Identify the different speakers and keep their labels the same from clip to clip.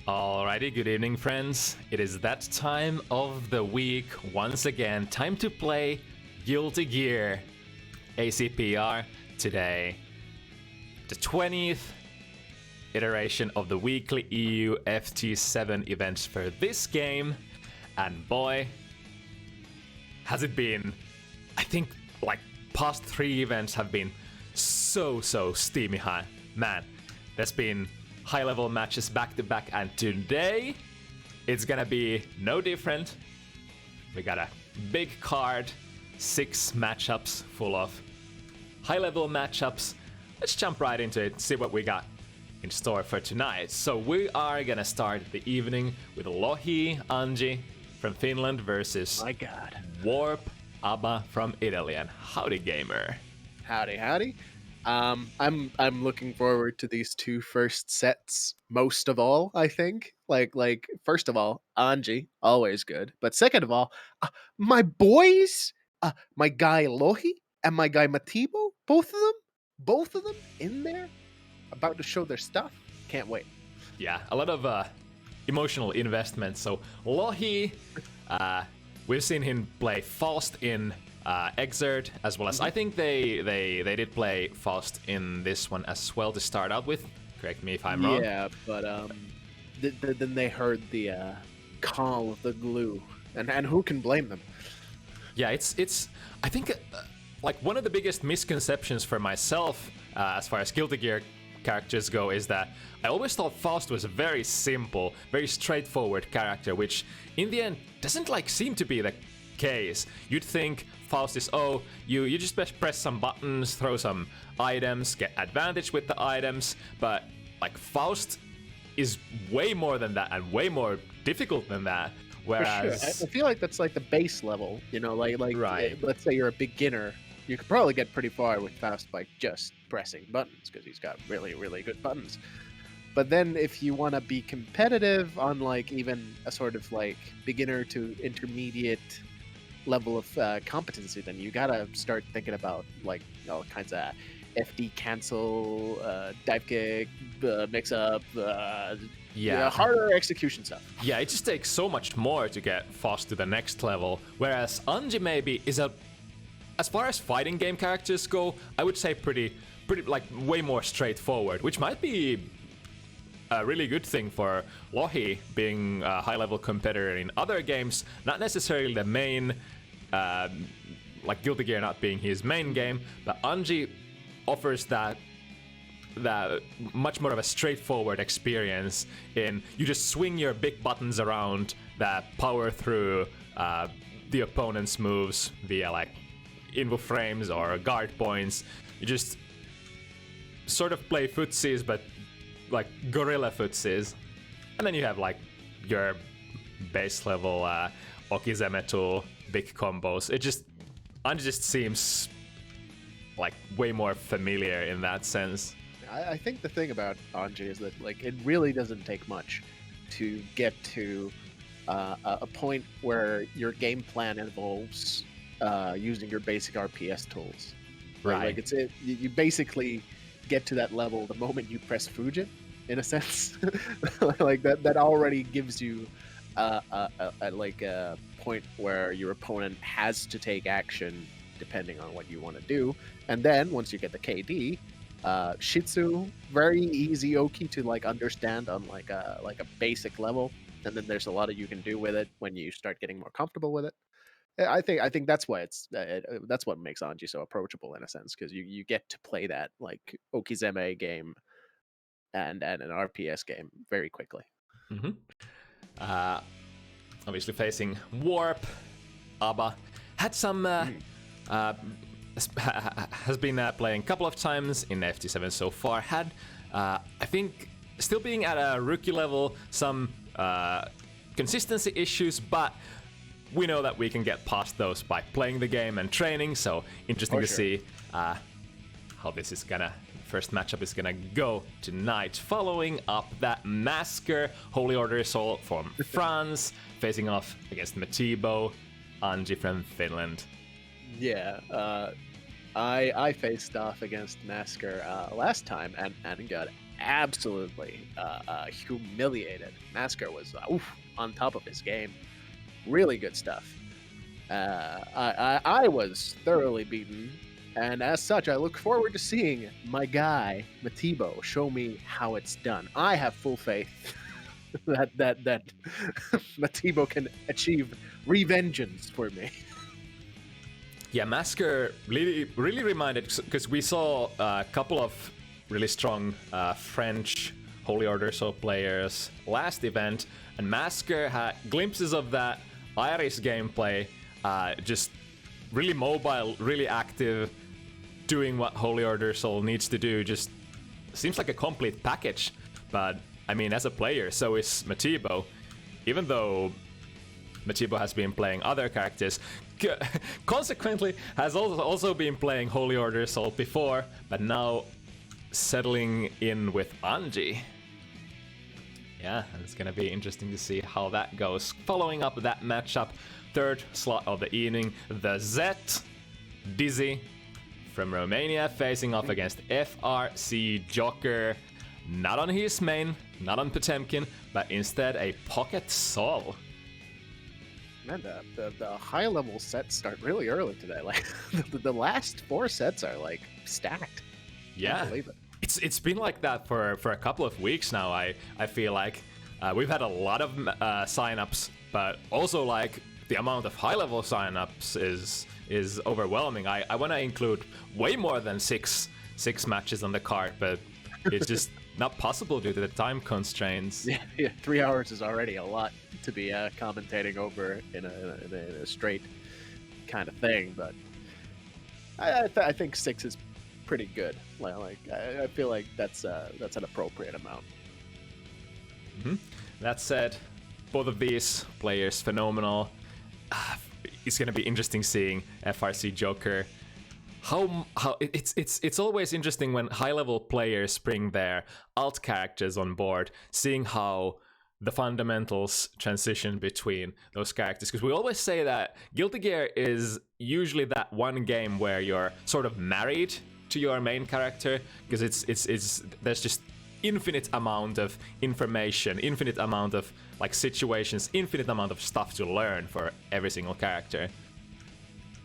Speaker 1: Alrighty, good evening, friends. It is that time of the week once again. Time to play Guilty Gear AC+R today. The 20th iteration of the weekly EU FT7 events for this game. And boy, has it been. I think like past 3 events have been so steamy high. Man, there's been high-level matches back-to-back, and today it's gonna be no different. We got a big card, 6 matchups full of high-level matchups. Let's jump right into it, see what we got in store for tonight. So we are gonna start the evening with LoHii aantsi from Finland versus
Speaker 2: My God.
Speaker 1: Warp Abba from Italy. And howdy, gamer.
Speaker 2: Howdy. I'm looking forward to these 2 first sets most of all, I think. Like first of all, aantsi, always good. But second of all, my boys, my guy LoHii and my guy Matiibo, both of them in there, about to show their stuff. Can't wait.
Speaker 1: Yeah, a lot of emotional investment. So LoHii, we've seen him play Faust in Exert, as well as I think they did play Faust in this one as well to start out with. Correct me if I'm wrong.
Speaker 2: Yeah, but then they heard the call of the glue, and who can blame them?
Speaker 1: Yeah, it's I think like one of the biggest misconceptions for myself as far as Guilty Gear characters go is that I always thought Faust was a very simple, very straightforward character, which in the end doesn't like seem to be the case. You'd think Faust is, you just press some buttons, throw some items, get advantage with the items, but like Faust is way more than that and way more difficult than that. Whereas
Speaker 2: For sure. I feel like that's like the base level, you know, like
Speaker 1: Right.
Speaker 2: let's say you're a beginner, you could probably get pretty far with Faust by just pressing buttons because he's got really good buttons. But then if you want to be competitive on like even a sort of like beginner to intermediate level of competency, then you gotta start thinking about like all kinds of FD cancel, dive kick, mix up, harder execution stuff.
Speaker 1: Yeah, it just takes so much more to get Faust to the next level. Whereas aantsi maybe is as far as fighting game characters go, I would say pretty like way more straightforward, which might be a really good thing for LoHii being a high-level competitor in other games, not necessarily the main, like Guilty Gear not being his main game, but aantsi offers that much more of a straightforward experience in you just swing your big buttons around that power through the opponent's moves via like invo frames or guard points. You just sort of play footsies, but like gorilla footsies, and then you have like your base level okizeme tool big combos. Aantsi just seems like way more familiar in that sense.
Speaker 2: I think the thing about aantsi is that like it really doesn't take much to get to a point where your game plan involves using your basic RPS tools.
Speaker 1: Right.
Speaker 2: Like you basically get to that level the moment you press Fujin, in a sense. Like that already gives you a point where your opponent has to take action depending on what you want to do. And then once you get the KD, Shitsu, very easy Oki to like understand on like a basic level. And then there's a lot of you can do with it when you start getting more comfortable with it. I think that's why that's what makes aantsi so approachable in a sense, because you get to play that like okizeme game and an RPS game very quickly.
Speaker 1: Obviously facing Warp, Abba had some has been playing a couple of times in FT7 so far. Had I think still being at a rookie level, some consistency issues, but we know that we can get past those by playing the game and training. So interesting to see how this is gonna first matchup is gonna go tonight. Following up that Masker, Holy Order Assault from France, facing off against Matiibo, aantsi from Finland.
Speaker 2: Yeah, I faced off against Masker last time and got absolutely humiliated. Masker was on top of his game. Really good stuff. I was thoroughly beaten, and as such, I look forward to seeing my guy Matiibo show me how it's done. I have full faith that Matiibo can achieve revengeance for me.
Speaker 1: Yeah, Masker really reminded, because we saw a couple of really strong French Holy Order Soul players last event, and Masker had glimpses of that Irish gameplay, just really mobile, really active, doing what Holy Order Soul needs to do. Just seems like a complete package. But I mean, as a player, so is Matiibo. Even though Matiibo has been playing other characters, consequently has also been playing Holy Order Soul before, but now settling in with aantsi. Yeah, it's gonna be interesting to see how that goes. Following up that matchup, third slot of the evening, the Zett Dizzy from Romania facing off against FRCJocker. Not on his main, not on Potemkin, but instead a Pocket Sol.
Speaker 2: Man, the high level sets start really early today. Like the last 4 sets are like stacked.
Speaker 1: Yeah,
Speaker 2: Can't believe it.
Speaker 1: It's been like that for a couple of weeks now. I feel like we've had a lot of signups, but also like the amount of high level signups is overwhelming. I want to include way more than six matches on the card, but it's just not possible due to the time constraints.
Speaker 2: Yeah, 3 hours is already a lot to be commentating over in a straight kind of thing, but I think 6 is pretty good. I feel like that's an appropriate amount.
Speaker 1: Mm-hmm. That said, both of these players phenomenal. It's gonna be interesting seeing FRCJocker. How it's always interesting when high level players bring their alt characters on board, seeing how the fundamentals transition between those characters, because we always say that Guilty Gear is usually that one game where you're sort of married to your main character, because it's there's just infinite amount of information, infinite amount of like situations, infinite amount of stuff to learn for every single character.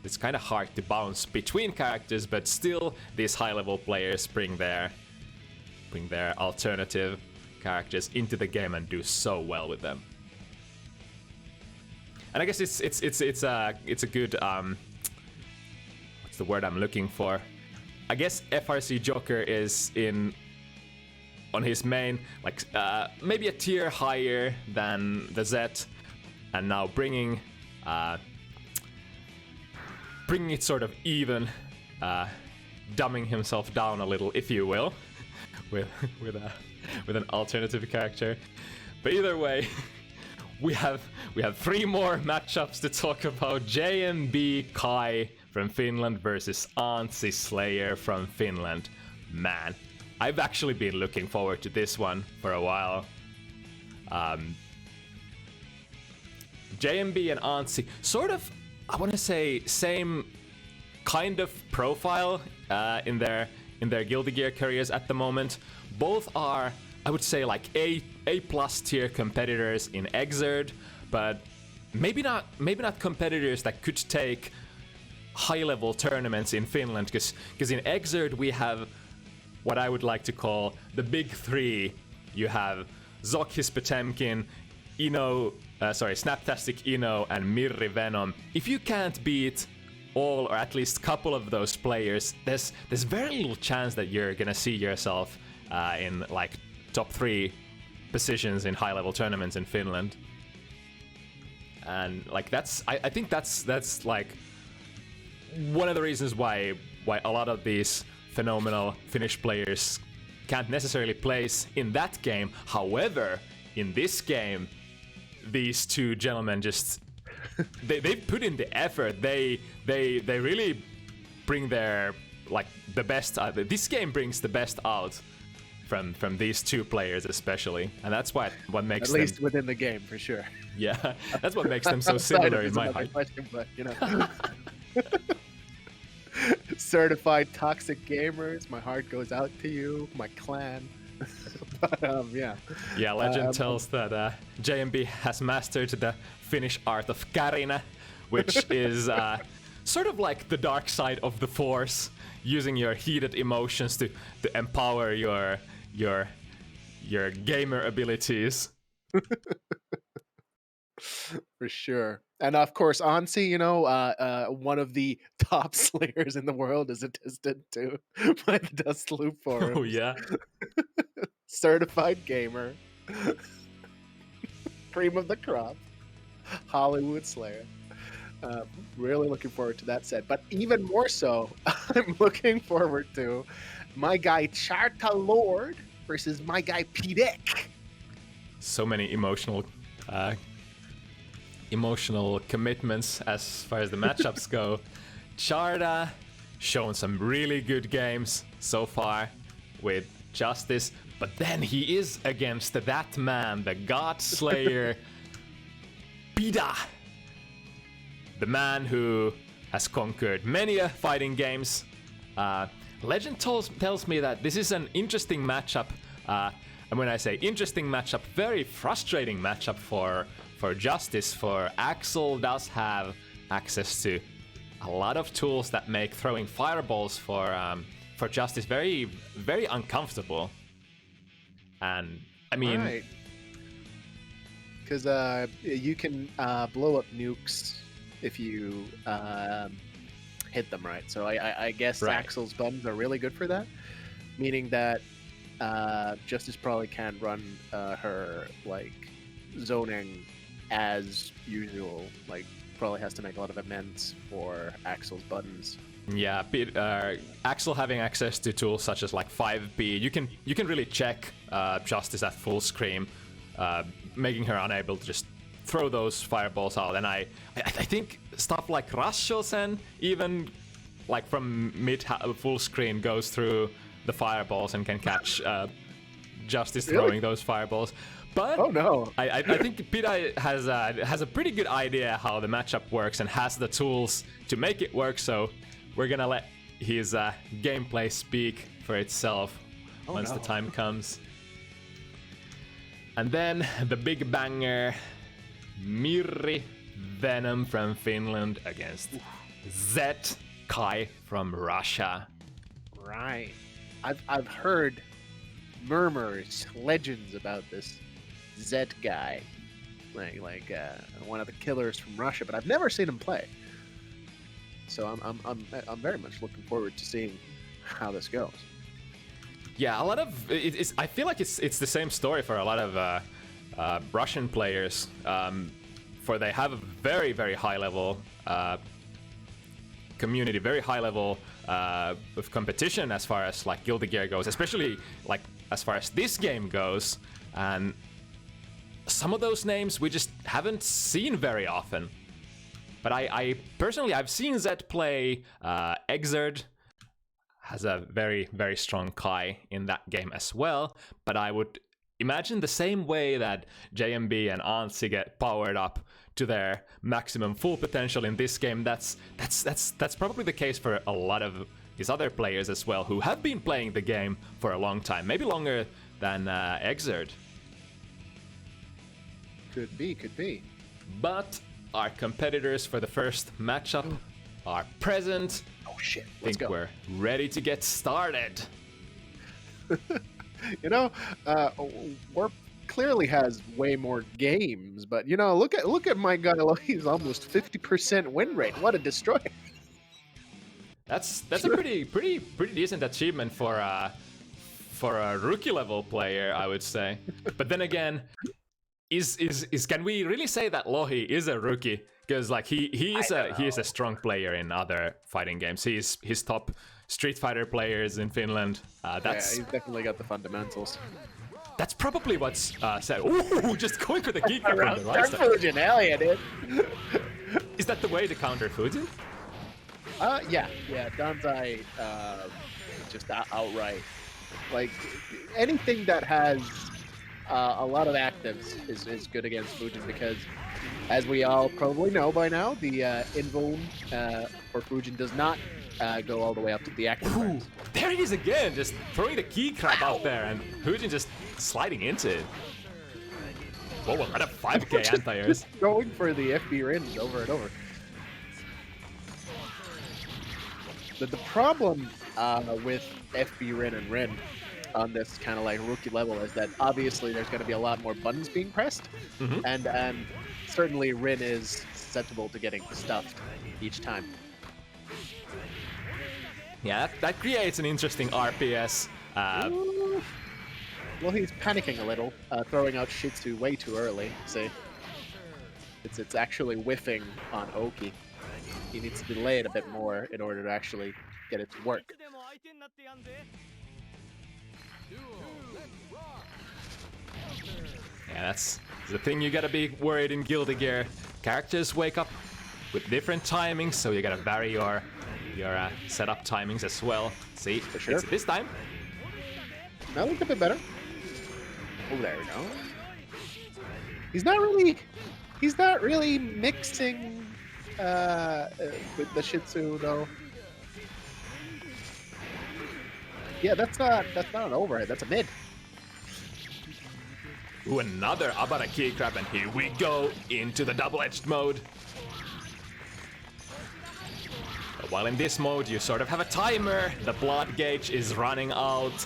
Speaker 1: It's kind of hard to bounce between characters, but still these high-level players bring their alternative characters into the game and do so well with them. And I guess it's a good what's the word I'm looking for? I guess FRCJocker is on his main, like maybe a tier higher than the Zett, and now bringing it sort of even, dumbing himself down a little, if you will, with an alternative character. But either way, we have 3 more matchups to talk about. JMB Kai from Finland versus aantsi Slayer from Finland. Man, I've actually been looking forward to this one for a while. JMB and aantsi, sort of, I want to say, same kind of profile in their Guilty Gear careers at the moment. Both are, I would say, like A+ tier competitors in Xrd, but maybe not competitors that could take high-level tournaments in Finland, because in Xrd we have what I would like to call the big 3. You have Zokhis Potemkin, Snaptastic Ino, and Mirri Venom. If you can't beat all or at least a couple of those players, there's very little chance that you're gonna see yourself in like top 3 positions in high-level tournaments in Finland. And like I think that's like one of the reasons why a lot of these phenomenal Finnish players can't necessarily place in that game. However, in this game, these 2 gentlemen just they put in the effort. They really bring their like the best out. This game brings the best out from these 2 players especially, and that's what makes them,
Speaker 2: at least within the game for sure.
Speaker 1: Yeah, that's what makes them so similar in my heart.
Speaker 2: Question, but certified toxic gamers, my heart goes out to you, my clan. But yeah.
Speaker 1: Yeah, legend tells that JMB has mastered the Finnish art of kärina, which is sort of like the dark side of the Force, using your heated emotions to empower your gamer abilities.
Speaker 2: For sure. And of course, aantsi, you know, one of the top slayers in the world, is attested to by the Dust Loop forums.
Speaker 1: Oh yeah.
Speaker 2: Certified gamer. Cream of the crop. Hollywood slayer. Really looking forward to that set. But even more so, I'm looking forward to my guy Charta Lord versus my guy Pida.
Speaker 1: So many emotional commitments as far as the matchups go. Charta shown some really good games so far with Justice, but then he is against that man, the God Slayer, Pida, the man who has conquered many fighting games. Legend tells me that this is an interesting matchup, and when I say interesting matchup, very frustrating matchup for Justice, for Axel does have access to a lot of tools that make throwing fireballs for Justice very, very uncomfortable. And I mean,
Speaker 2: because you can blow up nukes if you hit them right. So I guess
Speaker 1: right.
Speaker 2: Axel's buttons are really good for that, meaning that Justice probably can't run her like zoning as usual. Like, probably has to make a lot of amends for Axel's buttons.
Speaker 1: Yeah, Axel having access to tools such as like 5B, you can really check Justice at full screen, making her unable to just throw those fireballs out. And I think stuff like Rashosen, even like from mid full screen, goes through the fireballs and can catch Justice throwing those fireballs. But
Speaker 2: oh no,
Speaker 1: I think Pida has a pretty good idea how the matchup works and has the tools to make it work. So we're gonna let his gameplay speak for itself once the time comes. And then the big banger, Mirri Venom from Finland against Zett Kai from Russia.
Speaker 2: Right. I've heard murmurs, legends about this Zett guy, like one of the killers from Russia, but I've never seen him play. So I'm very much looking forward to seeing how this goes.
Speaker 1: Yeah, a lot of I feel like it's the same story for a lot of Russian players. For they have a very, very high level community, very high level of competition as far as like Guilty Gear goes, especially like as far as this game goes. And some of those names we just haven't seen very often. But I personally, I've seen Zett play. Exerd has a very, very strong Kai in that game as well. But I would imagine the same way that JMB and aantsi get powered up to their maximum full potential in this game, that's probably the case for a lot of his other players as well, who have been playing the game for a long time, maybe longer than Exerd.
Speaker 2: Could be.
Speaker 1: But our competitors for the first matchup are present.
Speaker 2: Oh shit,
Speaker 1: let's go. We're ready to get started.
Speaker 2: You know, Warp clearly has way more games, but you know, look at my guy LoHii's almost 50% win rate. What a destroyer!
Speaker 1: That's a pretty decent achievement for a rookie level player, I would say. But then again, can we really say that LoHii is a rookie? Because like he is a strong player in other fighting games. He's top Street Fighter players in Finland. He's
Speaker 2: definitely got the fundamentals.
Speaker 1: That's probably what's said. Ooh, just going for the geek from the right side.
Speaker 2: Fujin, hell yeah, dude.
Speaker 1: Is that the way to counter Fujin?
Speaker 2: Yeah, Danzai, just outright. Like, anything that has a lot of actives is good against Fujin, because, as we all probably know by now, the invuln for Fujin does not go all the way up to the active.
Speaker 1: Ooh, there it is again, just throwing the key crab out there, and Fujin just sliding into it. Whoa, what a 5k anti-airs.
Speaker 2: Going for the FB Rins over and over. The problem with FB Rin and Rin on this kind of like rookie level is that obviously there's going to be a lot more buttons being pressed, and certainly Rin is susceptible to getting stuffed each time.
Speaker 1: Yeah, that creates an interesting RPS.
Speaker 2: Well, he's panicking a little, throwing out Shih Tzu way too early. See, it's actually whiffing on Oki. He needs to delay it a bit more in order to actually get it to work.
Speaker 1: Yeah, that's the thing you gotta be worried in Guilty Gear. Characters wake up with different timings, so you gotta vary your setup timings as well. See,
Speaker 2: For sure.
Speaker 1: it's this time.
Speaker 2: That looked a bit better. Oh, there we go. He's not really mixing with the Shih Tzu though. Yeah, that's not an overhead. That's a mid.
Speaker 1: Ooh, another Abara key grab, and here we go into the double-edged mode. But while in this mode, you sort of have a timer. The blood gauge is running out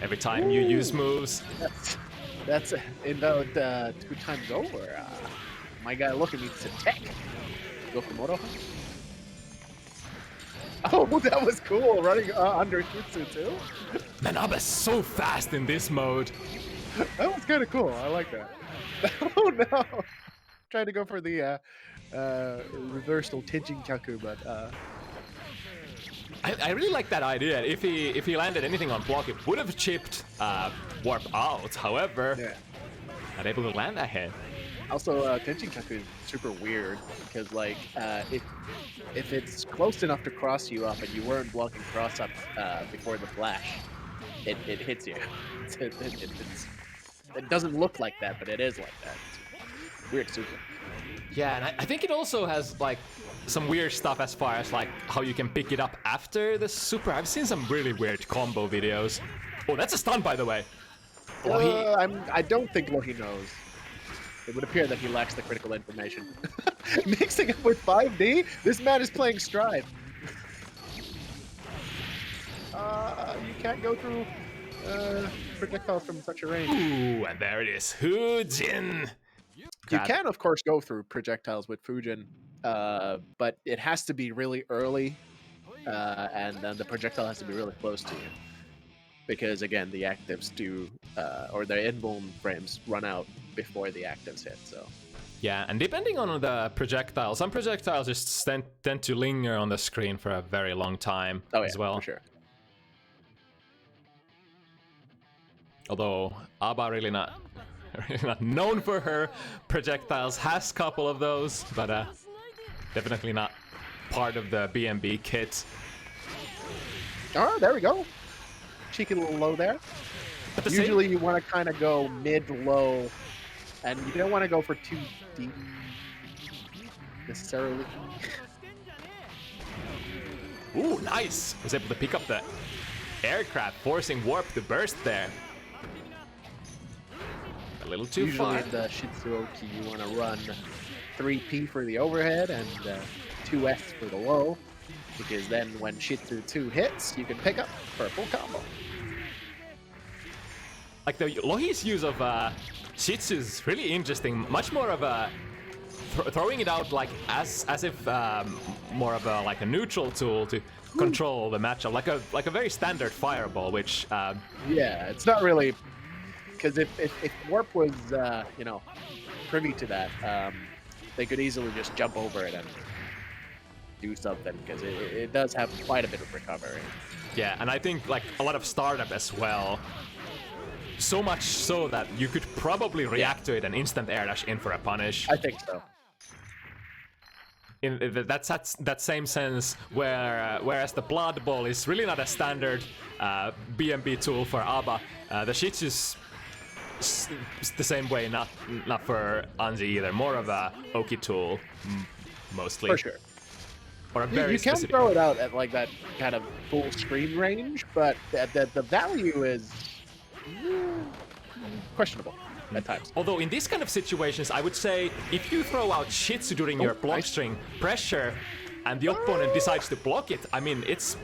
Speaker 1: every time you use moves.
Speaker 2: That's invalid 2 times over. My guy looking needs to tech. Yokomoto. Oh, that was cool, running under Jutsu too.
Speaker 1: Man, Aba's so fast in this mode.
Speaker 2: That was kind of cool. I like that. Oh no! Trying to go for the reversal Tenjin-kyaku, but
Speaker 1: I really like that idea. If he landed anything on block, it would have chipped Warp out. However, not able to land that hit.
Speaker 2: Also, Tenjin-kyaku is super weird because, like, if it's close enough to cross you up and you weren't blocking cross up before the flash, it hits you. It doesn't look like that, but it is like that. It's weird super.
Speaker 1: Yeah, and I think it also has like some weird stuff as far as like how you can pick it up after the super. I've seen some really weird combo videos. Oh, that's a stun, by the way.
Speaker 2: I don't think LoHii knows. It would appear that he lacks the critical information. Mixing it with 5D? This man is playing Stride. You can't go through projectiles from such a range.
Speaker 1: Ooh, and there it is. Fujin!
Speaker 2: You can, of course, go through projectiles with Fujin, but it has to be really early, and then the projectile has to be really close to you. Because, again, the actives do, or the invuln frames run out before the actives hit, so...
Speaker 1: Yeah, and depending on the projectile, some projectiles just tend to linger on the screen for a very long time as well.
Speaker 2: For sure.
Speaker 1: Although Aba really not known for her projectiles, has a couple of those, but definitely not part of the BMB kit.
Speaker 2: Oh, there we go. Cheeky little low there. Usually you want to kind of go mid-low, and you don't want to go for too deep necessarily.
Speaker 1: Ooh, nice! Was able to pick up the aircraft, forcing Warp to burst there. A little too far.
Speaker 2: Usually the Shih Tzu Oki, you want to run 3P for the overhead and 2S for the low, because then when Shih Tzu 2 hits, you can pick up for a full combo.
Speaker 1: Like the LoHii's use of Shih Tzu is really interesting. Much more of a throwing it out like as if more of a like a neutral tool to control the matchup, like a very standard fireball, which
Speaker 2: yeah, it's not really. Because if Warp was, you know, privy to that, they could easily just jump over it and do something, because it does have quite a bit of recovery.
Speaker 1: Yeah, and I think like a lot of startup as well. So much so that you could probably react to it and instant air dash in for a punish.
Speaker 2: I think so.
Speaker 1: In that same sense, whereas the Blood Ball is really not a standard BMB tool for Aba, the Shih Tzu's the same way, not for aantsi either. More of a Oki tool, mostly.
Speaker 2: For sure.
Speaker 1: Or a very
Speaker 2: you can
Speaker 1: specific...
Speaker 2: throw it out at like that kind of full screen range, but the value is questionable at times.
Speaker 1: Although in these kind of situations, I would say if you throw out Shih Tzu during your block
Speaker 2: nice.
Speaker 1: string pressure, and the opponent decides to block it, I mean, it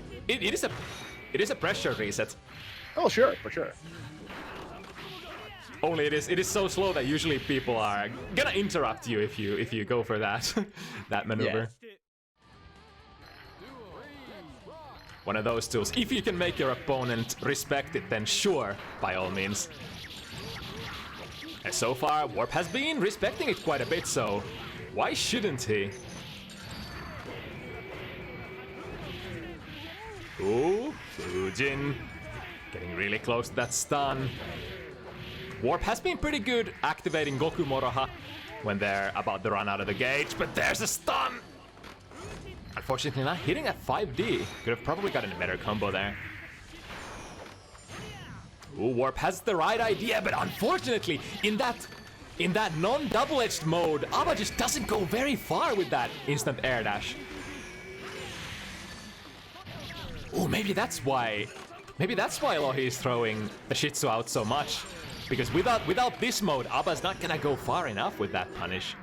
Speaker 1: is a pressure reset.
Speaker 2: Oh, sure, for sure.
Speaker 1: Only it is so slow that usually people are gonna interrupt you if you go for that that maneuver.
Speaker 2: Yeah.
Speaker 1: One of those tools. If you can make your opponent respect it, then sure, by all means. And so far, Warp has been respecting it quite a bit, so why shouldn't he? Ooh, Fujin getting really close to that stun. Warp has been pretty good activating Goku Moroha when they're about to run out of the gauge, but there's a stun! Unfortunately not hitting at 5D. Could have probably gotten a better combo there. Ooh, Warp has the right idea, but unfortunately, in that non-double-edged mode, Aba just doesn't go very far with that instant air dash. Ooh, maybe that's why LoHii is throwing the Shih Tzu out so much. Because without this mode, Aba's not gonna go far enough with that punish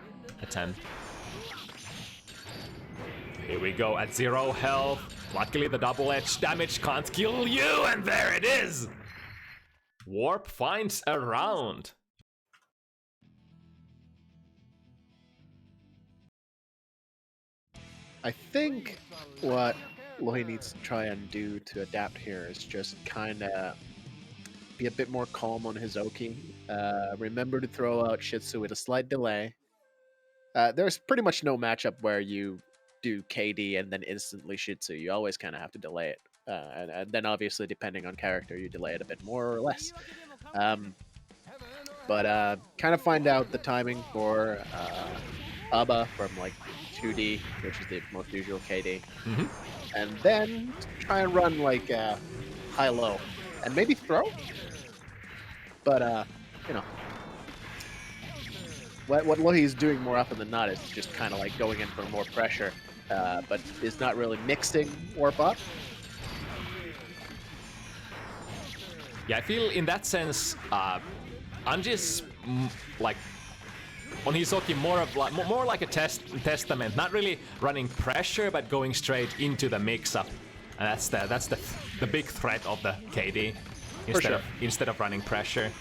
Speaker 1: attempt. Here we go at 0 health. Luckily the double-edged damage can't kill you, and there it is! Warp finds a round.
Speaker 2: I think what LoHii needs to try and do to adapt here is just kind of be a bit more calm on his Oki. Remember to throw out Shih Tzu with a slight delay. There's pretty much no matchup where you do KD and then instantly Shih Tzu. You always kind of have to delay it. And then obviously, depending on character, you delay it a bit more or less. But kind of find out the timing for Aba from like 2D, which is the most usual KD.
Speaker 1: Mm-hmm.
Speaker 2: And then try and run like high-low. And maybe throw? But, you know, what LoHii is doing more often than not is just kind of like going in for more pressure, but is not really mixing Warp up.
Speaker 1: Yeah, I feel in that sense, Anji's like on his Oki more like a testament, not really running pressure, but going straight into the mix-up, and that's the big threat of the KD. Instead of running pressure.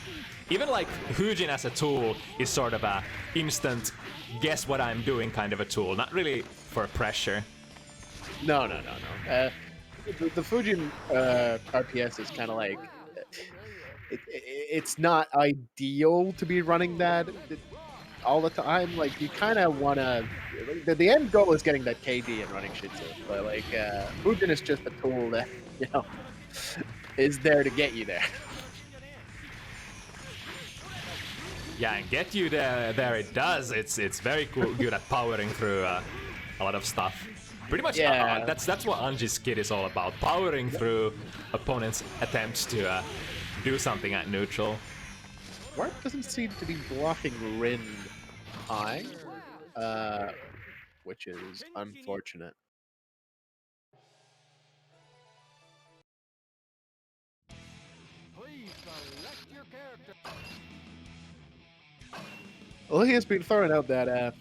Speaker 1: Even like Fujin as a tool is sort of a instant guess what I'm doing kind of a tool, not really for pressure.
Speaker 2: No. The Fujin RPS is kind of like it's not ideal to be running that all the time. Like you kind of want to. The end goal is getting that KD and running Shih Tzu, but like Fujin is just a tool that is there to get you there.
Speaker 1: Yeah, and get you there it does. It's very cool, good at powering through a lot of stuff. Pretty much,
Speaker 2: Yeah.
Speaker 1: that's what Anji's kit is all about, powering through opponents' attempts to do something at neutral.
Speaker 2: Warp doesn't seem to be blocking Rin high, which is unfortunate. Well, he has been throwing out that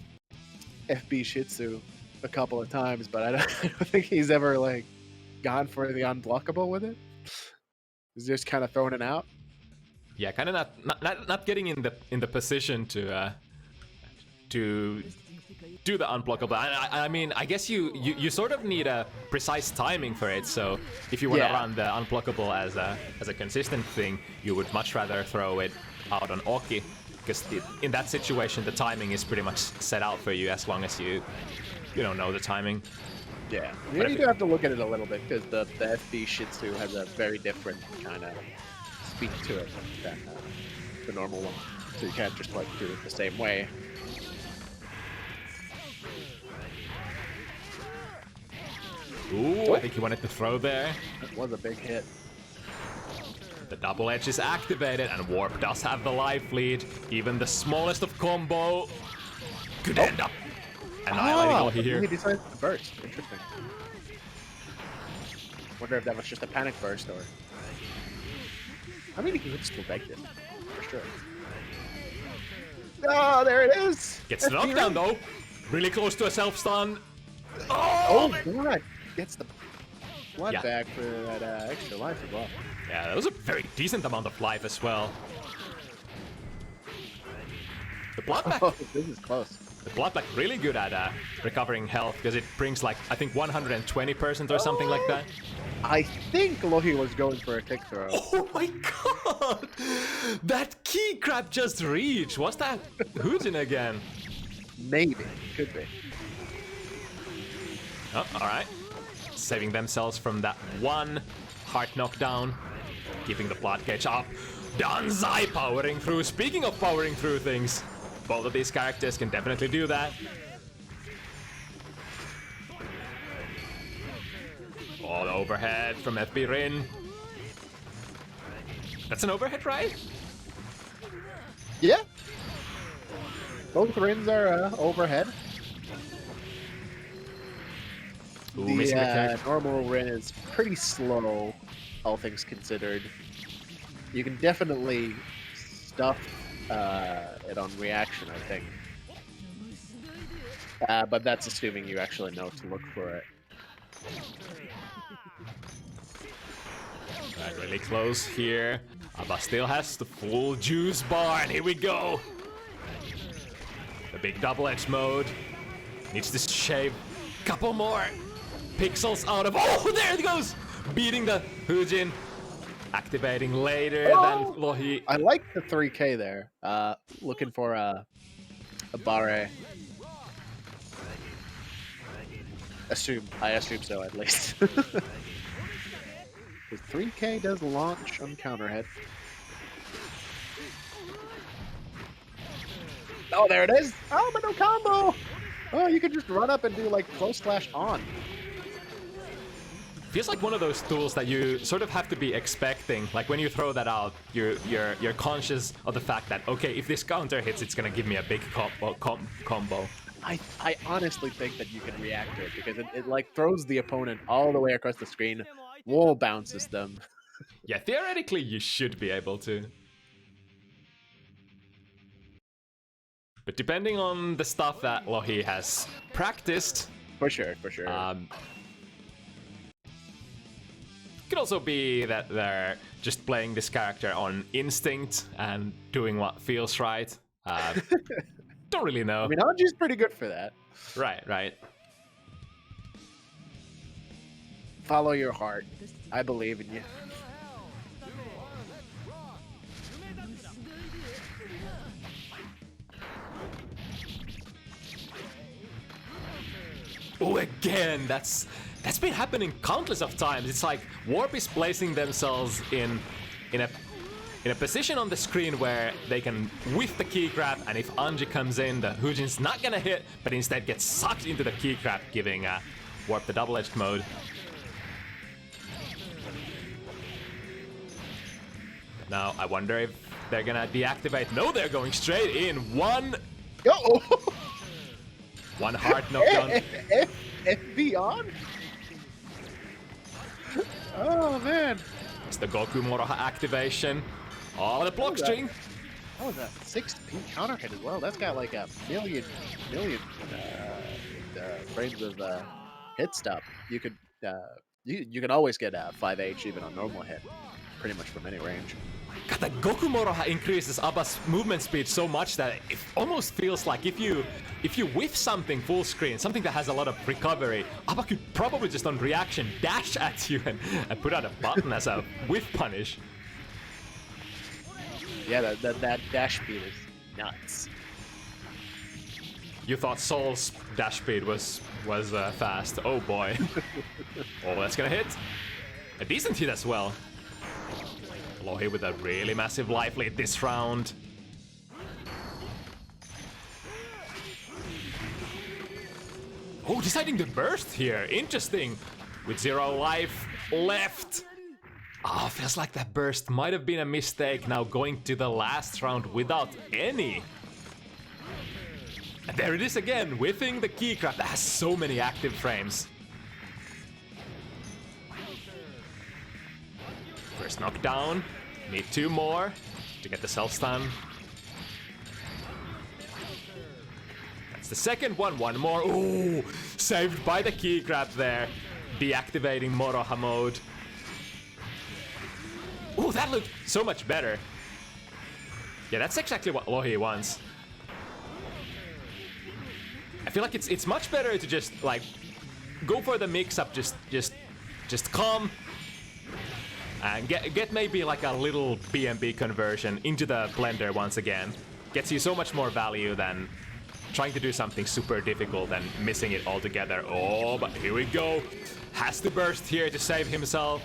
Speaker 2: FB Shih Tzu a couple of times, but I don't think he's ever like gone for the unblockable with it. He's just kind of throwing it out.
Speaker 1: Yeah, kind of not getting in the position to do the unblockable. I mean, I guess you sort of need a precise timing for it. So if you want to run the unblockable as a consistent thing, you would much rather throw it out on Oki, because in that situation the timing is pretty much set out for you as long as you don't know the timing.
Speaker 2: Yeah, you do have to look at it a little bit, because the FB Shih Tzu has a very different kind of speed to it than the normal one. So you can't just like do it the same way.
Speaker 1: Ooh, I think he wanted to throw there.
Speaker 2: That was a big hit.
Speaker 1: The double edge is activated, and Warp does have the life lead. Even the smallest of combo could end up annihilating LoHii here.
Speaker 2: He decided to burst. Interesting. Wonder if that was just a panic burst or. I mean, he could still take this, for sure. Oh, there it is!
Speaker 1: Gets the knockdown though. Really close to a self-stun.
Speaker 2: Oh, God! Gets the blood
Speaker 1: Yeah.
Speaker 2: back for that extra life as well.
Speaker 1: Yeah, that was a very decent amount of life as well. The blood back.
Speaker 2: Oh, this is close.
Speaker 1: The blood back really good at recovering health because it brings like I think 120% or something like that.
Speaker 2: I think LoHii was going for a kick throw.
Speaker 1: Oh my god! That key crab just reached. Was that Hujin again?
Speaker 2: Maybe. Could be.
Speaker 1: Oh, alright. Saving themselves from that one heart knockdown. Keeping the blood gauge up. Danzai powering through. Speaking of powering through things, both of these characters can definitely do that. Oh, the overhead from FB Rin. That's an overhead, right?
Speaker 2: Yeah. Both Rins are overhead.
Speaker 1: Ooh, missing the
Speaker 2: The
Speaker 1: kick.
Speaker 2: normal Rin is pretty slow, all things considered. You can definitely stuff it on reaction, I think. But that's assuming you actually know to look for it.
Speaker 1: Right, really close here. Abba still has the full juice bar, and here we go. The big double-edged mode. Needs to shave a couple more pixels out of. Oh, there it goes! Beating the Hujin. Activating later than LoHii.
Speaker 2: I like the 3K there. Looking for a barre. I assume so at least. Because 3K does launch on counterhead. Oh, there it is! Oh, but no combo! Oh, you can just run up and do like close slash on.
Speaker 1: Feels like one of those tools that you sort of have to be expecting. Like when you throw that out, you're conscious of the fact that okay, if this counter hits, it's gonna give me a big combo.
Speaker 2: I honestly think that you can react to it because it like throws the opponent all the way across the screen, wall bounces them.
Speaker 1: Yeah, theoretically you should be able to. But depending on the stuff that LoHii has practiced,
Speaker 2: For sure, for sure.
Speaker 1: could also be that they're just playing this character on instinct and doing what feels right. Don't really know.
Speaker 2: I mean, Anji's pretty good for that.
Speaker 1: Right.
Speaker 2: Follow your heart. I believe in you.
Speaker 1: Oh, again, that's been happening countless of times. It's like Warp is placing themselves in a position on the screen where they can whiff the key grab, and if Anji comes in, the Hujin's not gonna hit, but instead gets sucked into the key grab, giving Warp the double-edged mode. Now, I wonder if they're gonna deactivate. No, they're going straight in. One hard knockdown.
Speaker 2: FB on? Oh, man.
Speaker 1: It's the Goku Moroha activation. Oh, the block string.
Speaker 2: Oh, the 6P counter hit as well. That's got like a million frames of hit stop. You could you can always get 5H even on normal hit, pretty much from any range.
Speaker 1: God, the Goku Moroha increases Abba's movement speed so much that it almost feels like if you whiff something full screen, something that has a lot of recovery, Abba could probably just on reaction dash at you and put out a button as a whiff punish.
Speaker 2: Yeah, that dash speed is nuts.
Speaker 1: You thought Soul's dash speed was fast. Oh boy. Oh, that's gonna hit. A decent hit as well. LoHii with a really massive life lead this round. Oh, deciding to burst here. Interesting. With 0 life left. Oh, feels like that burst might have been a mistake now going to the last round without any. And there it is again, whiffing the key grab that has so many active frames. First knockdown. Need 2 more to get the self-stun. That's the second one. 1 more. Ooh! Saved by the key grab there. Deactivating Moroha mode. Ooh, that looked so much better. Yeah, that's exactly what LoHii wants. I feel like it's much better to just like go for the mix-up, just calm and get maybe like a little BMB conversion into the blender once again. Gets you so much more value than trying to do something super difficult and missing it altogether. Oh, but here we go. Has to burst here to save himself.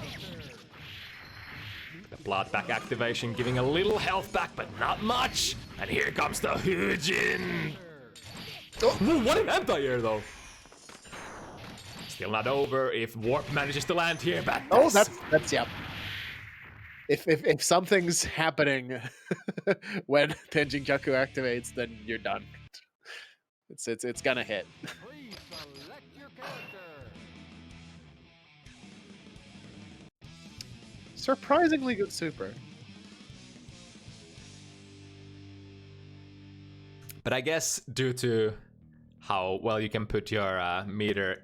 Speaker 1: The blood back activation giving a little health back, but not much. And here comes the Hujin. Oh, what an anti-air though. Still not over if Warp manages to land here, but
Speaker 2: oh, that's yeah. If something's happening when Tenjin Gyaku activates, then you're done. It's gonna hit.
Speaker 3: Please select your character.
Speaker 2: Surprisingly good super.
Speaker 1: But I guess due to how well you can put your meter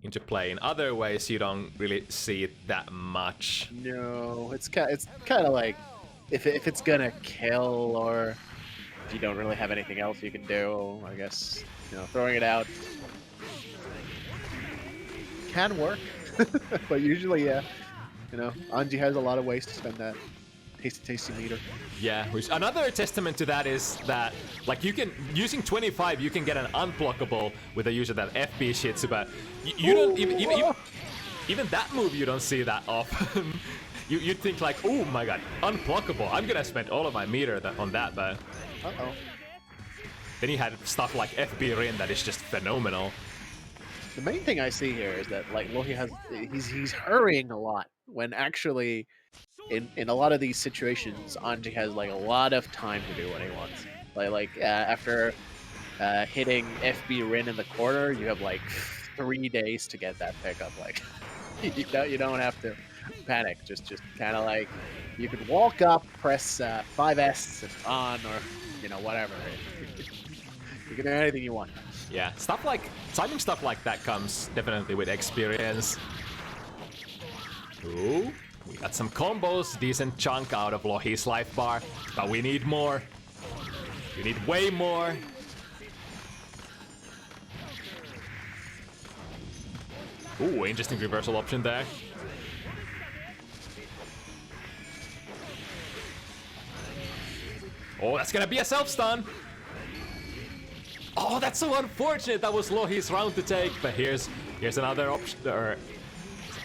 Speaker 1: into play in other ways, you don't really see it that much.
Speaker 2: No, it's kind of like if it's gonna kill or if you don't really have anything else you can do, I guess, you know, throwing it out can work. But usually, yeah, you know, Aantsi has a lot of ways to spend that tasty meter.
Speaker 1: Yeah, which another testament to that is that, like, you can, using 25, you can get an unblockable with the use of that FB shitsu, but you don't even that move you don't see that often. You'd think like, oh my god, unblockable. I'm gonna spend all of my meter on that, but then you had stuff like FB Rin that is just phenomenal.
Speaker 2: The main thing I see here is that like LoHii has he's hurrying a lot when actually in a lot of these situations Aantsi has like a lot of time to do what he wants. After hitting FB Rin in the corner, you have like 3 days to get that pickup. Like you don't have to panic. Just kind of like you can walk up, press 5S on, or you know, whatever. You can do anything you want.
Speaker 1: Yeah, timing stuff like that comes definitely with experience. Ooh, we got some combos, decent chunk out of LoHii's life bar, but we need more. We need way more. Ooh, interesting reversal option there. Oh, that's gonna be a self-stun. Oh, that's so unfortunate. That was LoHii's round to take, but here's another option.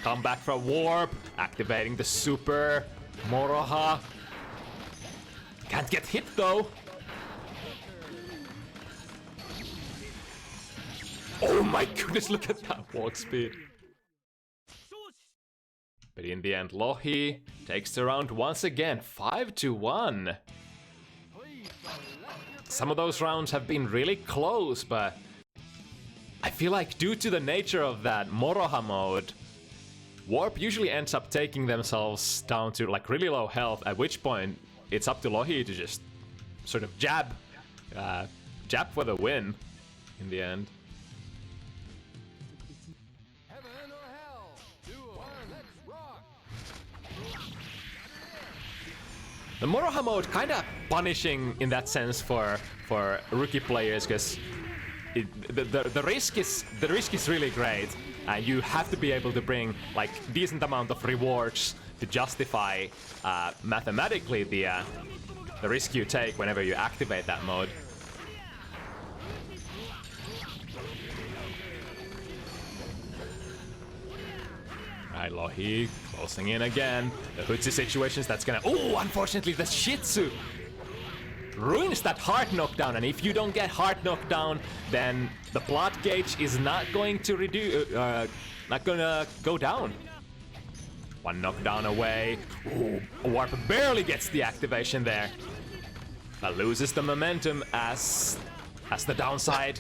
Speaker 1: Comeback from Warp, activating the super Moroha. Can't get hit though. Oh my goodness, look at that walk speed. But in the end, LoHii takes the round once again, 5-1. Some of those rounds have been really close, but I feel like due to the nature of that Moroha mode, Warp usually ends up taking themselves down to like really low health, at which point it's up to LoHii to just sort of jab for the win in the end.
Speaker 3: Heaven or hell, duo, let's rock.
Speaker 1: The Moroha mode kind of punishing in that sense for rookie players, because the risk is really great, and you have to be able to bring like decent amount of rewards to justify mathematically the risk you take whenever you activate that mode. Alright, LoHii closing in again. The Hootsie situations, that's gonna... Oh, unfortunately, the Shitsu ruins that heart knockdown, and if you don't get heart knockdown, then the blood gauge is not going to not gonna go down. One knockdown away. Ooh, Warp barely gets the activation there, but loses the momentum as the downside.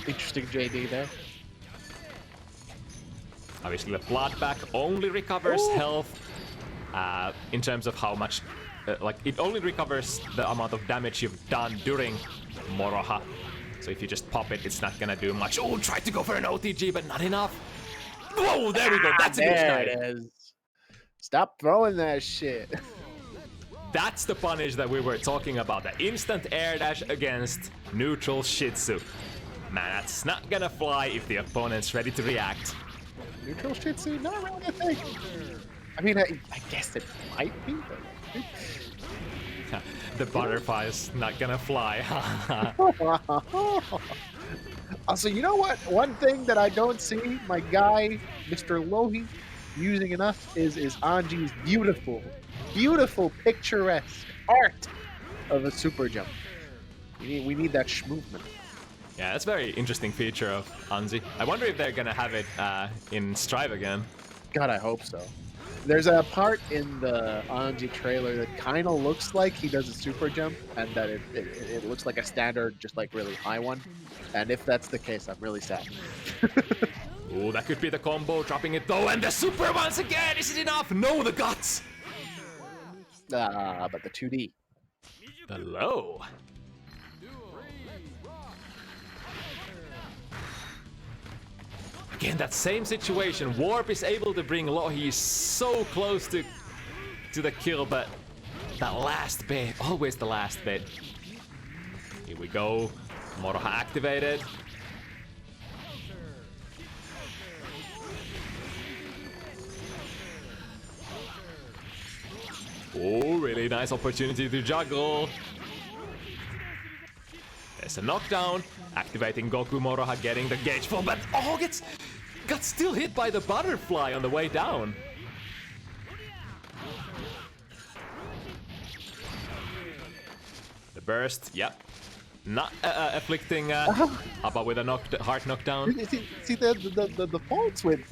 Speaker 2: Interesting JD there.
Speaker 1: Obviously, the blood back only recovers health. in terms of how much, like it only recovers the amount of damage you've done during Moroha. So if you just pop it, it's not gonna do much. Oh, tried to go for an OTG, but not enough. Whoa, there we go. That's a good
Speaker 2: There
Speaker 1: strike.
Speaker 2: it is. Stop throwing that shit.
Speaker 1: That's the punish that we were talking about. The instant air dash against neutral Shih Tzu. Man, that's not gonna fly if the opponent's ready to react.
Speaker 2: Neutral Shih Tzu? Not really, I think. I mean, I guess it might be, but...
Speaker 1: The butterfly's not gonna fly.
Speaker 2: Also, you know what? One thing that I don't see my guy, Mr. LoHii, using enough is Anji's beautiful, picturesque art of a super jump. We need that movement.
Speaker 1: Yeah, that's a very interesting feature of Aantsi. I wonder if they're gonna have it in Strive again.
Speaker 2: God, I hope so. There's a part in the Anji trailer that kind of looks like he does a super jump, and that it looks like a standard, just like really high one. And if that's the case, I'm really sad.
Speaker 1: Oh, that could be the combo, dropping it though, and the super once again! Is it enough? No, the guts!
Speaker 2: But the 2D.
Speaker 1: The low. Again, that same situation. Warp is able to bring LoHii so close to the kill, but that last bit, always the last bit. Here we go. Moroha activated. Oh, really nice opportunity to juggle. There's a knockdown, activating Goku Moroha, getting the gauge full, but oh, got still hit by the butterfly on the way down. The burst, yep. Not afflicting Abba with a hard knockdown.
Speaker 2: See the faults with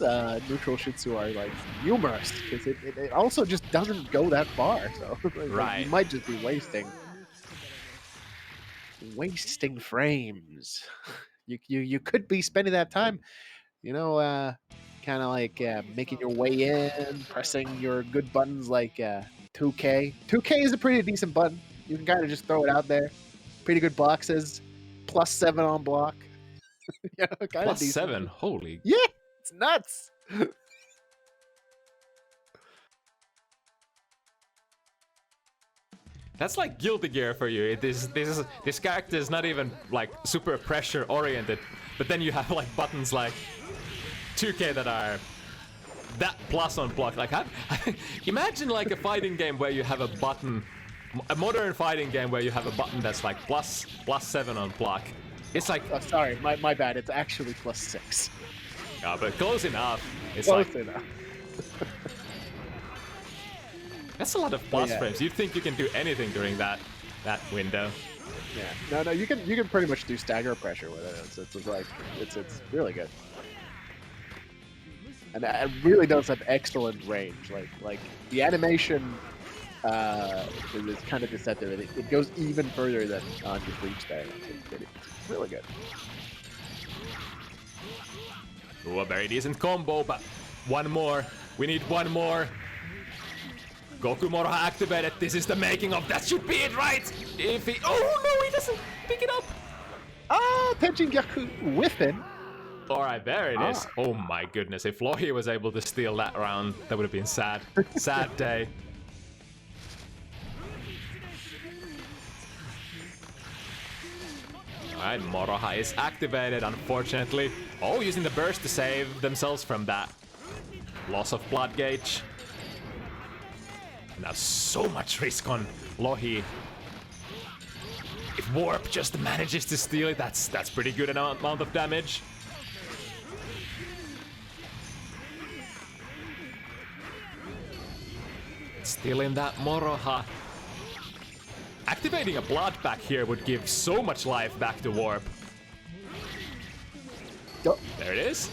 Speaker 2: neutral Shih Tzu are like numerous, because it also just doesn't go that far. So
Speaker 1: Right.
Speaker 2: You might just be wasting frames. You could be spending that time, kind of like making your way in, pressing your good buttons like 2K. 2K is a pretty decent button. You can kind of just throw it out there. Pretty good boxes, +7 on block. Kind of
Speaker 1: +7, holy.
Speaker 2: Yeah, it's nuts.
Speaker 1: That's like Guilty Gear for you. This character is not even like super pressure oriented, but then you have like buttons like 2K that are that plus on block. Like, imagine like a fighting game where you have a button, a modern fighting game where you have a button that's like +7 on block. It's like,
Speaker 2: Oh, sorry, my bad. It's actually +6.
Speaker 1: yeah, but close enough. It's
Speaker 2: Close
Speaker 1: like
Speaker 2: enough.
Speaker 1: that's a lot of plus
Speaker 2: yeah.
Speaker 1: frames. You'd think you can do anything during that window.
Speaker 2: Yeah. No, you can pretty much do stagger pressure with it. It's really good. And it really does have excellent range. Like the animation is kind of deceptive. It goes even further than just reach there. It's really good.
Speaker 1: Ooh, a very decent combo, but one more. We need one more. Goku Moroha activated. This is the making of that. Should be it, right? If he, oh no, he doesn't pick it up.
Speaker 2: Penjin Gyaku whiffing.
Speaker 1: All right, there it is. Oh my goodness! If LoHii was able to steal that round, that would have been sad. Sad day. Alright, Moroha is activated, unfortunately. Oh, using the burst to save themselves from that loss of blood gauge. Now so much risk on LoHii. If Warp just manages to steal it, that's pretty good amount of damage. Stealing that Moroha. Activating a blood pack here would give so much life back to Warp. There it is.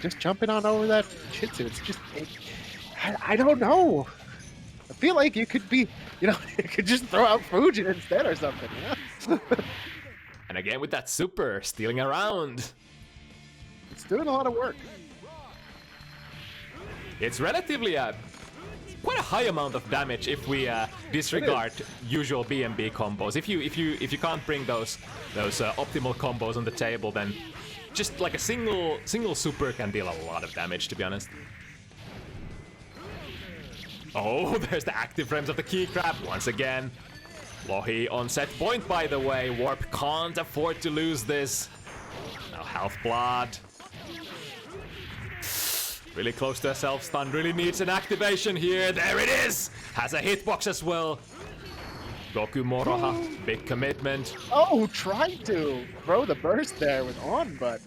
Speaker 2: Just jumping on over that Shih Tzu. It's just, I don't know. I feel like you could be, you could just throw out Fujin instead or something.
Speaker 1: And again with that super, stealing around.
Speaker 2: It's doing a lot of work.
Speaker 1: It's relatively quite a high amount of damage if we disregard usual BMB combos. If you can't bring those optimal combos on the table, then just like a single super can deal a lot of damage, to be honest. Oh, there's the active frames of the key grab once again. LoHii on set point, by the way. Warp can't afford to lose this. Now health blood. Really close to a self-stun, really needs an activation here. There it is! Has a hitbox as well. Goku Moroha, big commitment.
Speaker 2: Oh, tried to throw the burst there with on, but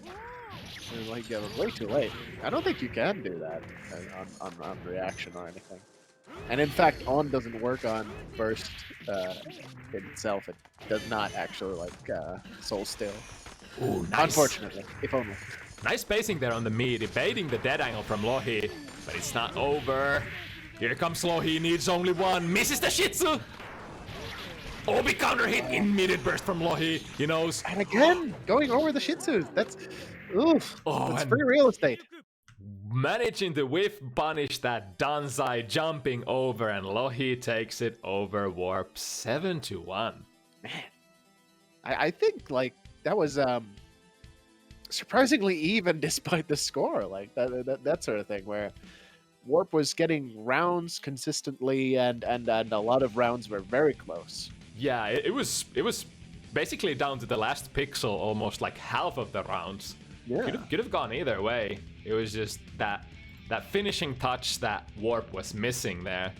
Speaker 2: it was like way too late. I don't think you can do that on reaction or anything. And in fact, on doesn't work on burst in itself. It does not actually like soul steal.
Speaker 1: Ooh, nice.
Speaker 2: Unfortunately, if only.
Speaker 1: Nice spacing there on the mid, evading the dead angle from LoHii, but it's not over. Here comes LoHii, needs only one, misses the Shih Tzu! Oh, big counter hit, immediate burst from LoHii, he knows.
Speaker 2: And again, going over the Shih Tzus, that's, oof, that's free real estate.
Speaker 1: Managing to whiff punish that Danzai, jumping over, and LoHii takes it over Warp 7-1.
Speaker 2: Man, I think, like, that was, surprisingly even despite the score, like that sort of thing, where Warp was getting rounds consistently and a lot of rounds were very close.
Speaker 1: Yeah, it was basically down to the last pixel, almost like half of the rounds.
Speaker 2: Yeah.
Speaker 1: Could have gone either way. It was just that finishing touch that Warp was missing there.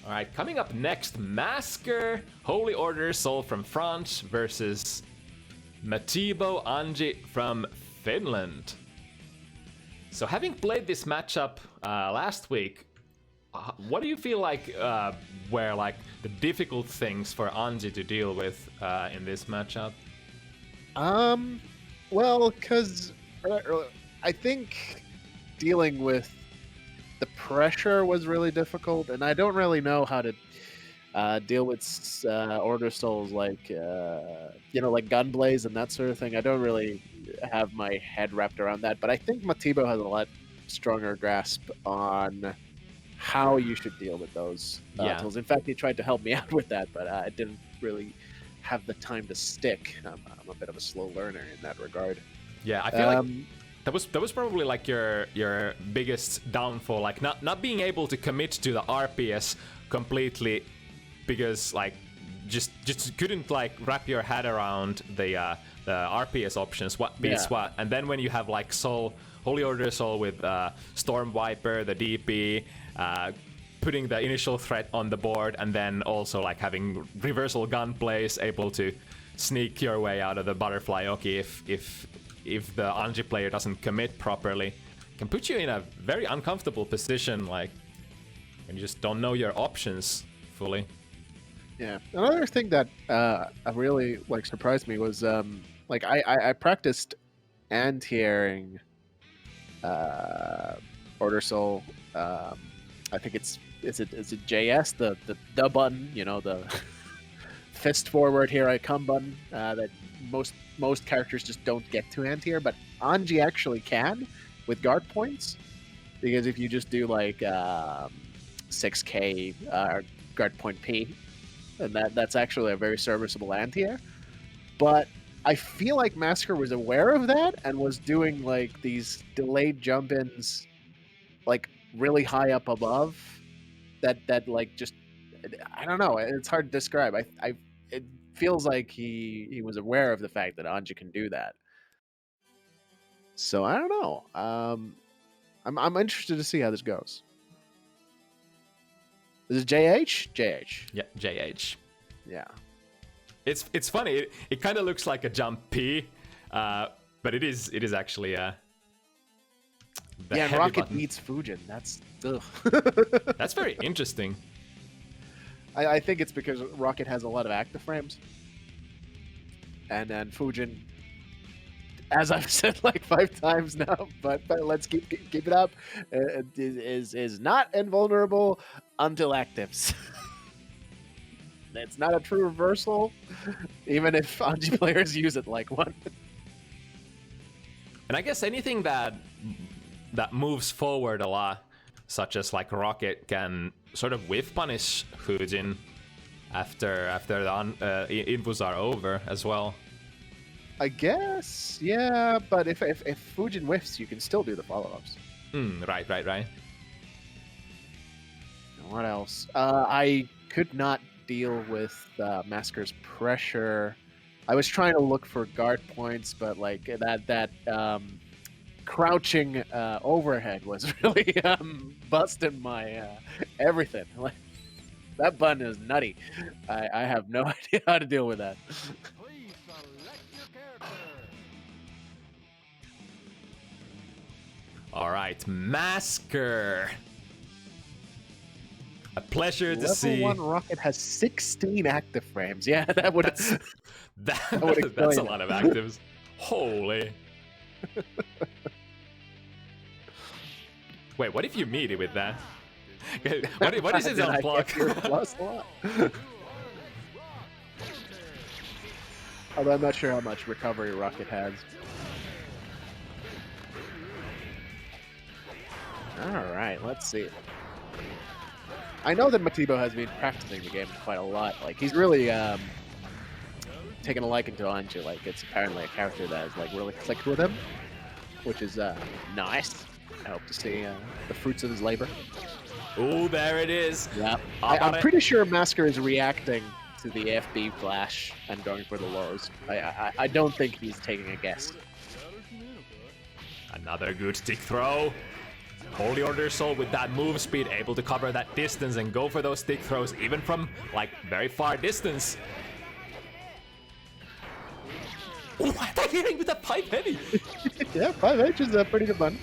Speaker 1: Alright, coming up next, Masker, Holy Order Soul from France versus Matiibo Aantsi from Finland. So having played this matchup last week, what do you feel like were like the difficult things for Aantsi to deal with in this matchup?
Speaker 2: Well, because I think dealing with the pressure was really difficult, and I don't really know how to deal with Order Souls like, like Gunblaze and that sort of thing. I don't really have my head wrapped around that, but I think Matiibo has a lot stronger grasp on how you should deal with those tools. In fact, he tried to help me out with that, but I didn't really have the time to stick. I'm a bit of a slow learner in that regard.
Speaker 1: Yeah, I feel like that was probably like your biggest downfall, like not being able to commit to the RPS completely because like just couldn't like wrap your head around the RPS options, what beats what, and then when you have like Holy Order Soul with Storm Viper, the DP, putting the initial threat on the board, and then also like having reversal gun plays, able to sneak your way out of the butterfly Oki if the Aantsi player doesn't commit properly, can put you in a very uncomfortable position, like when you just don't know your options fully.
Speaker 2: Yeah, another thing that really like surprised me was like I practiced anti-airing Order Soul. I think it's a JS, the button, the fist forward, here I come button that most characters just don't get to anti-air, but Aantsi actually can with guard points, because if you just do like 6k guard point P, and that's actually a very serviceable anti-air. But I feel like Masker was aware of that and was doing like these delayed jump-ins like really high up above that like just, I don't know, it's hard to describe. It feels like he was aware of the fact that Aantsi can do that. So I don't know. I'm interested to see how this goes. Is it JH? JH.
Speaker 1: Yeah, JH.
Speaker 2: Yeah.
Speaker 1: It's funny. It kind of looks like a jump P, but it is actually the
Speaker 2: and
Speaker 1: heavy
Speaker 2: Rocket
Speaker 1: button.
Speaker 2: beats Fujin. That's ugh.
Speaker 1: That's very interesting.
Speaker 2: I think it's because Rocket has a lot of active frames, and then Fujin, as I've said like 5 times now, but let's keep it up, is not invulnerable until actives. It's not a true reversal, even if Aantsi players use it like one.
Speaker 1: And I guess anything that moves forward a lot, such as like Rocket, can sort of whiff punish Fujin after the infos are over as well.
Speaker 2: I guess, yeah, but if Fujin whiffs, you can still do the follow-ups.
Speaker 1: Right.
Speaker 2: What else? I could not deal with Masker's pressure. I was trying to look for guard points, but like that crouching overhead was really busting my everything. Like, that button is nutty. I have no idea how to deal with that.
Speaker 3: Please select your character.
Speaker 1: All right, Masker. A pleasure to
Speaker 2: Level
Speaker 1: see.
Speaker 2: 1 Rocket has 16 active frames. Yeah, that would
Speaker 1: That's a
Speaker 2: explain
Speaker 1: lot of actives. Holy. Wait, what if you meet it with that? What is it on block?
Speaker 2: Plus a lot. Although I'm not sure how much recovery Rocket has. Alright, let's see. I know that Matiibo has been practicing the game quite a lot. Like, he's really taken a liking to aantsi. Like, it's apparently a character that has like really clicked with him, which is nice. I hope to see the fruits of his labor.
Speaker 1: Oh, there it is.
Speaker 2: Yeah, I'm pretty sure Masker is reacting to the FB flash and going for the lows. I don't think he's taking a guess.
Speaker 1: Another good stick throw. Holy Order Soul with that move speed, able to cover that distance and go for those stick throws, even from like very far distance. Oh, I'm hitting with that 5 heavy.
Speaker 2: Yeah, 5H is a pretty good button.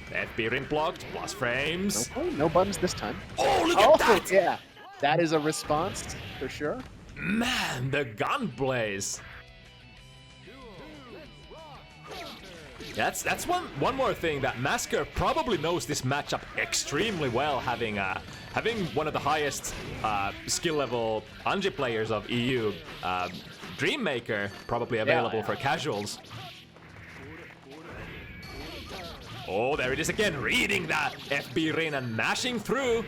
Speaker 1: FB ring blocked, plus frames.
Speaker 2: No buttons this time.
Speaker 1: Oh, look at that!
Speaker 2: Yeah, that is a response for sure.
Speaker 1: Man, the gun blaze. That's one more thing that Masker probably knows this matchup extremely well, having one of the highest skill level aantsi players of EU, Dreammaker, probably available for casuals. Oh, there it is again, reading that FB ring and mashing through.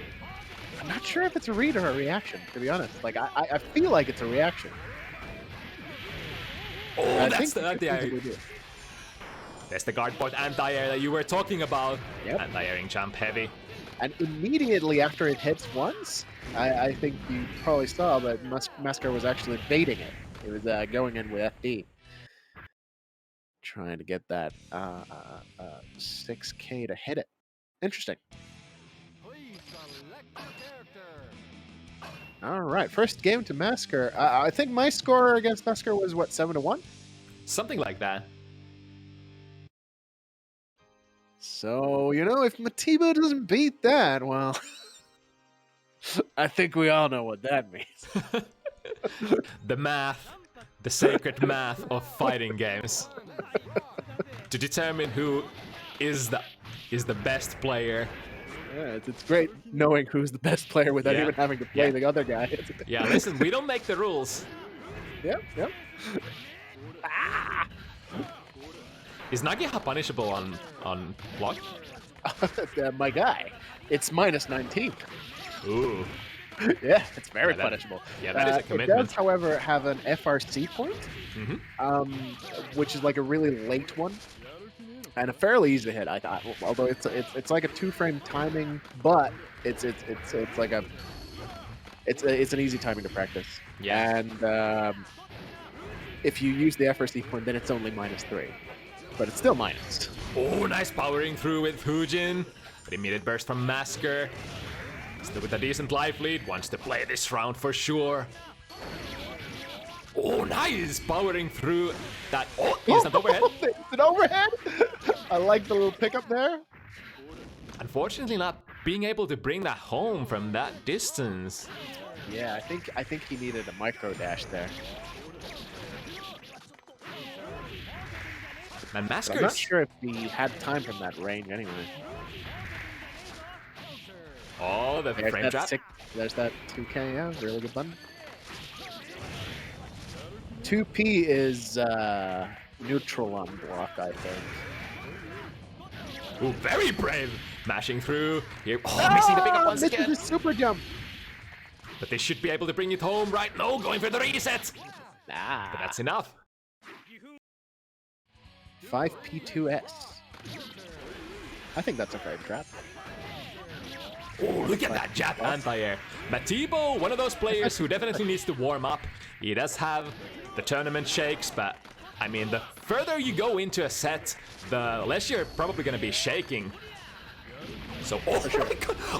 Speaker 2: I'm not sure if it's a read or a reaction, to be honest. Like, I feel like it's a reaction.
Speaker 1: Oh, that's the guard point anti-air that you were talking about.
Speaker 2: Yep.
Speaker 1: Anti-airing jump heavy.
Speaker 2: And immediately after it hits once, I think you probably saw that Masker was actually baiting it. It was going in with FD. Trying to get that 6K to hit it. Interesting.
Speaker 3: Please select your character.
Speaker 2: All right, first game to Masker. I think my score against Masker was, what, 7-1?
Speaker 1: Something like that.
Speaker 2: So, you know, if Matiibo doesn't beat that, well, I think we all know what that means.
Speaker 1: The math, the sacred math of fighting games. To determine who is the best player.
Speaker 2: Yeah, it's great knowing who's the best player without even having to play the other guy.
Speaker 1: Yeah, listen, we don't make the rules.
Speaker 2: Yep.
Speaker 1: Is Nagiha punishable on block?
Speaker 2: My guy. It's -19.
Speaker 1: Ooh.
Speaker 2: Yeah, it's very punishable.
Speaker 1: Yeah, that is a commitment.
Speaker 2: It does, however, have an FRC point, which is like a really late one, and a fairly easy hit. I thought, although it's like a 2-frame timing, but it's like it's an easy timing to practice.
Speaker 1: Yeah.
Speaker 2: And if you use the FRC point, then it's only -3, but it's still minus.
Speaker 1: Oh, nice powering through with Fujin. But immediate burst from Masker. Still with a decent life lead, wants to play this round for sure. Oh, nice! Powering through that. Oh, is that overhead?
Speaker 2: It's an overhead! I like the little pickup there.
Speaker 1: Unfortunately, not being able to bring that home from that distance.
Speaker 2: Yeah, I think he needed a micro dash there.
Speaker 1: And Masker's...
Speaker 2: I'm not sure if he had time from that range anyway.
Speaker 1: Oh, the frame trap.
Speaker 2: There's that 2K, yeah, really good button. 2P is neutral on block, I think.
Speaker 1: Ooh, very brave. Mashing through. Here. Oh, missing the pickup once
Speaker 2: This
Speaker 1: again.
Speaker 2: is a super jump.
Speaker 1: But they should be able to bring it home, right? No, going for the reset.
Speaker 2: Nah.
Speaker 1: But that's enough.
Speaker 2: 5P2S. I think that's a fair trap.
Speaker 1: Oh, look at that jab anti-air. Matiibo, one of those players who definitely needs to warm up. He does have the tournament shakes, but I mean, the further you go into a set, the less you're probably going to be shaking. So, oh my god,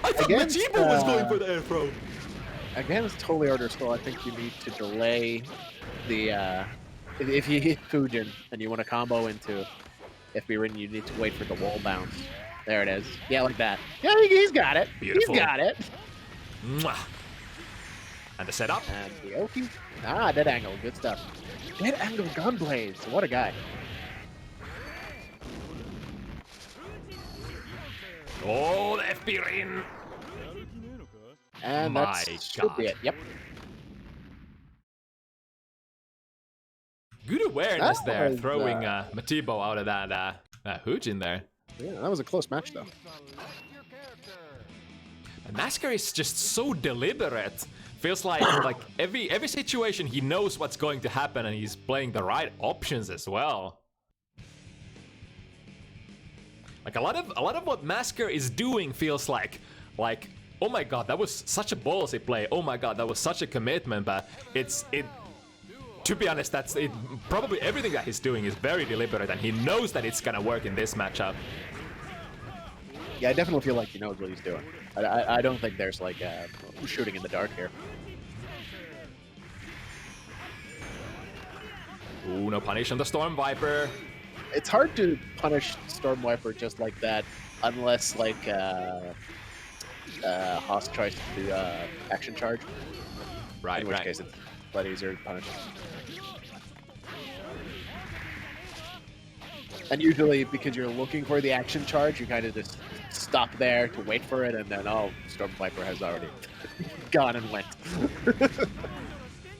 Speaker 1: I thought
Speaker 2: Against,
Speaker 1: Matiibo was going for the air throw.
Speaker 2: Against Holy Order Skull, I think you need to delay the, if you hit Fujin and you want to combo into FB Rin, you need to wait for the wall bounce. There it is. Yeah, like that. Yeah, he's got it.
Speaker 1: Beautiful.
Speaker 2: He's got it.
Speaker 1: Mwah. And the setup.
Speaker 2: And the Oki. Ah, dead angle. Good stuff. Dead angle Gunblades. What a guy.
Speaker 1: Oh, the FB Rin.
Speaker 2: And
Speaker 1: My
Speaker 2: that should
Speaker 1: God.
Speaker 2: be it. Yep.
Speaker 1: Good awareness
Speaker 2: That
Speaker 1: there,
Speaker 2: was,
Speaker 1: throwing Matiibo out of that hooch in there.
Speaker 2: Yeah, that was a close match, though.
Speaker 1: And Masker is just so deliberate. Feels like every situation he knows what's going to happen and he's playing the right options as well. Like a lot of what Masker is doing feels like oh my god, that was such a ballsy play. Oh my god, that was such a commitment, but to be honest, that's it. Probably everything that he's doing is very deliberate, and he knows that it's gonna work in this matchup.
Speaker 2: Yeah, I definitely feel like he knows what he's doing. I don't think there's like shooting in the dark here.
Speaker 1: Ooh, no punish on the Storm Viper.
Speaker 2: It's hard to punish Storm Viper just like that, unless like Haas tries to do action charge.
Speaker 1: Right,
Speaker 2: In which
Speaker 1: right.
Speaker 2: case it's a lot easier to punish. And usually, because you're looking for the action charge, you kind of just stop there to wait for it, and then, oh, Storm Viper has already gone and went.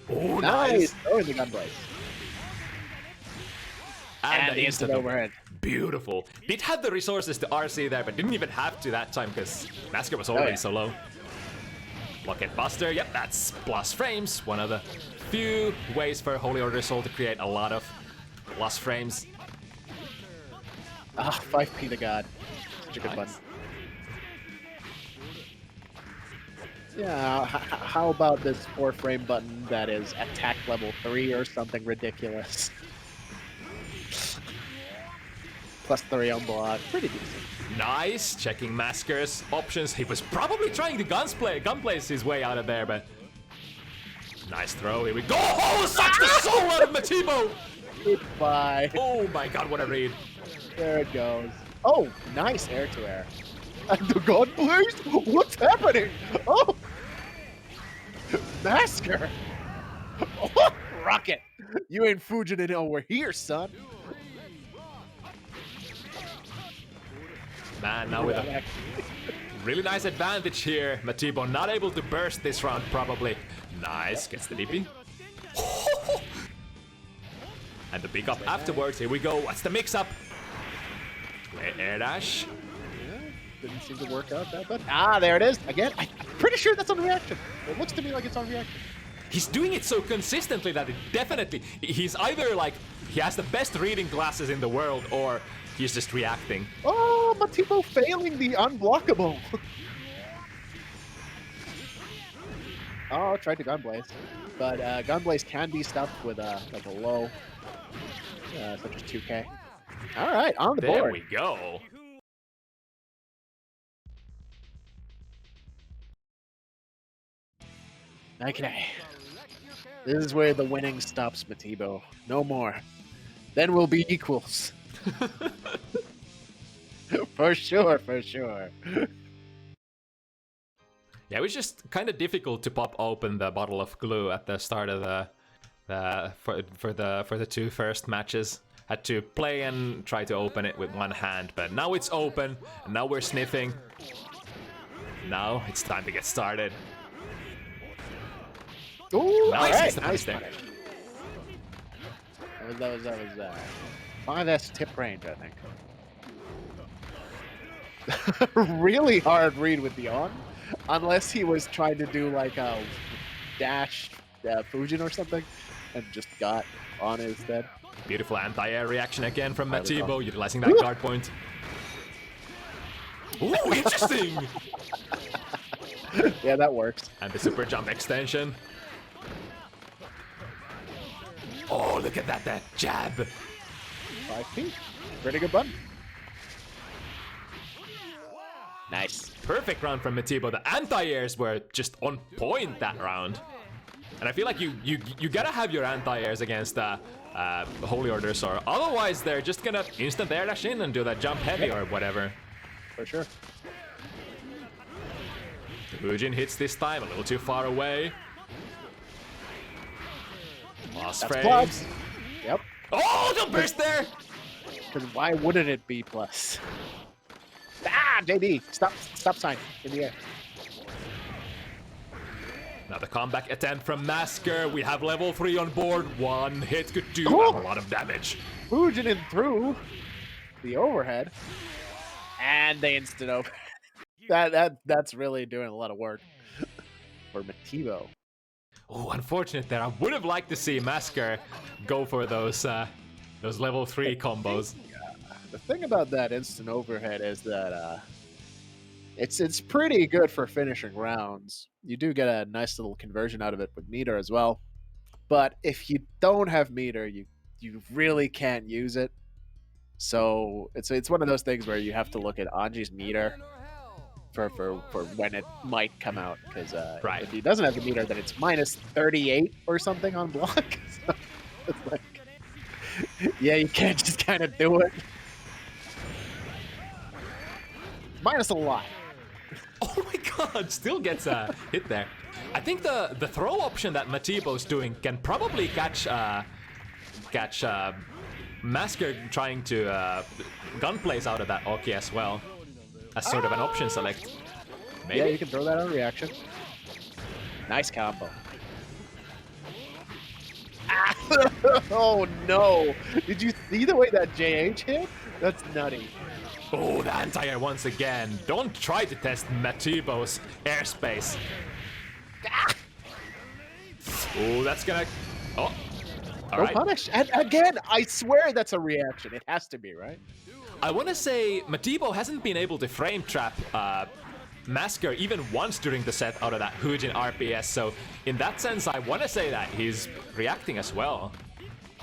Speaker 1: Oh,
Speaker 2: Nice! Oh, in the gunblade.
Speaker 1: And
Speaker 2: the instant overhead.
Speaker 1: Beautiful. Did have the resources to RC there, but didn't even have to that time because Masker was already
Speaker 2: yeah.
Speaker 1: so low. Locket Buster, yep, that's plus frames. One of the few ways for Holy Order Soul to create a lot of plus frames.
Speaker 2: Ah, 5P to God. Such a good
Speaker 1: Nice.
Speaker 2: one. Yeah, how about this 4-frame button that is attack level 3 or something ridiculous? Plus 3 on block. Pretty decent.
Speaker 1: Nice, checking Masker's options. He was probably trying to gunplace his way out of there, but nice throw. Here we go. Oh, sucks the soul out of Matiibo.
Speaker 2: Goodbye.
Speaker 1: Oh my god, what a read.
Speaker 2: There it goes. Oh, nice air-to-air. And the gunblade? What's happening? Oh! Masker! Oh, Rocket! You ain't Fujin it over here, son.
Speaker 1: Man, now with a really nice advantage here. Matiibo not able to burst this round, probably. Nice, gets the DP. And the pick up afterwards. Here we go. What's the mix-up? Air dash.
Speaker 2: Yeah, didn't seem to work out that bad. Ah, there it is. Again, I'm pretty sure that's on reaction. It looks to me like it's on reaction.
Speaker 1: He's doing it so consistently that it definitely... He's either like... He has the best reading glasses in the world, or he's just reacting.
Speaker 2: Oh, Matiibo failing the unblockable. Oh, tried to gunblaze. But gunblaze can be stuffed with like a low, such as 2K. All right, on the
Speaker 1: There
Speaker 2: board.
Speaker 1: we go.
Speaker 2: Okay. This is where the winning stops, Matiibo. No more. Then we'll be equals. For sure, for sure.
Speaker 1: Yeah, it was just kind of difficult to pop open the bottle of glue at the start of for the two first matches. Had to play and try to open it with one hand, but now it's open, and now we're sniffing. Now it's time to get started.
Speaker 2: Ooh,
Speaker 1: Nice,
Speaker 2: all right,
Speaker 1: gets the
Speaker 2: nice
Speaker 1: punish there.
Speaker 2: That was 5S tip range, I think. really hard read with the on, unless he was trying to do like a dash Fujin or something, and just got on instead.
Speaker 1: Beautiful anti-air reaction again from
Speaker 2: There we go.
Speaker 1: Matiibo, utilizing that guard point. Ooh, interesting!
Speaker 2: Yeah, that works.
Speaker 1: And the super jump extension. Oh, look at that jab.
Speaker 2: 5 feet. Pretty good button. Nice.
Speaker 1: Perfect round from Matiibo. The anti-airs were just on point that round. And I feel like you gotta have your anti-airs against Holy Orders, or otherwise they're just gonna instant air dash in and do that jump heavy or whatever.
Speaker 2: For sure.
Speaker 1: Fujin hits this time, a little too far away. Lost
Speaker 2: That's
Speaker 1: frames.
Speaker 2: plus. Yep.
Speaker 1: Oh, jump burst there!
Speaker 2: Because why wouldn't it be plus? Ah, JD, stop sign in the air.
Speaker 1: Another comeback attempt from Masker. We have level 3 on board. One hit could do
Speaker 2: Oh.
Speaker 1: a lot of damage.
Speaker 2: Fujin in through the overhead, and the instant over. That's really doing a lot of work for Matiibo.
Speaker 1: Oh, unfortunate there. I would have liked to see Masker go for those level 3 combos.
Speaker 2: The thing about that instant overhead is that it's pretty good for finishing rounds. You do get a nice little conversion out of it with meter as well. But if you don't have meter, you really can't use it. So it's one of those things where you have to look at Anji's meter for when it might come out, because
Speaker 1: Right.
Speaker 2: if he doesn't have the meter, then it's minus 38 or something on block. So it's like, yeah, you can't just kind of do it. Minus a lot.
Speaker 1: Oh my god, still gets a hit there. I think the throw option that Matiibo's doing can probably catch Masker trying to gun plays out of that Oki as well. As sort of an option select. Maybe?
Speaker 2: Yeah, you can throw that on reaction. Nice combo. Ah! Oh no! Did you see the way that JH hit? That's nutty.
Speaker 1: Oh, the anti-air once again. Don't try to test Matiibo's airspace. Oh, that's gonna... Oh. All
Speaker 2: No
Speaker 1: right.
Speaker 2: punish. And again, I swear that's a reaction. It has to be, right?
Speaker 1: I want to say Matiibo hasn't been able to frame trap Masker even once during the set out of that Hujin RPS, so in that sense I want to say that he's reacting as well.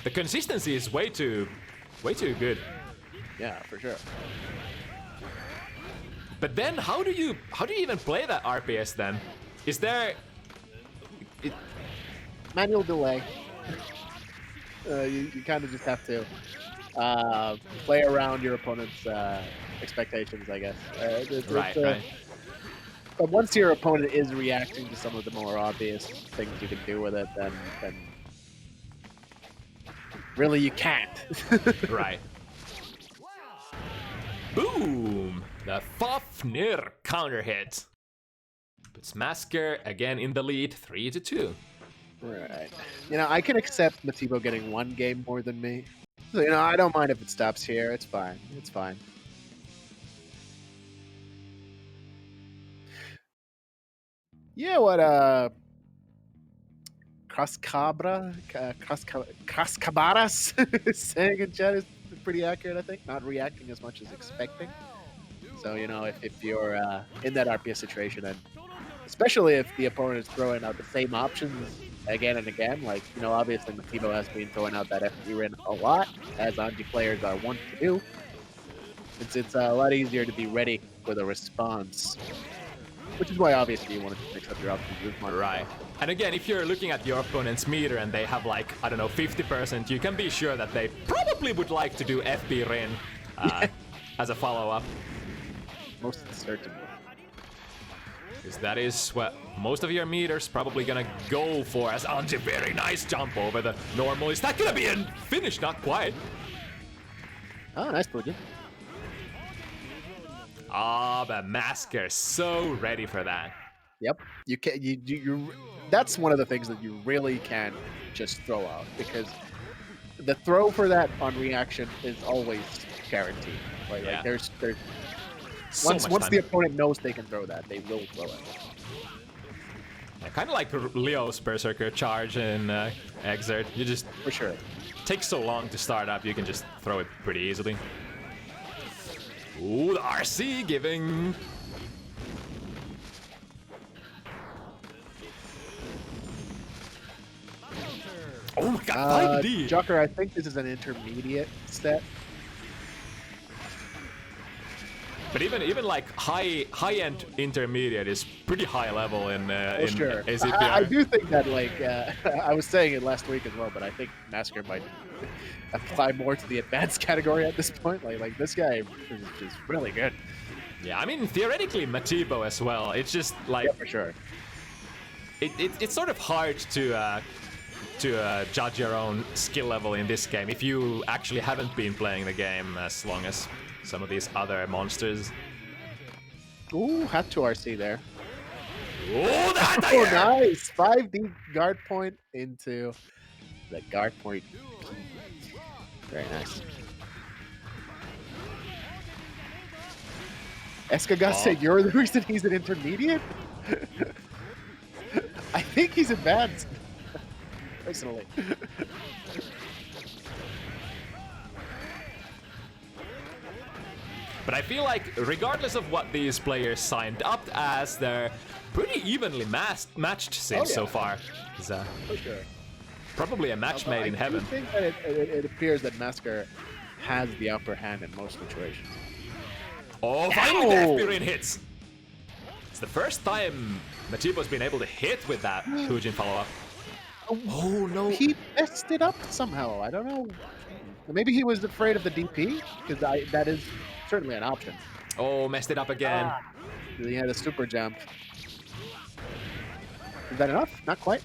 Speaker 1: The consistency is way too good.
Speaker 2: Yeah, for sure.
Speaker 1: But then how do you even play that RPS then? Is there...
Speaker 2: Manual delay. You kind of just have to play around your opponent's expectations, I guess.
Speaker 1: Right.
Speaker 2: But once your opponent is reacting to some of the more obvious things you can do with it, then really you can't.
Speaker 1: Right. Boom! The Fafnir counter hit. Puts Masker again in the lead, 3-2.
Speaker 2: Right. You know, I can accept Matiibo getting one game more than me. So, you know, I don't mind if it stops here. It's fine. It's fine. Yeah, what Crascabaras is saying in chat is pretty accurate, I think. Not reacting as much as expecting. So, you know, if you're in that RPS situation, and especially if the opponent is throwing out the same options again and again, like, you know, obviously Matiibo has been throwing out that FD Rin a lot, as Anji players are wont to do. It's a lot easier to be ready with a response. Which is why obviously you want to mix up your options with one.
Speaker 1: Right. And again, if you're looking at your opponent's meter and they have like, I don't know, 50%, you can be sure that they probably would like to do FB Rin as a follow-up.
Speaker 2: Most certainly.
Speaker 1: Because that is what most of your meters probably gonna go for, as Anji, very nice jump over the normal. Is that gonna be a finish? Not quite.
Speaker 2: Oh, nice Pida.
Speaker 1: Ah, but Masker so ready for that.
Speaker 2: Yep. You can you that's one of the things that you really can't just throw out, because the throw for that on reaction is always guaranteed. Like,
Speaker 1: Yeah.
Speaker 2: there's
Speaker 1: So
Speaker 2: once
Speaker 1: much time.
Speaker 2: the opponent knows they can throw that, they will throw it.
Speaker 1: Yeah, kind of like Leo's Berserker charge in Exert. You just
Speaker 2: For sure.
Speaker 1: takes so long to start up, you can just throw it pretty easily. Ooh, the RC giving. Oh my god, 5D!
Speaker 2: Jocker, I think this is an intermediate set.
Speaker 1: But even like high-end intermediate is pretty high level in
Speaker 2: Sure.
Speaker 1: ACPR.
Speaker 2: I do think that, like, I was saying it last week as well, but I think Massacre might apply more to the advanced category at this point. Like this guy is really good.
Speaker 1: Yeah, I mean theoretically Matiibo as well. It's just like
Speaker 2: Yeah, for sure.
Speaker 1: it's sort of hard to judge your own skill level in this game if you actually haven't been playing the game as long as some of these other monsters.
Speaker 2: Ooh, had to RC there.
Speaker 1: Oh, that!
Speaker 2: Oh, nice! 5D guard point into the guard point. Very nice. Eskaga said you're the reason he's an intermediate? I think he's advanced. Personally.
Speaker 1: But I feel like regardless of what these players signed up as, they're pretty evenly matched since so far. It's,
Speaker 2: For sure.
Speaker 1: probably a match made in heaven.
Speaker 2: I think that it appears that Massacre has the upper hand in most situations.
Speaker 1: Oh, finally the FP hits! It's the first time Matiibo's been able to hit with that Fujin follow-up. Oh no!
Speaker 2: He messed it up somehow. I don't know. Maybe he was afraid of the DP, because that is certainly an option.
Speaker 1: Oh, messed it up again.
Speaker 2: He had a super jump. Is that enough? Not quite.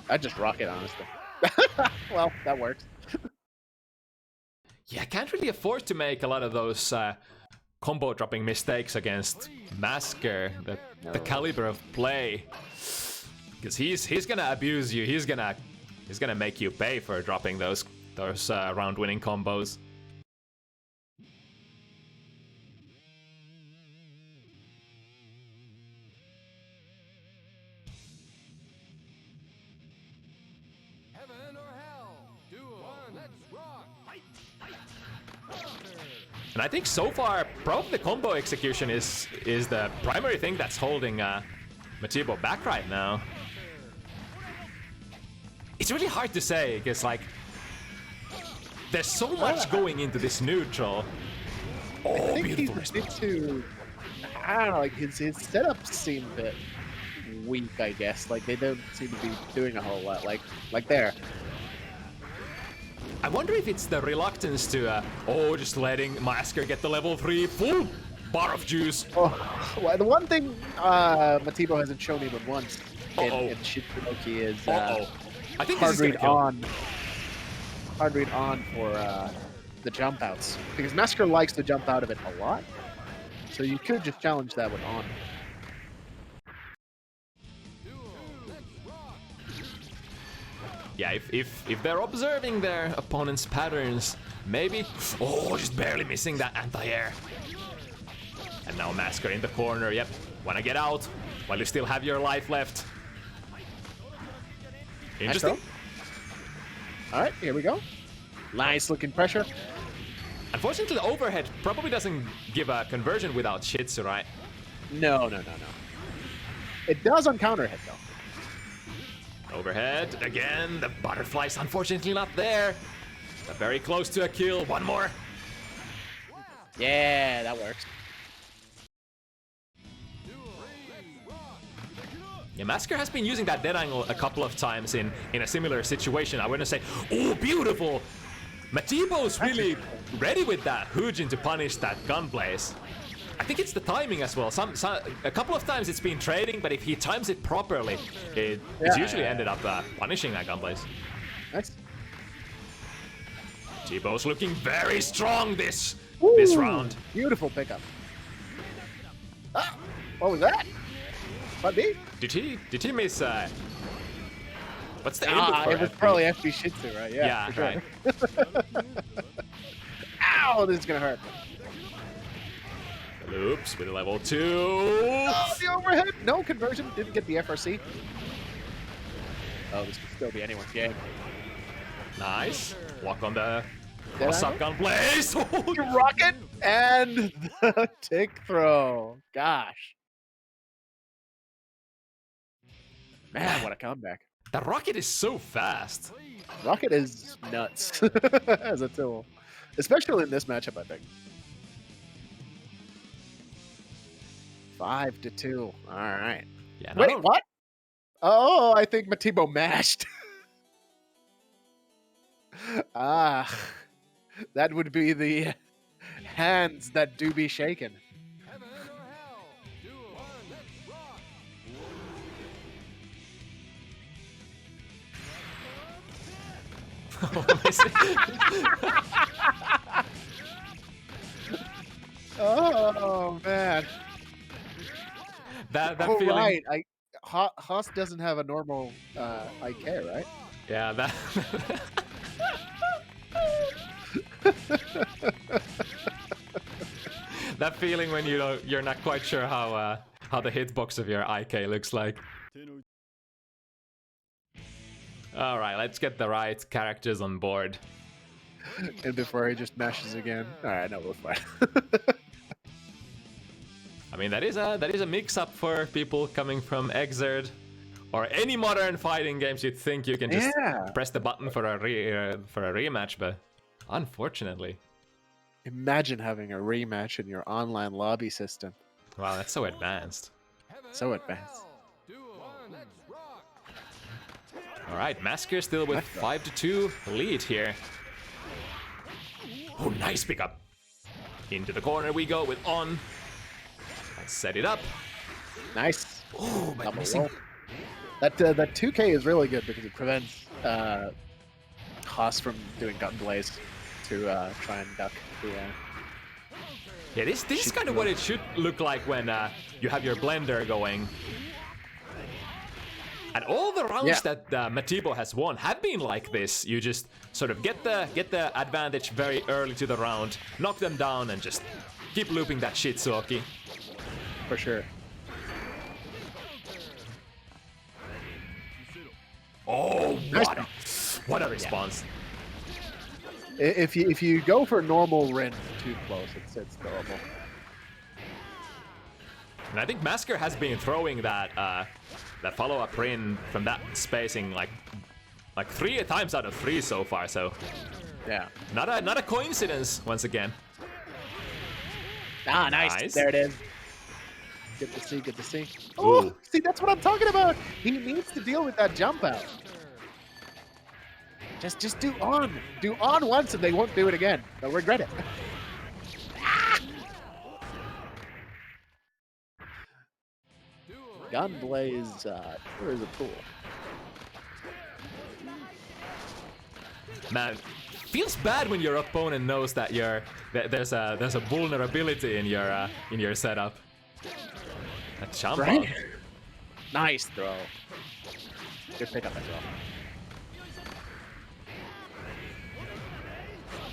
Speaker 2: I just rock it, honestly. Well, that works.
Speaker 1: Yeah, I can't really afford to make a lot of those combo dropping mistakes against Masker, the caliber of play. Because he's gonna abuse you. He's gonna make you pay for dropping those round-winning combos.
Speaker 3: Heaven or hell? Duel. Let's rock.
Speaker 1: And I think so far, probably the combo execution is the primary thing that's holding Matiibo back right now. It's really hard to say, because like, there's so much going into this neutral.
Speaker 2: I
Speaker 1: Oh,
Speaker 2: think
Speaker 1: beautiful
Speaker 2: he's a bit
Speaker 1: response.
Speaker 2: too. I don't know, like his setups seem a bit weak, I guess. Like they don't seem to be doing a whole lot. Like there.
Speaker 1: I wonder if it's the reluctance to, just letting Masker get the level 3 full bar of juice.
Speaker 2: Oh, well, the one thing Matiibo hasn't shown even once in Shitsunoki is
Speaker 1: I think
Speaker 2: hard
Speaker 1: this is
Speaker 2: read
Speaker 1: gonna
Speaker 2: on. Hard read on for the jump outs, because Masker likes to jump out of it a lot. So you could just challenge that with on.
Speaker 1: Yeah, if they're observing their opponent's patterns, maybe. Oh, just barely missing that anti-air. And now Masker in the corner. Yep, wanna get out while you still have your life left. Interesting.
Speaker 2: All right, here we go. Nice looking pressure.
Speaker 1: Unfortunately, the overhead probably doesn't give a conversion without Shitsu, right?
Speaker 2: No. It does on counter hit though.
Speaker 1: Overhead again. The butterfly's unfortunately not there. But very close to a kill. One more.
Speaker 2: Yeah, that works.
Speaker 1: Yeah, Masker has been using that dead angle a couple of times in a similar situation. I wouldn't say, oh, beautiful. Matiibo's really ready with that Hujin to punish that gunblaze. I think it's the timing as well. A couple of times it's been trading, but if he times it properly, it's usually ended up punishing that gunblaze.
Speaker 2: Nice.
Speaker 1: Matiibo's looking very strong this
Speaker 2: Ooh,
Speaker 1: round.
Speaker 2: Beautiful pickup. Ah, what was that? What me?
Speaker 1: Did he miss? What's the input for
Speaker 2: it was
Speaker 1: FP?
Speaker 2: probably FB Shitsu, right? Yeah, for sure.
Speaker 1: right.
Speaker 2: Ow, this is gonna hurt.
Speaker 1: Loops with level 2.
Speaker 2: Oh, the overhead! No conversion. Didn't get the FRC. Oh, this could still be anyone's game.
Speaker 1: Nice. Walk on the
Speaker 2: Did I?
Speaker 1: shotgun blaze.
Speaker 2: Rocket and the tick throw. Gosh. Man, what a comeback.
Speaker 1: The rocket is so fast.
Speaker 2: Rocket is nuts as a tool. Especially in this matchup, I think. 5-2. All right.
Speaker 1: Yeah.
Speaker 2: Wait, what? Oh, I think Matiibo mashed. That would be the hands that do be shaken.
Speaker 3: Heaven or hell. Duo 1, let's rock.
Speaker 2: Oh man.
Speaker 1: that
Speaker 2: Oh
Speaker 1: feeling.
Speaker 2: right. Haas doesn't have a normal IK, right?
Speaker 1: Yeah, that. That feeling when you're not quite sure how the hitbox of your IK looks like. All right, let's get the right characters on board.
Speaker 2: And before he just mashes again. All right, no, we're fine.
Speaker 1: I mean, that is a mix-up for people coming from Xrd or any modern fighting games. You'd think you can just press the button for a rematch, but unfortunately,
Speaker 2: Imagine having a rematch in your online lobby system.
Speaker 1: wow, that's so advanced.
Speaker 2: So advanced.
Speaker 3: Duo 1, let's rock.
Speaker 1: All right, Masker still with 5-2 lead here. Oh, nice pickup. Into the corner we go with On. Let's set it up.
Speaker 2: Nice.
Speaker 1: Oh, but
Speaker 2: Double
Speaker 1: missing.
Speaker 2: roll. That 2K is really good because it prevents Haas from doing gun blaze to try and duck the.
Speaker 1: Yeah, this is kind of what it should look like when you have your blender going. And all the rounds that Matiibo has won have been like this. You just sort of get the advantage very early to the round, knock them down, and just keep looping that shit, Suoki.
Speaker 2: For sure.
Speaker 1: Oh, what a response!
Speaker 2: If you go for normal Rin too close, it's terrible.
Speaker 1: And I think Masker has been throwing that follow-up Rin from that spacing like 3 times out of 3 so far. So
Speaker 2: Yeah.
Speaker 1: not a coincidence once again.
Speaker 2: Ah, nice.
Speaker 1: Nice.
Speaker 2: There it is. Good to see. Good to see. Oh,
Speaker 1: Ooh.
Speaker 2: see, that's what I'm talking about. He needs to deal with that jump out. Just do on. Do on once, and they won't do it again. They'll regret it. Gun blaze sure is a tool.
Speaker 1: Man, feels bad when your opponent knows that there's a vulnerability in your setup. A jump
Speaker 2: Right?
Speaker 1: out.
Speaker 2: Nice throw. Good pickup as well.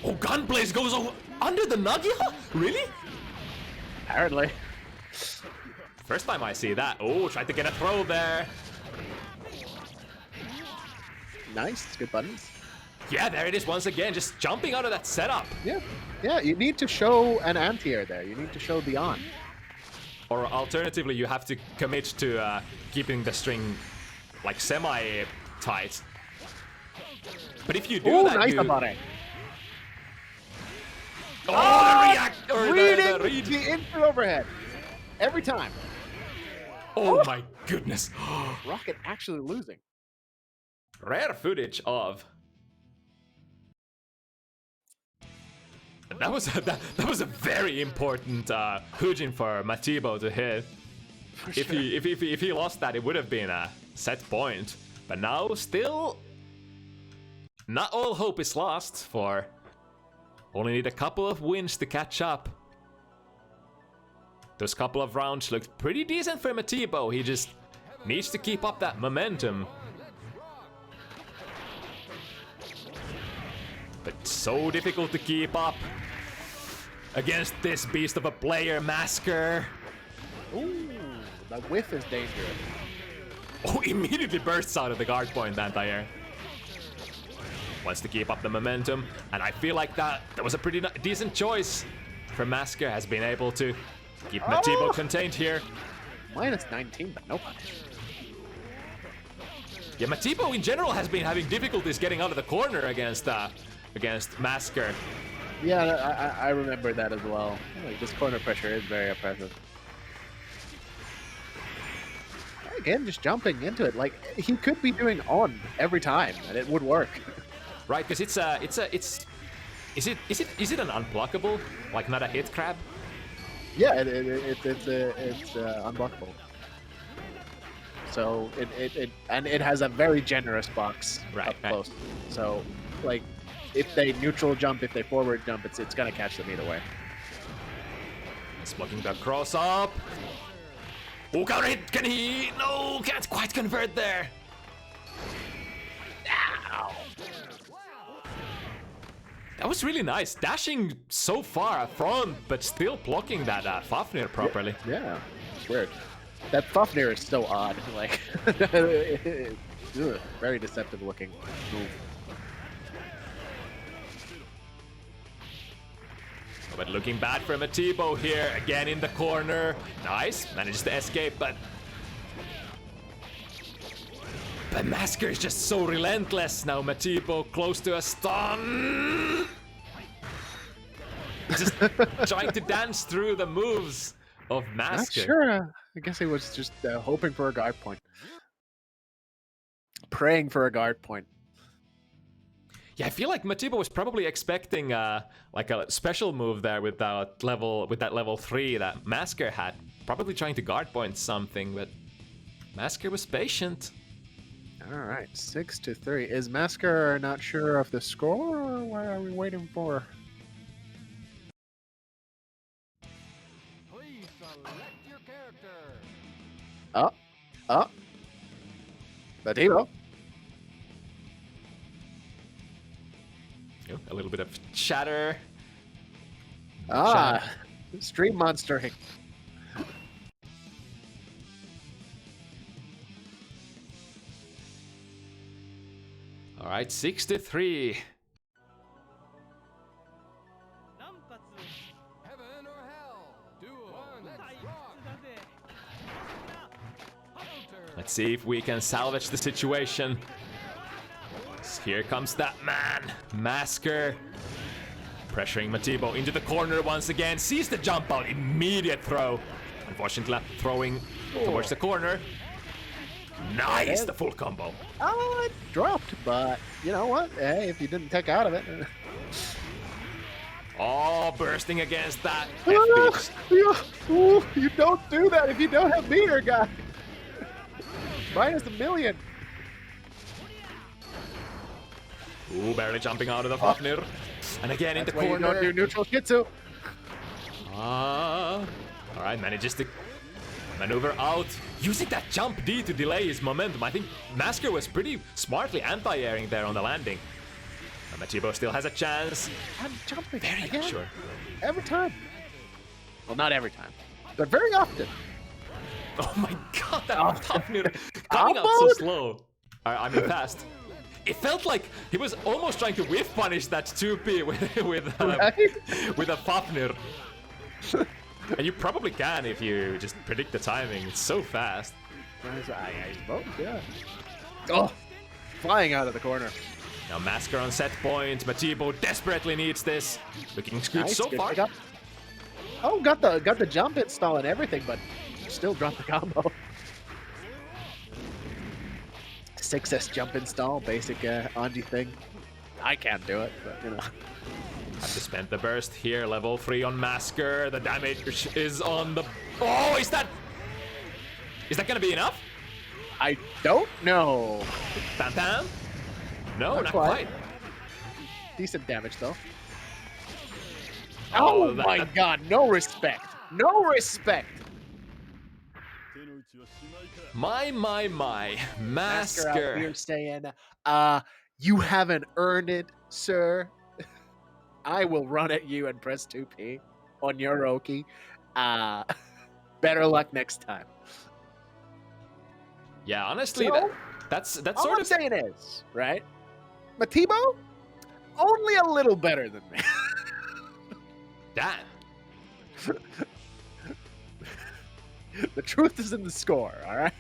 Speaker 1: Oh, Gunblaze goes under the Nagia? Really?
Speaker 2: Apparently.
Speaker 1: First time I see that. Oh, tried to get a throw there.
Speaker 2: Nice. Good buttons.
Speaker 1: Yeah, there it is once again, just jumping out of that setup.
Speaker 2: Yeah. Yeah, you need to show an anti-air there. You need to show the on.
Speaker 1: Or alternatively, you have to commit to keeping the string like semi-tight. But if you do
Speaker 2: Oh,
Speaker 1: that,
Speaker 2: nice
Speaker 1: you...
Speaker 2: about it.
Speaker 1: Oh, the react... Or
Speaker 2: Reading
Speaker 1: the read.
Speaker 2: the instant overhead. Every time.
Speaker 1: Oh my goodness.
Speaker 2: Rocket actually losing.
Speaker 1: Rare footage of... That was a very important Hujin for Matiibo to hit. If he lost that, it would have been a set point. But now, still, not all hope is lost. For only need a couple of wins to catch up. Those couple of rounds looked pretty decent for Matiibo. He just needs to keep up that momentum. But so difficult to keep up. against this beast of a player, Masker.
Speaker 2: Ooh, the whiff is dangerous.
Speaker 1: Oh, immediately bursts out of the guard point, anti-air. Wants to keep up the momentum, and I feel like that was a pretty decent choice for Masker. Has been able to keep Matiibo contained here.
Speaker 2: Minus 19, but no punish.
Speaker 1: Yeah, Matiibo in general has been having difficulties getting out of the corner against Masker.
Speaker 2: Yeah, I remember that as well. Like, this corner pressure is very oppressive. Again, just jumping into it. Like, he could be doing on every time, and it would work.
Speaker 1: Right, because is it an unblockable? Like not a hit crab?
Speaker 2: Yeah, it's unblockable. So it has a very generous box up close. So like if they neutral jump, if they forward jump, it's gonna catch them either way.
Speaker 1: He's blocking the cross up. Oh, counter hit! Can he? No, can't quite convert there. Ow. That was really nice. Dashing so far up front, but still blocking that Fafnir properly.
Speaker 2: Yeah, it's weird. That Fafnir is so odd. Like, very deceptive looking move.
Speaker 1: But looking bad for Matiibo here, again in the corner. Nice, manages to escape, but Masker is just so relentless now. Matiibo close to a stun. Just trying to dance through the moves of Masker.
Speaker 2: Not sure. I guess he was just hoping for a guard point. Praying for a guard point.
Speaker 1: Yeah, I feel like Matiibo was probably expecting like a special move there with that level 3 that Masker had. Probably trying to guard point something, but Masker was patient.
Speaker 2: All right, 6-3. Is Masker not sure of the score, or what are we waiting for?
Speaker 3: Please select your character.
Speaker 2: Matiibo.
Speaker 1: A little bit of chatter.
Speaker 2: Stream monstering.
Speaker 1: All right, 6-3.
Speaker 3: Heaven or hell. Duel. Let's rock.
Speaker 1: Let's see if we can salvage the situation. Here comes that man, Masker. Pressuring Matiibo into the corner once again. Sees the jump out, immediate throw. Unfortunately, throwing towards the corner. Nice, the full combo.
Speaker 2: Oh, it dropped, but you know what? Hey, if you didn't take out of it.
Speaker 1: Oh, bursting against that.
Speaker 2: Ooh, you don't do that if you don't have meter, guy. Minus a million.
Speaker 1: Ooh, barely jumping out of the Fafnir. And again in the corner.
Speaker 2: You don't do neutral Shitsu.
Speaker 1: All right, manages to maneuver out. Using that jump D to delay his momentum. I think Masker was pretty smartly anti-airing there on the landing. And Matiibo still has a chance.
Speaker 2: I'm jumping
Speaker 1: Very
Speaker 2: again.
Speaker 1: sure.
Speaker 2: Every time. Well, not every time, but very often.
Speaker 1: Oh my god, that Fafnir coming out so slow. I mean fast. It felt like he was almost trying to whiff punish that 2P with a Fafnir. And you probably can if you just predict the timing. It's so fast.
Speaker 2: I suppose, yeah. Oh, flying out of the corner.
Speaker 1: Now Masker on set point. Matiibo desperately needs this. Looking good
Speaker 2: Nice,
Speaker 1: so
Speaker 2: good
Speaker 1: far.
Speaker 2: pickup. Oh, got the jump install and everything, but still dropped the combo. 6S jump install, basic Anji thing. I can't do it, but you know.
Speaker 1: Have to spend the burst here. Level 3 on Masker. The damage is on the. Oh, is that gonna be enough?
Speaker 2: I don't know.
Speaker 1: Tam Tam? No, not
Speaker 2: quite.
Speaker 1: quite.
Speaker 2: Decent damage though.
Speaker 1: Oh,
Speaker 2: Oh my god, no respect. No respect.
Speaker 1: My.
Speaker 2: Masker out
Speaker 1: Masker.
Speaker 2: here saying, you haven't earned it, sir. I will run at you and press 2P. on your Oki. Better luck next time.
Speaker 1: Yeah, honestly,
Speaker 2: So,
Speaker 1: that's
Speaker 2: All
Speaker 1: sort
Speaker 2: I'm
Speaker 1: of
Speaker 2: saying is, right? Matiibo, only a little better than me.
Speaker 1: that.
Speaker 2: The truth is in the score, all right?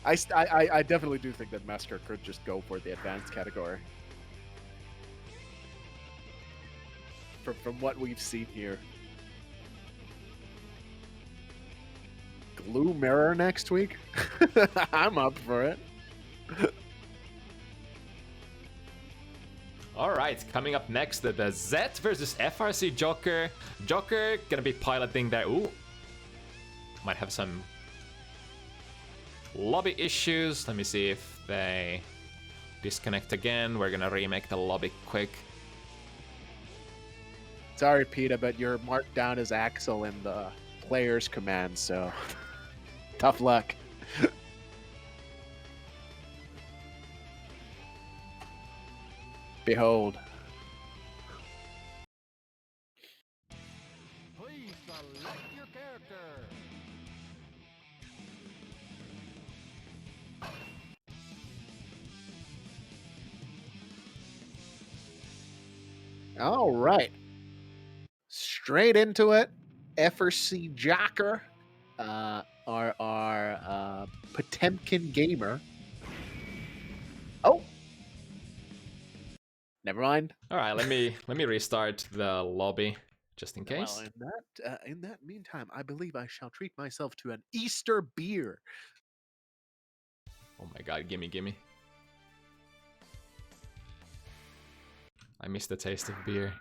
Speaker 2: I definitely do think that Masker could just go for the advanced category. From what we've seen here. Glue Mirror next week? I'm up for it.
Speaker 1: All right, coming up next, the Zett versus FRCJocker. Joker gonna be piloting there. Ooh, might have some lobby issues. Let me see if they disconnect again. We're gonna remake the lobby quick.
Speaker 2: Sorry, Pida, but you're marked down as Axel in the player's command, so tough luck. Behold.
Speaker 3: Please select your character.
Speaker 2: All right. Straight into it. FRCJocker, our Potemkin gamer. Oh. Never mind.
Speaker 1: All right, let me restart the lobby just in case.
Speaker 2: Well, in that meantime, I believe I shall treat myself to an Easter beer.
Speaker 1: Oh my god, gimme. I miss the taste of beer.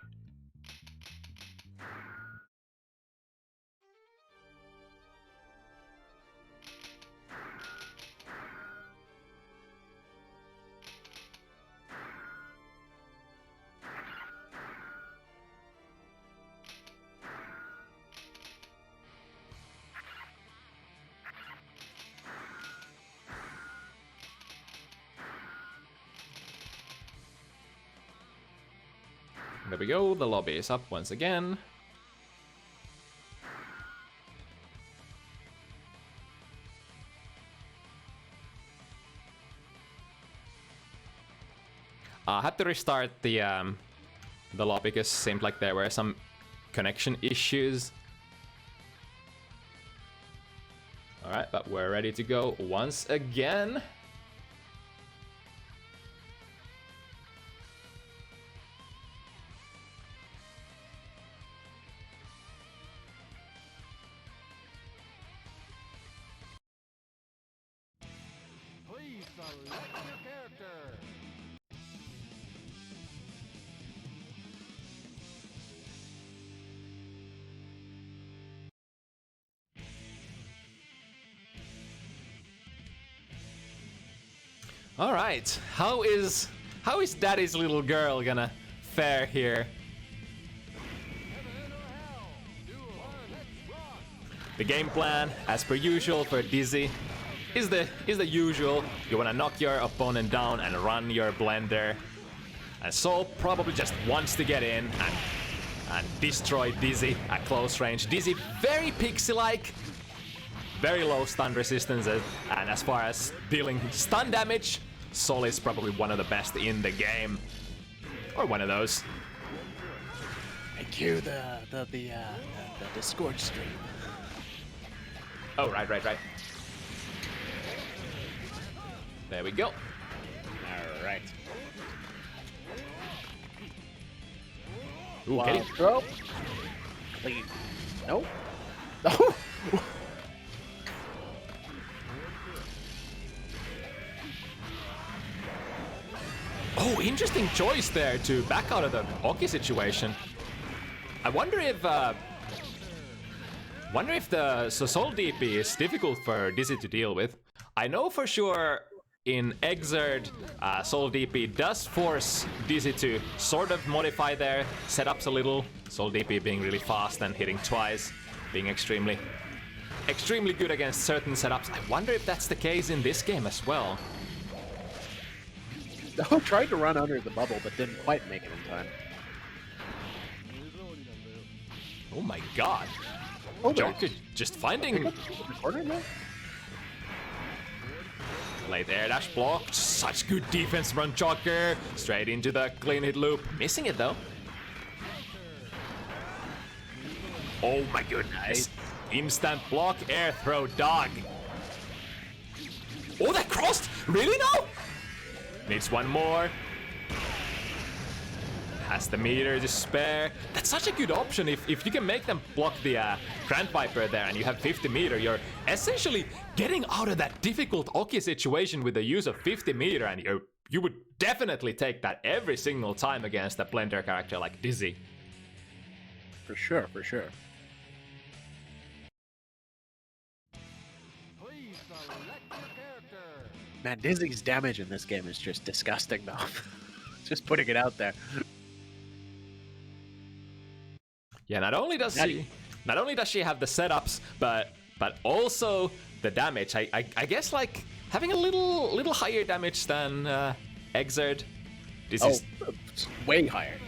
Speaker 1: There we go, the lobby is up once again. I had to restart the lobby because it seemed like there were some connection issues. Alright, but we're ready to go once again.
Speaker 3: Please select your character.
Speaker 1: All right, how is Daddy's little girl gonna fare here?
Speaker 3: Heaven or hell. Duo. Let's rock.
Speaker 1: The game plan, as per usual for Dizzy, is the usual. You wanna knock your opponent down and run your blender. And Soul probably just wants to get in and destroy Dizzy at close range. Dizzy very pixie-like, very low stun resistance, and as far as dealing stun damage, Soul is probably one of the best in the game, or one of those.
Speaker 2: I cue the Discord stream.
Speaker 1: Oh, right. There we go.
Speaker 2: All right.
Speaker 1: Ooh, get it.
Speaker 2: Throw. Clean. Nope. No.
Speaker 1: Oh, interesting choice there to back out of the Oki situation. I wonder if the Soul DP is difficult for Dizzy to deal with. I know for sure in Exert, Soul DP does force Dizzy to sort of modify their setups a little. Soul DP being really fast and hitting twice, being extremely good against certain setups. I wonder if that's the case in this game as well.
Speaker 2: No, tried to run under the bubble, but didn't quite make it in time.
Speaker 1: Oh my god.
Speaker 2: Oh,
Speaker 1: Joker just finding
Speaker 2: corner now?
Speaker 1: late air dash blocked. Such good defense from Joker. Straight into the clean hit loop. Missing it though. Oh my goodness. Instant block air throw dog. Oh, that crossed? Really now? Needs one more. Has the meter to spare. That's such a good option if you can make them block the Grand Viper there and you have 50 meter, you're essentially getting out of that difficult Oki situation with the use of 50 meter, and you would definitely take that every single time against a blender character like Dizzy.
Speaker 2: For sure, for sure.
Speaker 3: Please select your character.
Speaker 2: Man, Dizzy's damage in this game is just disgusting, though. Just putting it out there.
Speaker 1: Yeah, not only does she have the setups, but also the damage. I guess like having a little higher damage than Exert. This is
Speaker 2: way higher.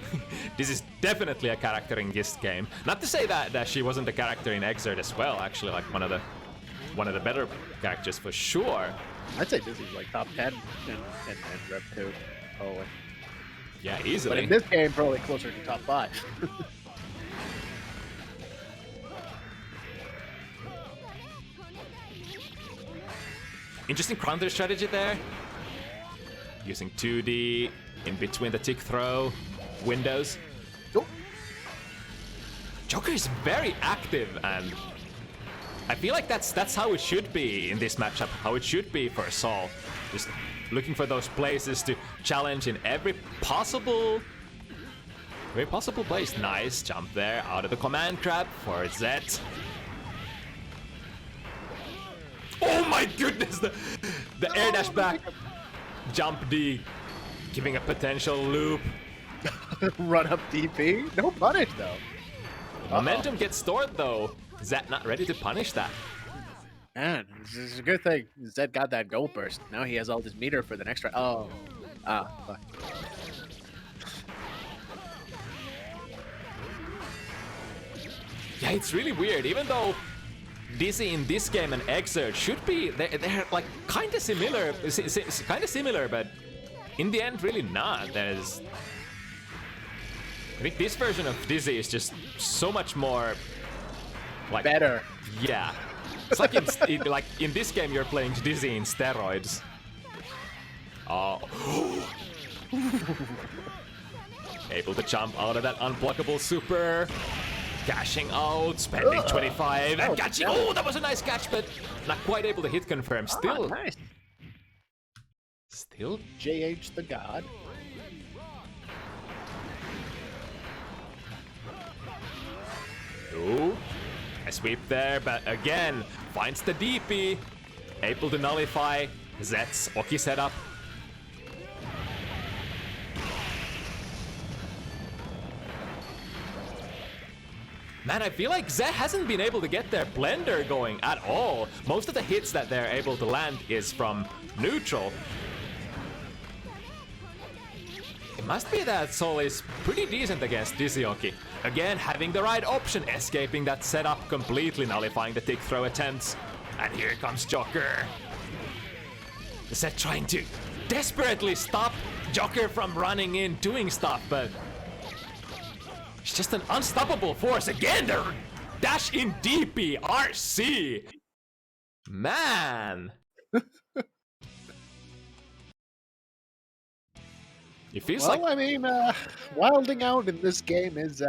Speaker 1: This is definitely a character in this game. Not to say that she wasn't a character in Exert as well. Actually, like one of the better characters for sure.
Speaker 2: I'd say Dizzy's like top 10 in Rev 2. Probably.
Speaker 1: Yeah, easily.
Speaker 2: But in this game, probably closer to top 5.
Speaker 1: Interesting counter strategy there. Using 2D in between the tick throw windows.
Speaker 2: Oh.
Speaker 1: Joker is very active, and I feel like that's how it should be in this matchup, how it should be for Sol. Just looking for those places to challenge in every possible place. Nice jump there out of the command trap for Zett. Oh my goodness, the air dash back jump D, giving a potential loop.
Speaker 2: Run up DP? No punish though.
Speaker 1: Momentum gets stored though. Zett not ready to punish that.
Speaker 2: Man, this is a good thing. Zed got that gold burst. Now he has all this meter for the next round. Oh. Fuck.
Speaker 1: Yeah, it's really weird. Even though Dizzy in this game and Exert should be, they're like kind of similar, but in the end, really not. I think this version of Dizzy is just so much more like
Speaker 2: Better.
Speaker 1: Yeah, it's like in this game you're playing Dizzy in steroids. Oh, able to jump out of that unblockable super. Cashing out, spending 25, and catching. Oh, that was a nice catch, but not quite able to hit confirm. Still,
Speaker 2: nice.
Speaker 1: Still,
Speaker 2: JH the God.
Speaker 1: Ooh, a sweep there, but again finds the DP, able to nullify Zett's Oki setup. Man, I feel like Zett hasn't been able to get their blender going at all. Most of the hits that they're able to land is from neutral. It must be that Sol is pretty decent against Dizzy Oki. Again, having the right option, escaping that setup, completely nullifying the tick throw attempts. And here comes Joker. Zett trying to desperately stop Joker from running in, doing stuff, but it's just an unstoppable force. Again, the dash in DP, RC. Man. It feels
Speaker 2: Well,
Speaker 1: like
Speaker 2: I mean, wilding out in this game is,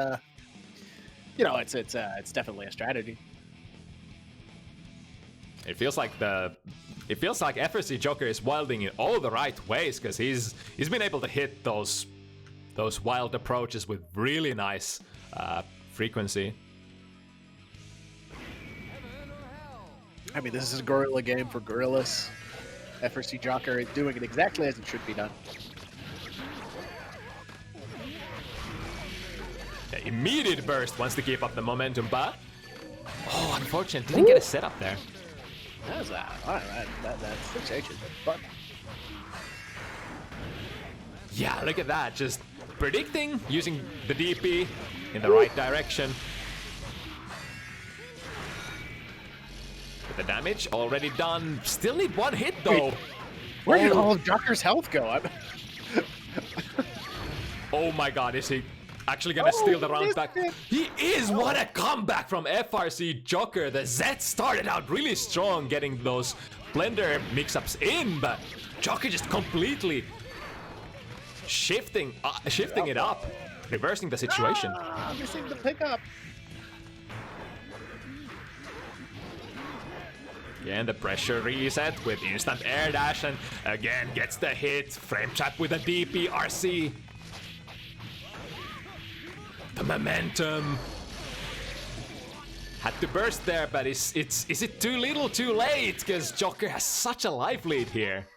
Speaker 2: you know, it's definitely a strategy.
Speaker 1: it feels like FRCJocker is wilding in all the right ways, because he's been able to hit those wild approaches with really nice frequency.
Speaker 2: I mean, this is a gorilla game for gorillas. FRCJocker is doing it exactly as it should be done.
Speaker 1: The immediate burst wants to keep up the momentum, but oh, unfortunately, didn't get a setup there.
Speaker 2: That's alright. That's 6H is fun.
Speaker 1: Yeah, look at that, just predicting, using the DP in the right direction. The damage already done. Still need one hit though.
Speaker 2: Wait, where did
Speaker 1: Oh.
Speaker 2: all of Jocker's health go?
Speaker 1: Oh my god, is he actually gonna steal the round
Speaker 2: missed
Speaker 1: back?
Speaker 2: it.
Speaker 1: He is! What a comeback from FRCJocker. The Zett started out really strong getting those blender mix-ups in, but Jocker just completely shifting it up, reversing the situation.
Speaker 2: Missing the pickup.
Speaker 1: Again, the pressure reset with instant air dash, and again gets the hit. Frame trap with a DP RC. The momentum. Had to burst there, but is it too little, too late? Because Jocker has such a life lead here.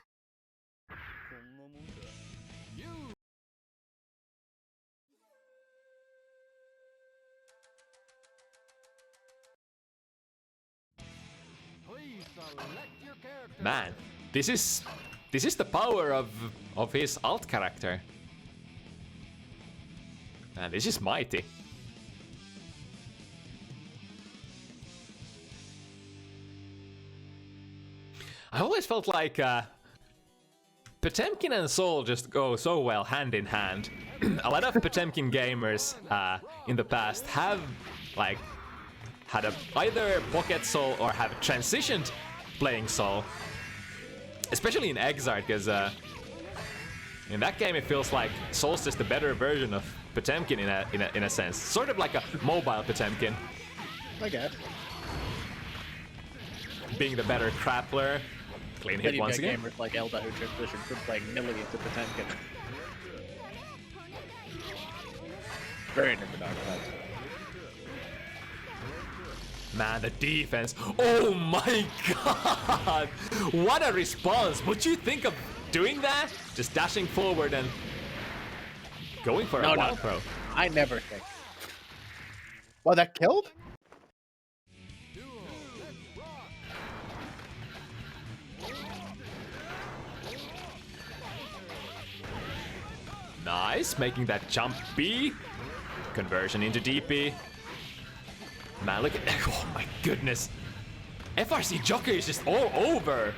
Speaker 3: Please select your character.
Speaker 1: Man, this is the power of his alt character. Man, this is mighty. I always felt like Potemkin and Soul just go so well hand in hand. A lot of Potemkin gamers in the past have like had either Pocket Soul or have transitioned playing Soul, especially in Exarch, because in that game it feels like Soul's just a better version of Potemkin in a sense, sort of like a mobile Potemkin,
Speaker 2: I guess.
Speaker 1: being the better grappler. Clean hit
Speaker 2: Then you've
Speaker 1: once
Speaker 2: got
Speaker 1: again.
Speaker 2: gamers like Elda who transition from playing Millie into Potemkin. Very different archetypes.
Speaker 1: Man, the defense. Oh my god! What a response! Would you think of doing that? Just dashing forward and going for a wild throw.
Speaker 2: I never think. Well, that killed?
Speaker 1: Nice, making that jump B. Conversion into DP. Man, look at oh my goodness. FRCJocker is just all over.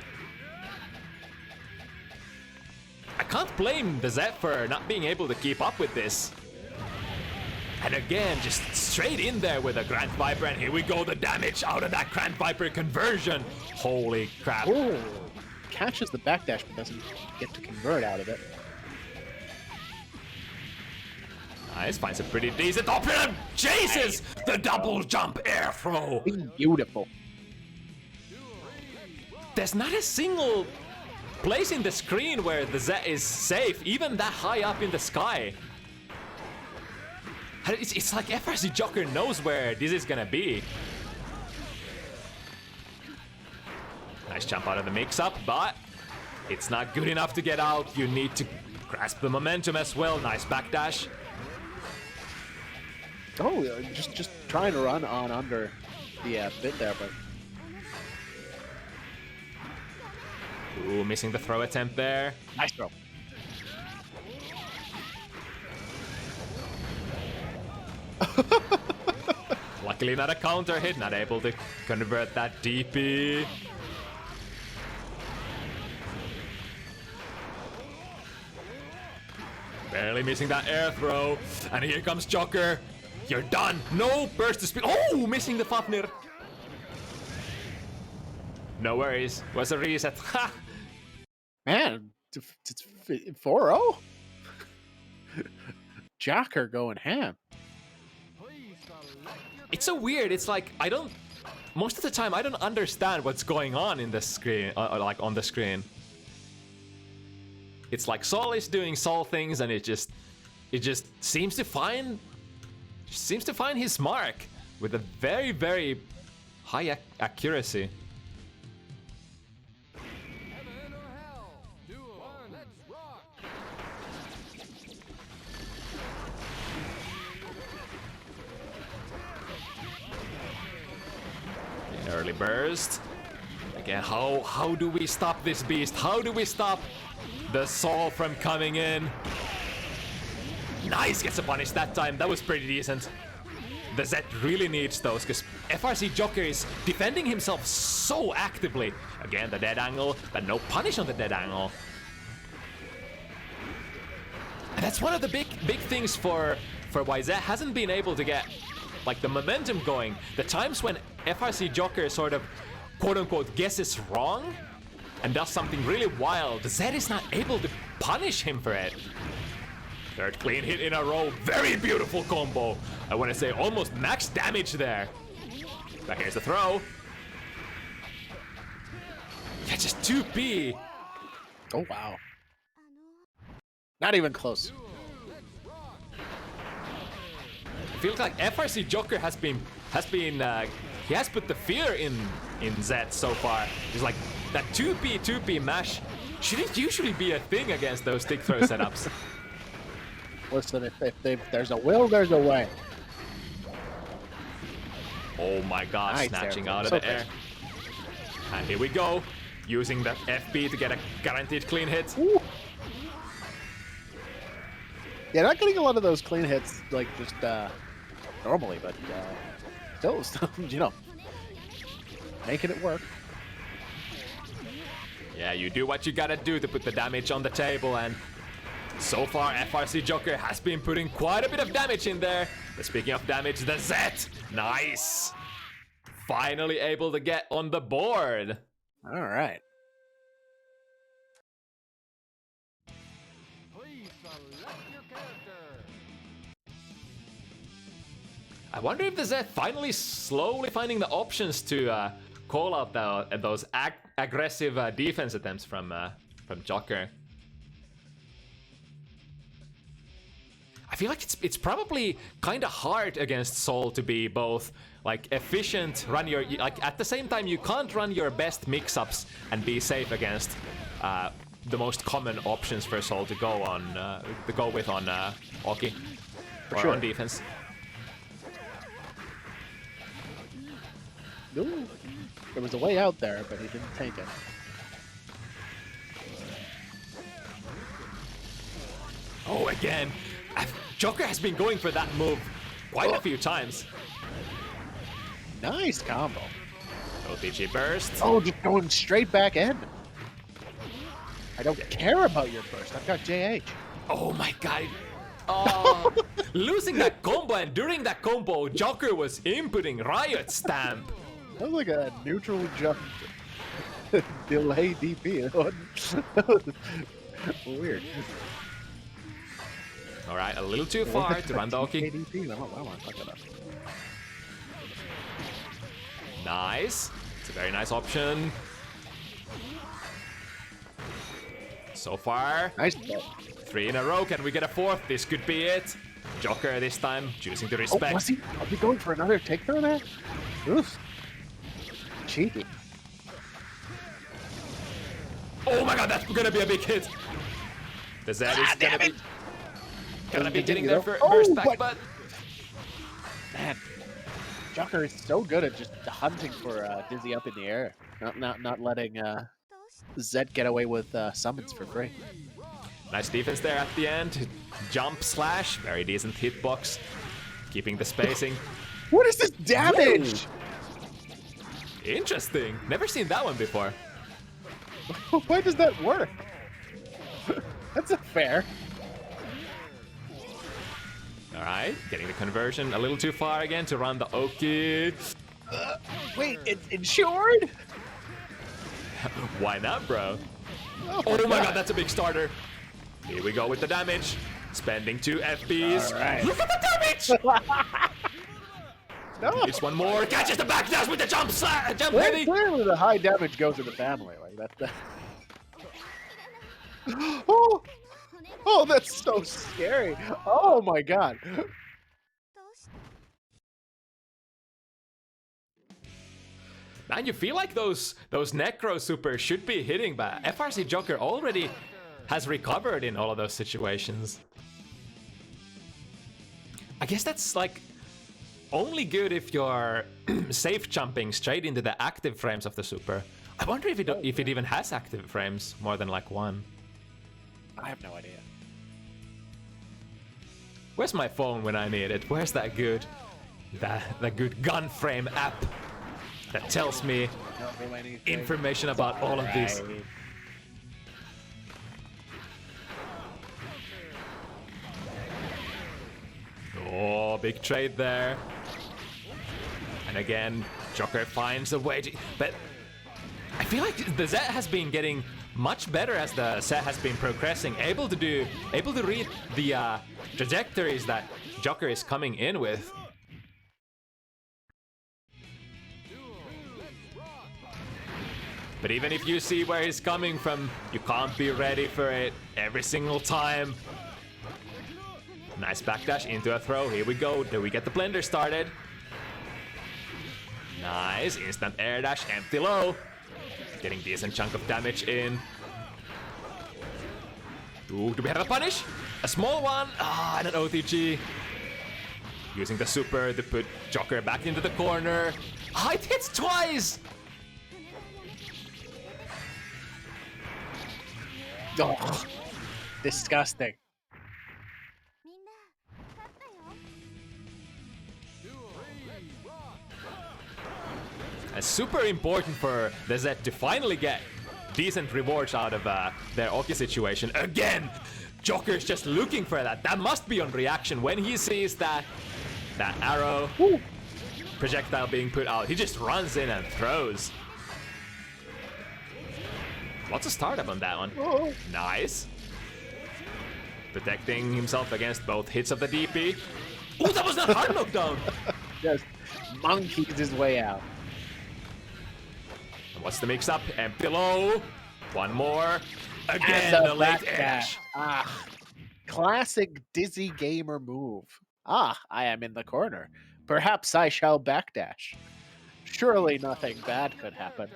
Speaker 1: I can't blame the Zett for not being able to keep up with this. And again, just straight in there with a Grand Viper, and here we go, the damage out of that Grand Viper conversion. Holy crap.
Speaker 2: Oh, catches the backdash but doesn't get to convert out of it.
Speaker 1: Nice, finds a pretty decent option. Chases the double jump air throw.
Speaker 2: Beautiful.
Speaker 1: There's not a single place in the screen where the Zett is safe, even that high up in the sky. It's like FRCJocker knows where this is gonna be. Nice jump out of the mix-up, but it's not good enough to get out. You need to grasp the momentum as well. Nice backdash.
Speaker 2: Oh, just trying to run on under the bit there, but
Speaker 1: Ooh, missing the throw attempt there.
Speaker 2: nice throw.
Speaker 1: Luckily not a counter hit, not able to convert that DP. Barely missing that air throw. And here comes Jocker. You're done. No burst of speed. Oh, missing the Fafnir. No worries. Was a reset. Ha!
Speaker 2: Man, it's 4-0? Jocker going ham.
Speaker 3: Please select your
Speaker 1: It's so weird. It's like I don't. Most of the time, I don't understand what's going on in the screen, like on the screen. It's like Sol is doing Sol things, and it just seems to find his mark with a very, very high accuracy.
Speaker 3: heaven or hell. Duo. One, let's rock.
Speaker 1: Early burst. Again, how do we stop this beast? How do we stop the Sol from coming in? Nice, gets a punish that time. That was pretty decent. the Zett really needs those, because FRCJocker is defending himself so actively. Again, the dead angle, but no punish on the dead angle. And that's one of the big things for why Zett hasn't been able to get like the momentum going. The times when FRCJocker sort of quote-unquote guesses wrong and does something really wild, Zett is not able to punish him for it. Third clean hit in a row. Very beautiful combo. I want to say almost max damage there. But here's the throw. Yeah, just 2P.
Speaker 2: Oh, wow. Not even close.
Speaker 1: I feel like FRCJocker he has put the fear in Zett so far. He's like, that 2P mash shouldn't usually be a thing against those stick throw setups.
Speaker 2: Listen, if there's a will, there's a way.
Speaker 1: Oh my god,
Speaker 2: Nice
Speaker 1: snatching
Speaker 2: air.
Speaker 1: out of
Speaker 2: So
Speaker 1: the air. And here we go, using the FP to get a guaranteed clean hit.
Speaker 2: Ooh. Yeah, not getting a lot of those clean hits, like, just normally, but still, you know, making it work.
Speaker 1: Yeah, you do what you gotta do to put the damage on the table, and so far FRCJocker has been putting quite a bit of damage in there. But speaking of damage, the Zett, nice! Finally able to get on the board.
Speaker 2: All right.
Speaker 3: Please select your character.
Speaker 1: I wonder if the Zett finally slowly finding the options to call out those aggressive defense attempts from Jocker. I feel like it's probably kind of hard against Sol to be both like efficient, run your like at the same time you can't run your best mix-ups and be safe against the most common options for Sol to go with on Oki or
Speaker 2: sure.
Speaker 1: on defense.
Speaker 2: Ooh. There was a way out there, but he didn't take it.
Speaker 1: Oh, again. Joker has been going for that move quite a few times.
Speaker 2: Nice combo.
Speaker 1: OTG burst.
Speaker 2: Oh, just going straight back in. I don't care about your burst. I've got JH.
Speaker 1: Oh my god. Oh, losing that combo, and during that combo, Joker was inputting Riot Stamp.
Speaker 2: That was like a neutral jump delay DP. That was weird.
Speaker 1: Alright, a little too far to run the Oki.
Speaker 2: DP? I don't want to fuck that up.
Speaker 1: Nice. It's a very nice option. So far,
Speaker 2: Nice play.
Speaker 1: 3 in a row. Can we get a 4th? This could be it. Joker this time, choosing to
Speaker 2: Oh,
Speaker 1: respect.
Speaker 2: was he going for another take throw there? Oof. Cheeky.
Speaker 1: Oh my god, that's gonna be a big hit. The Zett is gonna be getting their first back, but
Speaker 2: man, Joker is so good at just hunting for Dizzy up in the air, not letting Zett get away with summons for free.
Speaker 1: nice defense there at the end. Jump slash, very decent hitbox, keeping the spacing.
Speaker 2: What is this damage?
Speaker 1: Interesting. Never seen that one before.
Speaker 2: Why does that work? That's not fair.
Speaker 1: All right, getting the conversion a little too far again to run the Oki.
Speaker 2: Wait, it's insured?
Speaker 1: Why not, bro? Oh my god, that's a big starter. Here we go with the damage. Spending 2 FBs.
Speaker 2: All right.
Speaker 1: Look at the damage!
Speaker 2: No.
Speaker 1: It's one more. Catches the backdash with the jump jump
Speaker 2: Well,
Speaker 1: heavy.
Speaker 2: clearly the high damage goes in the family. Like that. Oh, oh, that's so scary. Oh my god.
Speaker 1: Man, you feel like those Necro Supers should be hitting, but FRCJocker already has recovered in all of those situations. I guess that's like only good if you're safe jumping straight into the active frames of the super. I wonder if it even has active frames more than like one.
Speaker 2: I have no idea.
Speaker 1: Where's my phone when I need it? Where's that good the good gun frame app that tells me information about all of these. Oh, big trade there. And again, Jocker finds a way to... But I feel like the Zett has been getting much better as the set has been progressing, able to read the trajectories that Jocker is coming in with. But even if you see where he's coming from, you can't be ready for it every single time. Nice backdash into a throw. Here we go. Do we get the blender started? Nice. Instant air dash. Empty low. Getting decent chunk of damage in. Ooh, do we have a punish? A small one. Ah, and an OTG. Using the super to put Jocker back into the corner. Ah, it hits twice.
Speaker 2: Oh, disgusting.
Speaker 1: It's super important for the Zett to finally get decent rewards out of their Oki situation. Again, Jocker's just looking for that. That must be on reaction when he sees that arrow projectile being put out. He just runs in and throws. Lots of startup on that one.
Speaker 2: Oh.
Speaker 1: Nice. Protecting himself against both hits of the DP. Oh, that was not hard knockdown.
Speaker 2: Just monkeys his way out.
Speaker 1: What's the mix-up? Empty low. One more. Again, the late dash.
Speaker 2: Ah, classic Dizzy Gamer move. Ah, I am in the corner. Perhaps I shall backdash. Surely nothing bad could happen.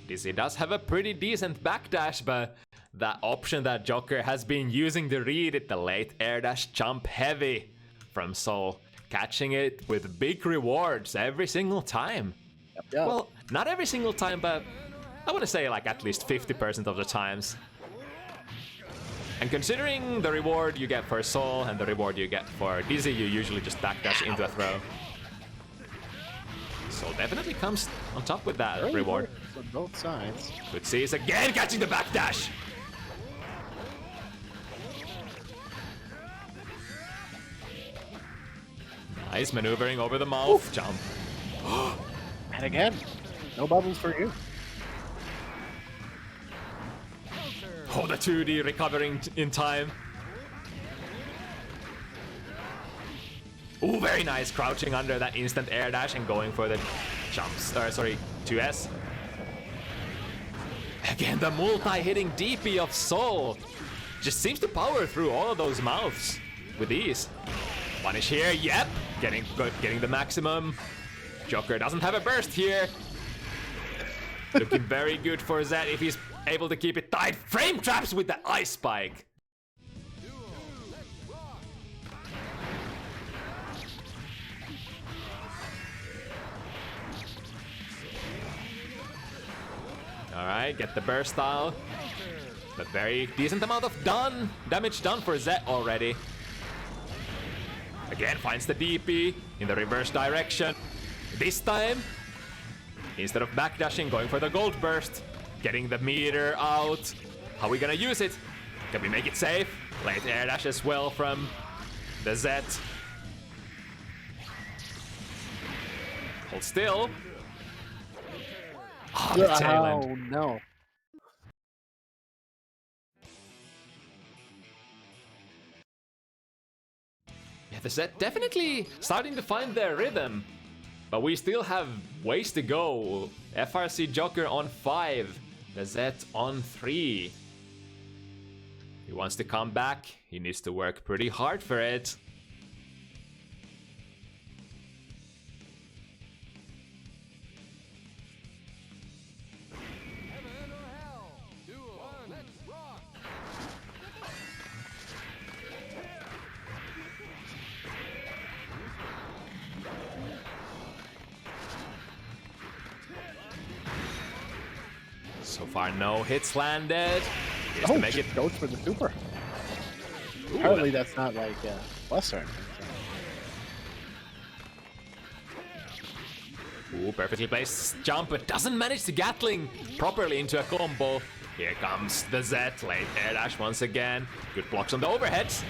Speaker 1: Dizzy does have a pretty decent backdash, but that option that Jocker has been using to read it, the late air dash jump heavy from Soul, catching it with big rewards every single time.
Speaker 2: Yep.
Speaker 1: Well, not every single time, but I want to say like at least 50% of the times. And considering the reward you get for Soul and the reward you get for Dizzy, you usually just backdash into a throw. Soul definitely comes on top with that reward.
Speaker 2: On both sides.
Speaker 1: Good sees again catching the backdash. Nice maneuvering over the mouth. Oof. Jump.
Speaker 2: And again, no bubbles for you.
Speaker 1: Oh, the 2D recovering in time. Ooh, very nice. Crouching under that instant air dash and going for the jumps. Sorry, 2S. Again, the multi-hitting DP of Soul just seems to power through all of those mouths with ease. Punish here, yep. Getting the maximum. Jocker doesn't have a burst here. Looking very good for Zett if he's able to keep it tight. Frame traps with the ice spike. Alright, get the burst style. But very decent amount of damage done for Zett already. Again, finds the DP in the reverse direction. This time, instead of backdashing, going for the gold burst. Getting the meter out. How are we gonna use it? Can we make it safe? Late air dash as well from the Zett. Hold still. Oh, the tail end.
Speaker 2: Oh no.
Speaker 1: Yeah, the Zett definitely starting to find their rhythm. But we still have ways to go. FRCJocker on 5. The Zett on 3. He wants to come back. He needs to work pretty hard for it. So far, no hits landed. He has to make it.
Speaker 2: Goes for the super. apparently that's not like plus or anything.
Speaker 1: Ooh, perfectly placed jump, but doesn't manage to Gatling properly into a combo. Here comes the Zett, late air dash once again. Good blocks on the overheads.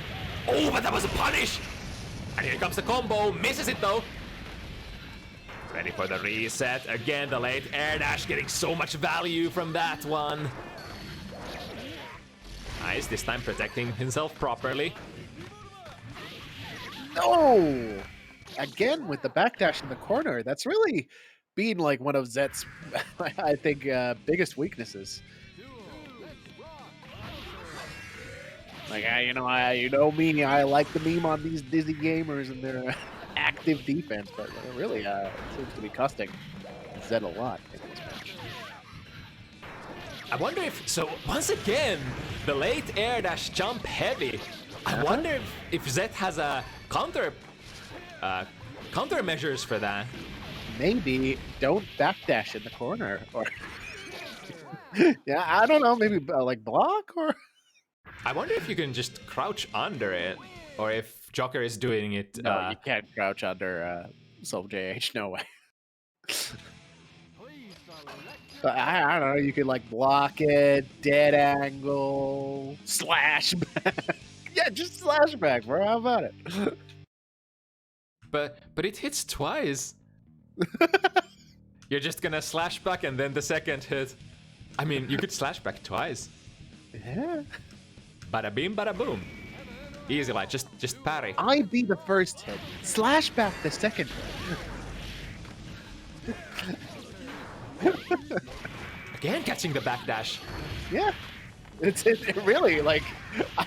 Speaker 1: Oh, but that was a punish! And here comes the combo, misses it though. Ready for the reset. Again, the late air dash, getting so much value from that one. Nice, this time protecting himself properly.
Speaker 2: No! Again with the backdash in the corner. That's really been like one of Zett's, I think, biggest weaknesses. Like, you know me, I like the meme on these Dizzy gamers and their active defense, but really it seems to be costing Zett a lot in this match.
Speaker 1: I wonder if, so once again, the late air dash jump heavy. I wonder if Zett has a countermeasures for that.
Speaker 2: Maybe don't backdash in the corner, or yeah, I don't know, maybe like block, or
Speaker 1: I wonder if you can just crouch under it, or if Jocker is doing it.
Speaker 2: no, you can't crouch under Soul JH, no way. But I don't know, you could like block it, dead angle, slash back. Yeah, just slash back, bro. How about it?
Speaker 1: But it hits twice. You're just gonna slash back and then the second hit. I mean, you could slash back twice.
Speaker 2: Yeah.
Speaker 1: Bada beam, bada boom. Easy, like just parry.
Speaker 2: I beat the first hit, slash back the second hit.
Speaker 1: Again, catching the backdash.
Speaker 2: Yeah. It really, like,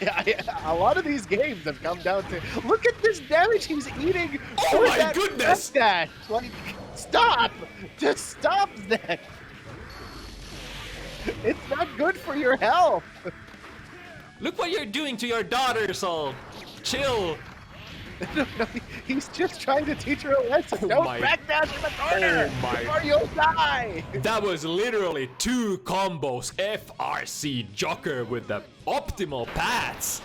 Speaker 2: a lot of these games have come down to, look at this damage he's eating.
Speaker 1: Oh my goodness!
Speaker 2: Backdash. Like, stop! Just stop that! It's not good for your health!
Speaker 1: Look what you're doing to your daughter, Sol. Chill.
Speaker 2: No, he's just trying to teach her a lesson.
Speaker 1: Oh
Speaker 2: Don't
Speaker 1: my-
Speaker 2: backdash in the corner!
Speaker 1: Oh my-
Speaker 2: Or you'll die!
Speaker 1: That was literally 2 combos. FRCJocker with the optimal paths.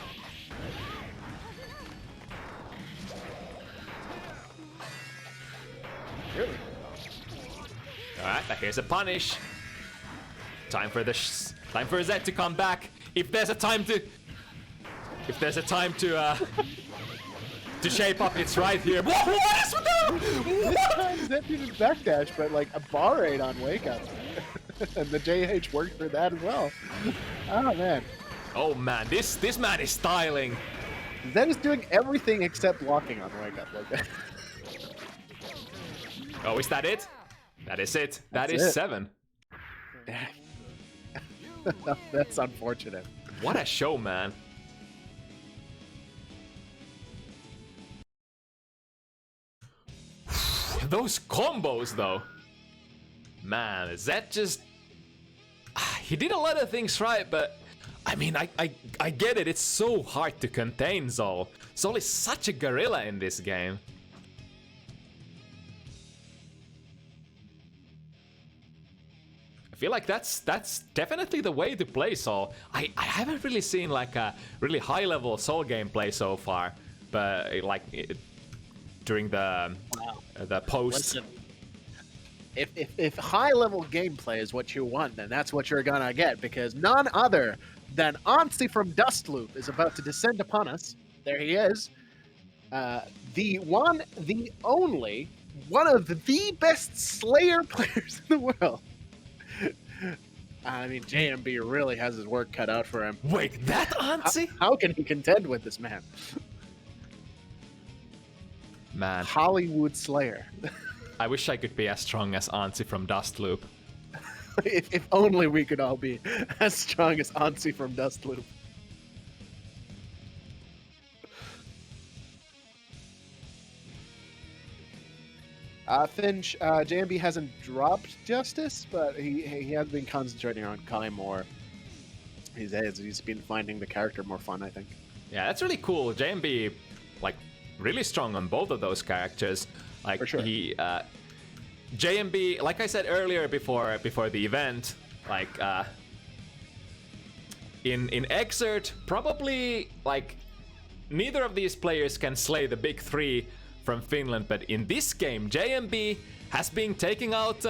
Speaker 2: Really?
Speaker 1: Alright, here's a punish. Time for Zett to come back. If there's a time to shape up, it's right here. What is with that?
Speaker 2: Zett didn't backdash, but like a bar raid on Wake Up. And the JH worked for that as well. Oh man.
Speaker 1: Oh man, this man is styling.
Speaker 2: Zett is doing everything except blocking on Wake Up like that.
Speaker 1: Oh, is that it? That is it. That
Speaker 2: That's
Speaker 1: is
Speaker 2: it.
Speaker 1: 7.
Speaker 2: That's unfortunate.
Speaker 1: What a show, man. Those combos, though. Man, Zett just... He did a lot of things right, but... I mean, I get it. It's so hard to contain Zol. Zol is such a gorilla in this game. I feel like that's definitely the way to play Soul. I haven't really seen like a really high level Soul gameplay so far, but during the post.
Speaker 2: Listen, if high level gameplay is what you want, then that's what you're gonna get, because none other than Aantsi from Dustloop is about to descend upon us. There he is. The one, the only, one of the best Slayer players in the world. I mean, JMB really has his work cut out for him.
Speaker 1: Wait, that Aantsi?
Speaker 2: How can he contend with this man?
Speaker 1: Man,
Speaker 2: Hollywood Slayer.
Speaker 1: I wish I could be as strong as Aantsi from Dustloop.
Speaker 2: if only we could all be as strong as Aantsi from Dustloop. Finch, JMB hasn't dropped Justice, but he has been concentrating on Kai more. He's been finding the character more fun, I think.
Speaker 1: Yeah, that's really cool. JMB, like, really strong on both of those characters. Like,
Speaker 2: For sure.
Speaker 1: he, JMB, like I said earlier before the event, like, in Exert, probably, like, neither of these players can slay the big three from Finland, but in this game, JMB has been taking out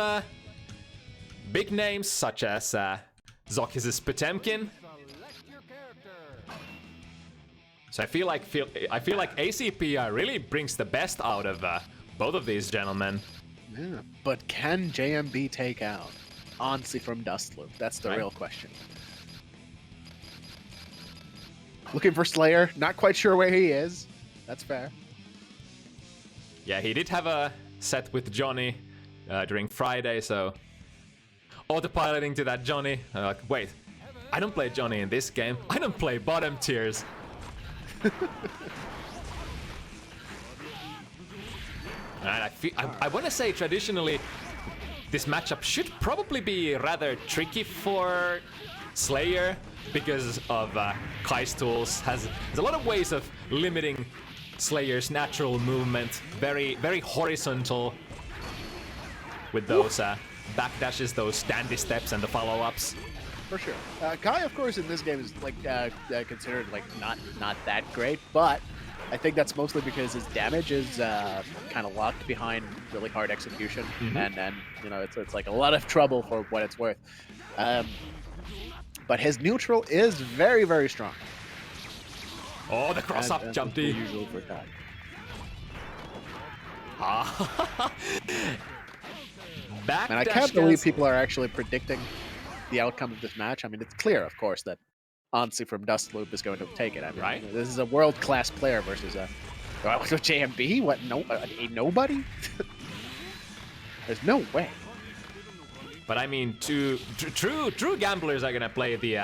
Speaker 1: big names such as Zokis' Potemkin.
Speaker 3: Select your character.
Speaker 1: So I feel like AC+R really brings the best out of both of these gentlemen.
Speaker 2: Yeah, but can JMB take out aantsi from Dustloop? That's the
Speaker 1: Right.
Speaker 2: real question. Looking for Slayer. Not quite sure where he is. That's fair.
Speaker 1: Yeah, he did have a set with Johnny during Friday, so autopiloting to that Johnny. Like, wait, I don't play Johnny in this game. I don't play bottom tiers. And I want to say traditionally, this matchup should probably be rather tricky for Slayer because of Kai's tools. Has a lot of ways of limiting Slayer's natural movement. Very, very horizontal with those backdashes, those dandy steps, and the follow-ups.
Speaker 2: For sure. Kai, of course, in this game is like considered like not that great, but I think that's mostly because his damage is kind of locked behind really hard execution, and you know it's like a lot of trouble for what it's worth. But his neutral is very, very strong.
Speaker 1: Oh, the cross-up
Speaker 2: And
Speaker 1: jump
Speaker 2: that's
Speaker 1: D.
Speaker 2: usually for Kai.
Speaker 1: Back
Speaker 2: And I can't believe people are actually predicting the outcome of this match. I mean, it's clear, of course, that aantsi from Dustloop is going to take it. I mean,
Speaker 1: Right.
Speaker 2: this is a world-class player versus a JMB. What? No, a nobody. There's no way.
Speaker 1: But I mean, true gamblers are gonna play the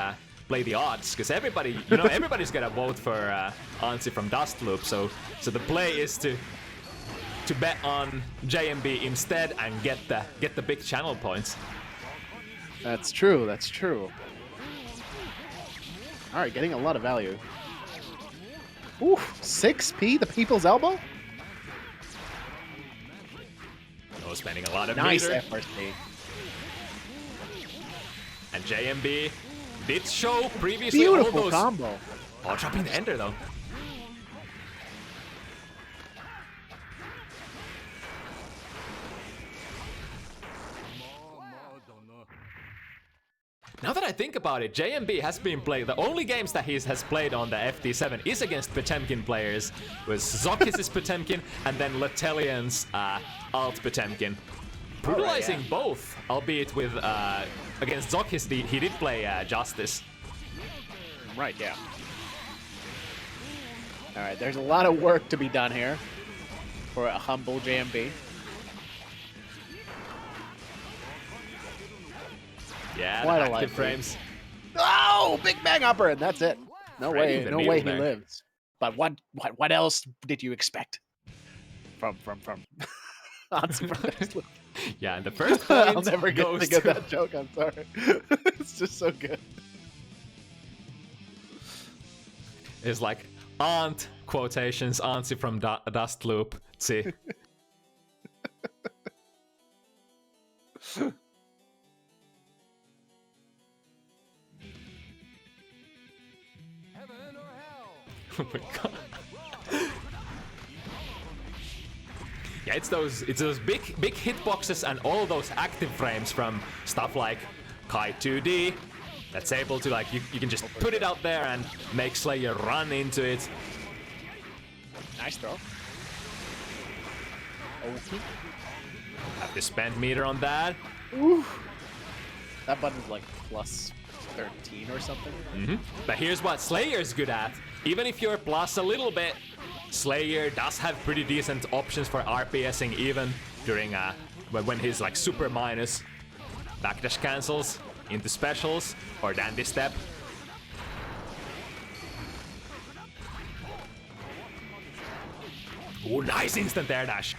Speaker 1: odds, because everybody's gonna vote for aantsi from Dustloop. So the play is to bet on JMB instead and get the big channel points.
Speaker 2: That's true. That's true. All right, getting a lot of value. Ooh, 6p, the people's elbow.
Speaker 1: Oh, spending a lot of
Speaker 2: Nice
Speaker 1: meter.
Speaker 2: FRC.
Speaker 1: And JMB did show previously all
Speaker 2: Beautiful
Speaker 1: those.
Speaker 2: combo.
Speaker 1: Oh, dropping the ender though. Now that I think about it, JMB has been playing. The only games that he has played on the FT7 is against Potemkin players, with Zokis' Potemkin and then Letelian's alt Potemkin. Brutalizing both, albeit with against Zokis, he did play Justice.
Speaker 2: Right, yeah. All right, there's a lot of work to be done here for a humble JMB.
Speaker 1: Yeah,
Speaker 2: Quite a
Speaker 1: the
Speaker 2: life
Speaker 1: active frames.
Speaker 2: Oh, big bang upper, and that's it. No
Speaker 1: Threading
Speaker 2: way,
Speaker 1: the
Speaker 2: no
Speaker 1: needle
Speaker 2: way he
Speaker 1: there.
Speaker 2: lives. But what else did you expect from aantsi from Dustloop?
Speaker 1: Yeah, and the first
Speaker 2: I'll
Speaker 1: point
Speaker 2: never get
Speaker 1: goes
Speaker 2: to get
Speaker 1: to
Speaker 2: that joke. I'm sorry. It's just so good.
Speaker 1: is like aunt quotations aantsi from Dustloop. See.
Speaker 3: Heaven or hell.
Speaker 1: Oh my god. Yeah, it's those big hitboxes and all those active frames from stuff like Kai 2D that's able to like you can just put it out there and make Slayer run into it.
Speaker 2: Nice throw. Okay.
Speaker 1: Have to spend meter on that.
Speaker 2: Ooh. That button's like plus 13 or something.
Speaker 1: But here's what Slayer's good at. Even if you're plus a little bit, Slayer does have pretty decent options for RPSing even during when he's like super minus. Backdash cancels into specials or dandy step. Ooh, nice instant air dash.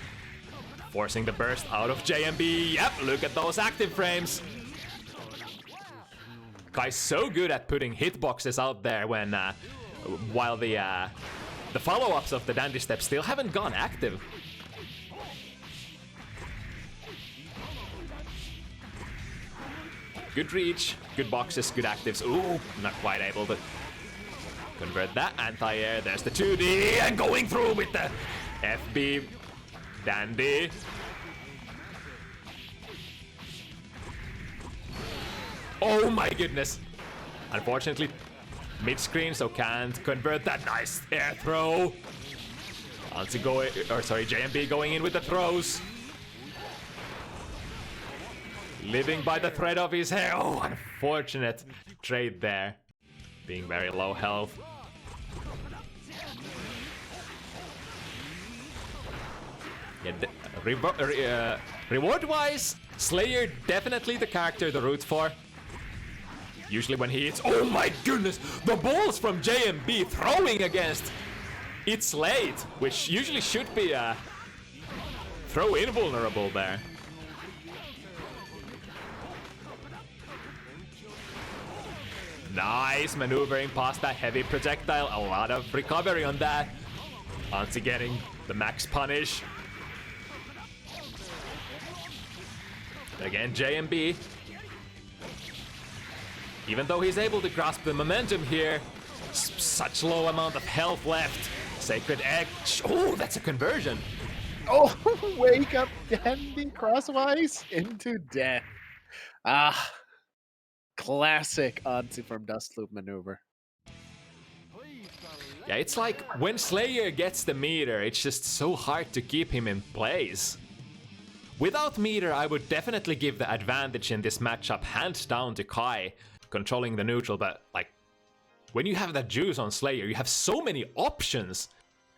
Speaker 1: Forcing the burst out of JMB. Yep, look at those active frames. Kai's so good at putting hitboxes out there when while the follow-ups of the dandy step still haven't gone active. Good reach, good boxes, good actives. Ooh, not quite able to Convert that anti-air. There's the 2D and going through with the FB. Dandy. Oh my goodness. Unfortunately, mid-screen, so can't convert that. Nice air throw. Aantsi going, or sorry, JMB going in with the throws. Living by the thread of his hair. Oh, unfortunate trade there. Being very low health. Yeah, reward-wise, Slayer definitely the character to root for. Usually when he hits, oh my goodness, the balls from JMB throwing against It's Late, which usually should be a throw invulnerable there. Nice maneuvering past that heavy projectile, a lot of recovery on that. Aantsi getting the max punish. Again, JMB. Even though he's able to grasp the momentum here, such low amount of health left. Sacred Egg. Oh, that's a conversion.
Speaker 2: Oh, wake up, Dandy crosswise into death. Ah, classic aantsi from Dustloop maneuver.
Speaker 1: Yeah, it's like when Slayer gets the meter, it's just so hard to keep him in place. Without meter, I would definitely give the advantage in this matchup hands down to Kai, controlling the neutral, but like, when you have that juice on Slayer, you have so many options.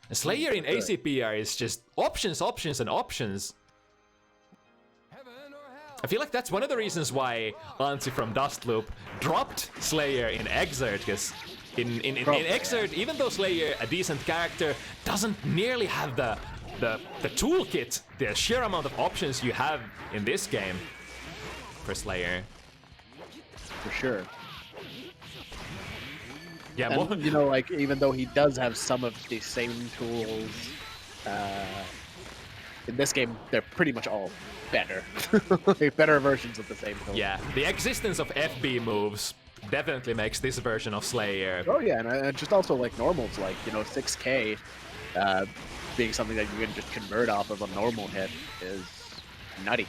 Speaker 1: And Slayer in AC+R is just options, options, and options. I feel like that's one of the reasons why aantsi from Dustloop dropped Slayer in Exert, because in Exert, even though Slayer, a decent character, doesn't nearly have the toolkit, the sheer amount of options you have in this game for Slayer.
Speaker 2: For sure.
Speaker 1: Yeah,
Speaker 2: and,
Speaker 1: well,
Speaker 2: you know, like, even though he does have some of the same tools, in this game, they're pretty much all better. Better versions of the same tools.
Speaker 1: yeah, the existence of FB moves definitely makes this version of Slayer.
Speaker 2: Oh yeah, and just also like normals, like, you know, 6K being something that you can just convert off of a normal hit is nutty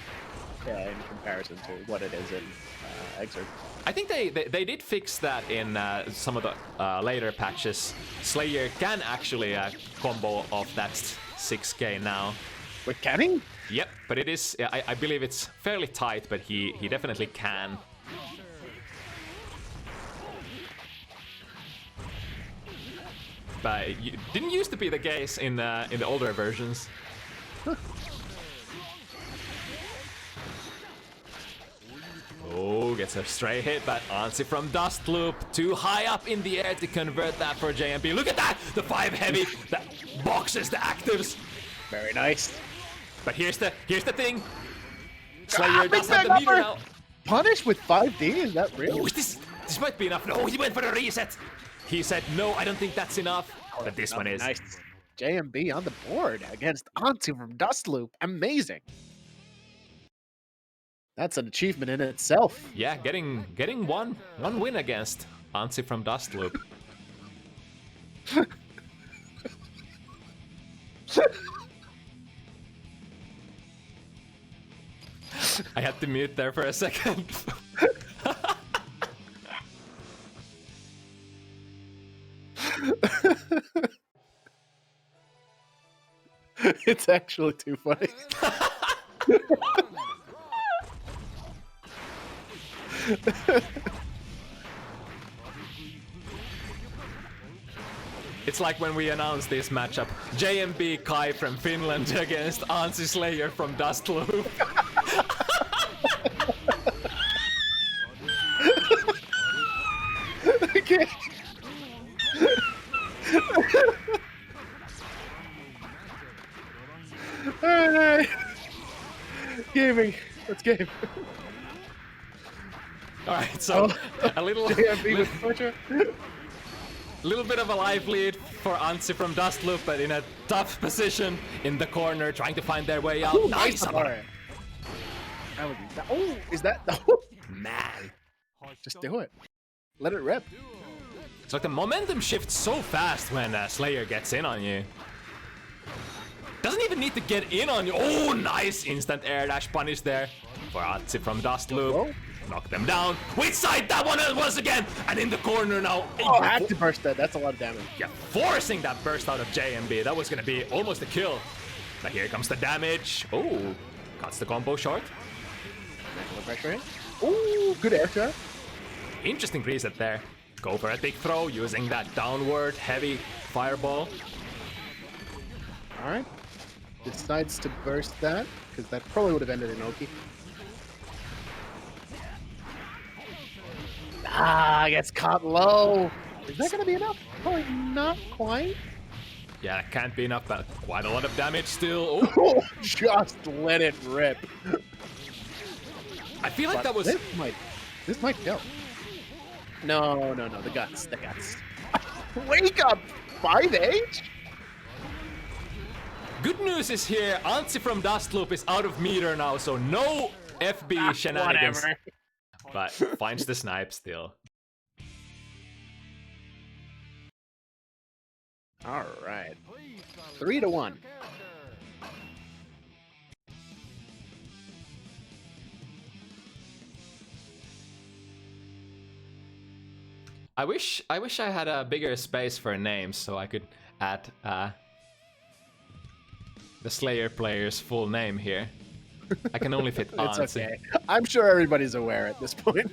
Speaker 2: in comparison to what it is in Exert.
Speaker 1: I think they did fix that in some of the later patches. Slayer can actually combo off that 6K now.
Speaker 2: With canning?
Speaker 1: Yep, but it is, I believe it's fairly tight, but he definitely can. But it didn't used to be the case in the older versions. Oh, gets a stray hit, but aantsi from Dustloop too high up in the air to convert that for JMB. Look at that! The 5 heavy that boxes the actives.
Speaker 2: Very nice.
Speaker 1: But here's the thing. Slayer does have the meter now.
Speaker 2: Punish with 5D? Is that real?
Speaker 1: Oh, this might be enough. No, he went for the reset. He said, no, I don't think that's enough. But this one is.
Speaker 2: Nice. JMB on the board against aantsi from Dustloop. Amazing. That's an achievement in itself.
Speaker 1: Yeah, getting one win against aantsi from Dustloop. I had to mute there for a second.
Speaker 2: It's actually too funny.
Speaker 1: It's like when we announced this matchup. JMB Kai from Finland against aantsi Slayer from Dustloop.
Speaker 2: Okay. Alright. Gaming. Let's game.
Speaker 1: Alright, so a little little bit of a life lead for aantsi from Dustloop, but in a tough position in the corner, trying to find their way out.
Speaker 2: Ooh,
Speaker 1: nice!
Speaker 2: Oh, is that? Oh,
Speaker 1: Man.
Speaker 2: just do it. Let it rip.
Speaker 1: It's like the momentum shifts so fast when Slayer gets in on you. Doesn't even need to get in on you. Oh, nice instant air dash punish there for aantsi from Dust Loop.
Speaker 2: Oh.
Speaker 1: Knock them down. Wait, side that one once again, and in the corner now.
Speaker 2: Oh, I had to burst that. That's a lot of damage.
Speaker 1: Yeah, forcing that burst out of JMB. That was gonna be almost a kill. But here comes the damage. Oh, cuts the combo short.
Speaker 2: Maximum pressure hit. Ooh, good air shot.
Speaker 1: Interesting reset there. Go for a big throw using that downward heavy fireball.
Speaker 2: All right. Decides to burst that because that probably would have ended in Oki. Ah, gets caught low. Is that gonna be enough? Probably not quite.
Speaker 1: Yeah, that can't be enough, but quite a lot of damage still. Oh,
Speaker 2: Oh, just let it rip.
Speaker 1: I feel like
Speaker 2: But
Speaker 1: that was...
Speaker 2: This might kill. No, the guts. Wake up, 5H?
Speaker 1: Good news is here, aantsi from Dust Loop is out of meter now, so no FB shenanigans.
Speaker 2: Whatever.
Speaker 1: But finds the snipe still.
Speaker 2: All right. 3-1.
Speaker 1: I wish I had a bigger space for names so I could add the Slayer player's full name here. I can only fit
Speaker 2: It's
Speaker 1: aantsi.
Speaker 2: okay. I'm sure everybody's aware at this point.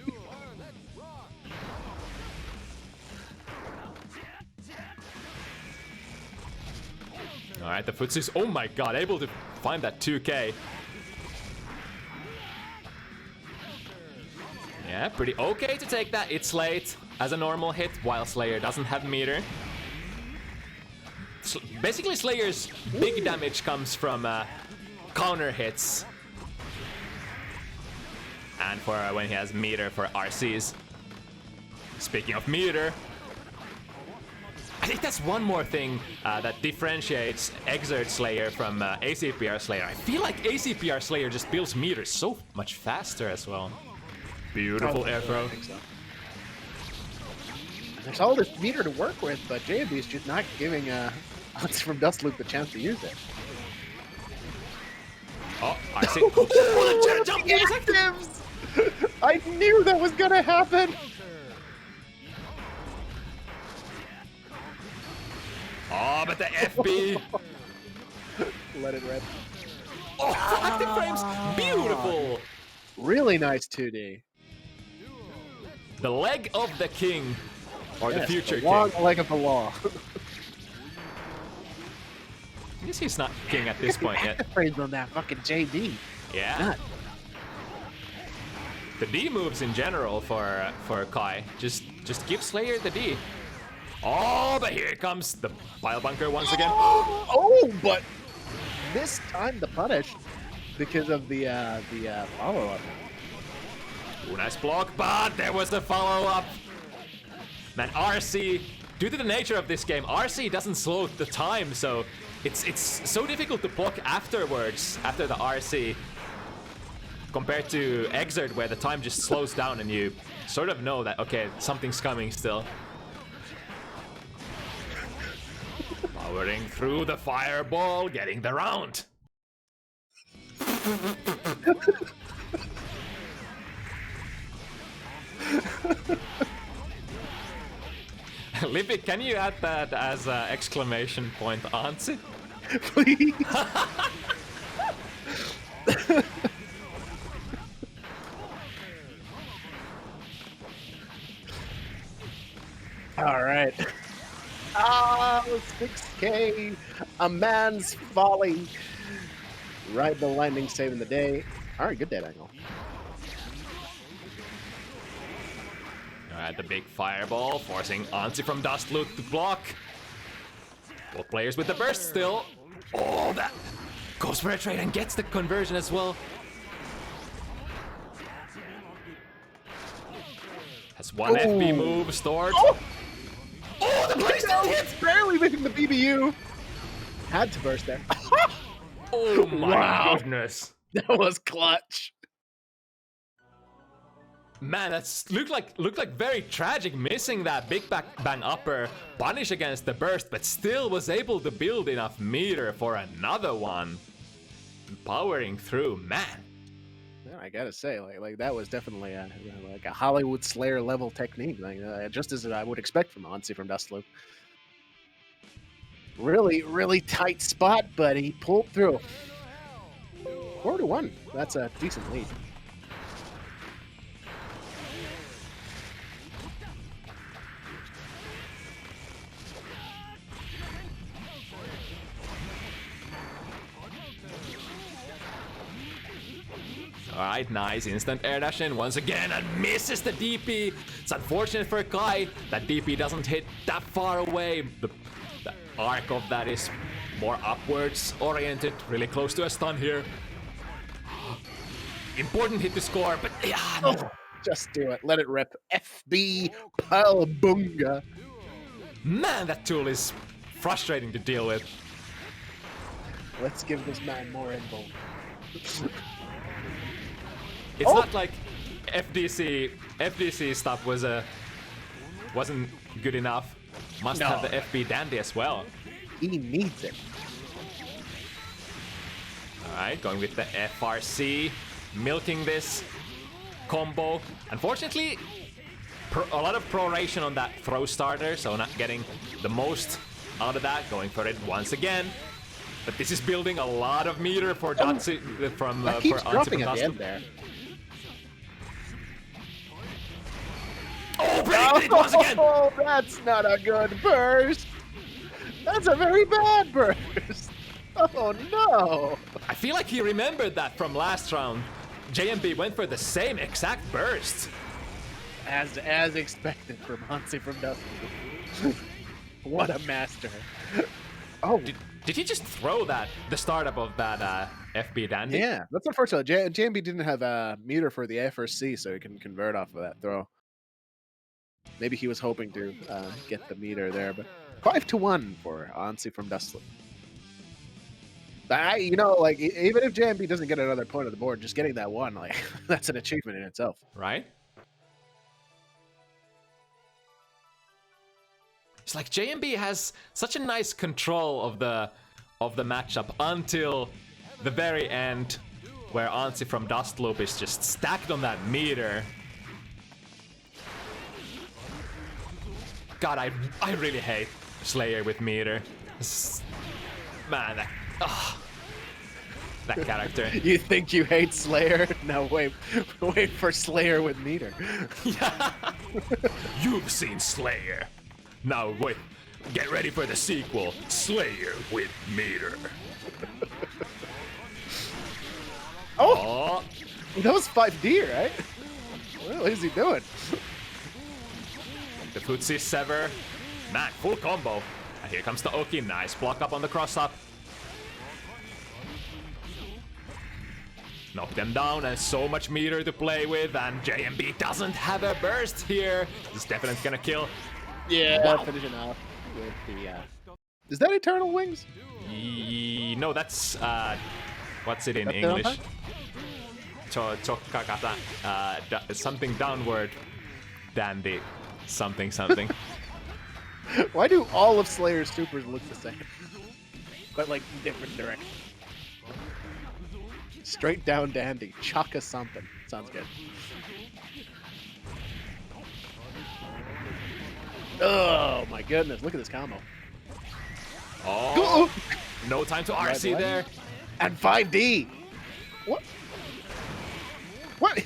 Speaker 1: Alright, the Futsu's, oh my god, able to find that 2k. Yeah, pretty okay to take that. It's late as a normal hit, while Slayer doesn't have meter. Basically, Slayer's big damage comes from counter hits. And for when he has meter for RCs. Speaking of meter, I think that's one more thing that differentiates Exert Slayer from AC+R Slayer. I feel like AC+R Slayer just builds meters so much faster as well. Beautiful air throw.
Speaker 2: I think so. There's all this meter to work with, but JB is just not giving aantsi from Dust Loop the chance to use it.
Speaker 1: Oh, I see. Oh, the jump!
Speaker 2: Actives! I knew that was gonna happen!
Speaker 1: Oh, but the FB!
Speaker 2: Let it rip.
Speaker 1: Oh, active frames! Beautiful!
Speaker 2: Really nice 2D.
Speaker 1: The leg of the king. Or the
Speaker 2: Yes,
Speaker 1: future
Speaker 2: long
Speaker 1: king.
Speaker 2: leg of the law.
Speaker 1: I guess he's not king at this point yet.
Speaker 2: Active frames on that fucking JD.
Speaker 1: Yeah.
Speaker 2: Nut.
Speaker 1: The D moves in general for Kai. Just give Slayer the D. Oh, but here comes the pile bunker once again.
Speaker 2: Oh, but this time the punish because of the follow-up.
Speaker 1: Ooh, nice block, but there was the follow-up. Man, RC, due to the nature of this game, RC doesn't slow the time, so it's so difficult to block afterwards, after the RC, compared to Exert, where the time just slows down and you sort of know that, okay, something's coming still. Powering through the fireball, getting the round. Lippy, can you add that as an exclamation point aantsi?
Speaker 2: Please. All right. Ah, 6K. A man's folly. Ride the lightning, saving the day. All right, good dead angle.
Speaker 1: Alright, the big fireball, forcing aantsi from Dust Loop to block. Both players with the burst still. Oh, that goes for a trade and gets the conversion as well. Has one FB move stored. Oh, the play still hits!
Speaker 2: Barely missing the BBU. Had to burst there.
Speaker 1: Oh my
Speaker 2: Wow.
Speaker 1: goodness.
Speaker 2: That was clutch.
Speaker 1: Man, that's looked like very tragic, missing that big bang upper punish against the burst, but still was able to build enough meter for another one. Powering through, man.
Speaker 2: Yeah, I gotta say, like that was definitely like a Hollywood Slayer level technique, just as I would expect from aantsi from Dustloop. Really tight spot, but he pulled through. 4-1. That's a decent lead.
Speaker 1: Alright, nice. Instant air dash in once again and misses the DP. It's unfortunate for Kai that DP doesn't hit that far away. The arc of that is more upwards oriented, really close to a stun here. Important hit to score, but yeah.
Speaker 2: Oh, just do it. Let it rip. FB Palbunga.
Speaker 1: Man, that tool is frustrating to deal with.
Speaker 2: Let's give this man more info.
Speaker 1: It's not like FDC stuff wasn't good enough. Must have the FB Dandy as well.
Speaker 2: He needs it.
Speaker 1: Alright, going with the FRC, milking this combo. Unfortunately, a lot of proration on that throw starter, so not getting the most out of that. Going for it once again. But this is building a lot of meter for Dotsi from for aantsi from
Speaker 2: at the end
Speaker 1: Dustloop.
Speaker 2: there.
Speaker 1: Oh, predicted it once again!
Speaker 2: Oh, that's not a good burst. That's a very bad burst. Oh no!
Speaker 1: I feel like he remembered that from last round. JMB went for the same exact burst.
Speaker 2: As expected from aantsi from Dustloop. What a master! Oh,
Speaker 1: Did he just throw that the startup of that FB Dandy?
Speaker 2: yeah, that's unfortunate. JMB didn't have a meter for the FRC, so he can convert off of that throw. Maybe he was hoping to get the meter there, but 5-1 for aantsi from Dustloop. You know, like even if JMB doesn't get another point on the board, just getting that one, like that's an achievement in itself.
Speaker 1: Right? It's like JMB has such a nice control of the matchup until the very end, where aantsi from Dustloop is just stacked on that meter. God, I really hate Slayer with meter. Man, that character.
Speaker 2: You think you hate Slayer? No, wait for Slayer with meter.
Speaker 1: Yeah. You've seen Slayer. Now wait, get ready for the sequel, Slayer with meter.
Speaker 2: Oh, that was 5D, right? What is he doing?
Speaker 1: The footsie sever. Man, full combo. And here comes the Oki. Nice block up on the cross up. Knock them down and so much meter to play with. And JMB doesn't have a burst here. This is definitely gonna kill.
Speaker 2: Yeah,
Speaker 1: Wow.
Speaker 2: finishing off with the. Is that Eternal Wings?
Speaker 1: No, that's what's it in
Speaker 2: That's
Speaker 1: English? Chokakata. Something downward. Dandy. Something.
Speaker 2: Why do all of Slayer's supers look the same? But like different directions. Straight down dandy. Chaka something. Sounds good. Oh my goodness, look at this combo.
Speaker 1: Oh, no time to RC
Speaker 2: Right.
Speaker 1: there.
Speaker 2: And 5D. What? What?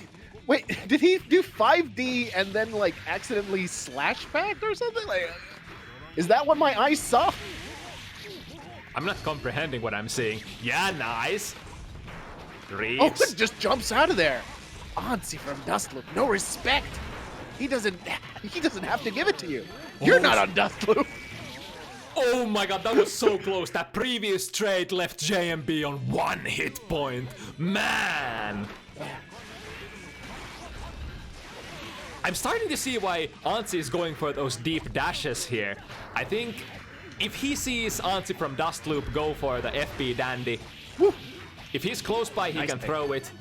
Speaker 2: Wait, did he do 5D and then like accidentally slash back or something? Like, is that what my eyes saw?
Speaker 1: I'm not comprehending what I'm seeing. Yeah, nice. Reach.
Speaker 2: Oh, it just jumps out of there. aantsi from Dustloop, no respect. He doesn't have to give it to you. You're not on Dustloop.
Speaker 1: Oh my god, that was so close. That previous trade left JMB on 1 hit point. Man. I'm starting to see why aantsi is going for those deep dashes here. I think if he sees aantsi from Dustloop go for the FB Dandy, if he's close by, he
Speaker 2: Nice
Speaker 1: can
Speaker 2: pick.
Speaker 1: throw it.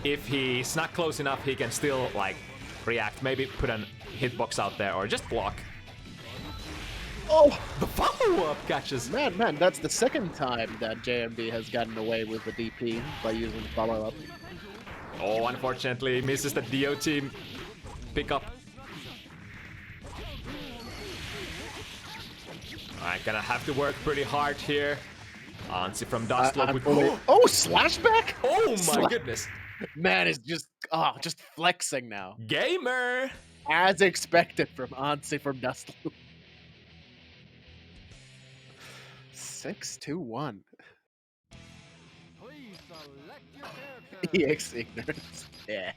Speaker 1: If he's not close enough, he can still like react. Maybe put an hitbox out there or just block.
Speaker 2: Oh,
Speaker 1: The follow-up catches.
Speaker 2: man, that's the second time that JMB has gotten away with the DP by using the follow-up.
Speaker 1: Oh, unfortunately, misses the DOT pickup. Alright, gonna have to work pretty hard here. Aantsi from Dustloop with...
Speaker 2: Oh, slashback!
Speaker 1: Oh my goodness.
Speaker 2: Man is just flexing now.
Speaker 1: Gamer!
Speaker 2: As expected from Aantsi from Dustloop. 6-2-1.
Speaker 3: Please select your character.
Speaker 2: EX ignorance. Yeah.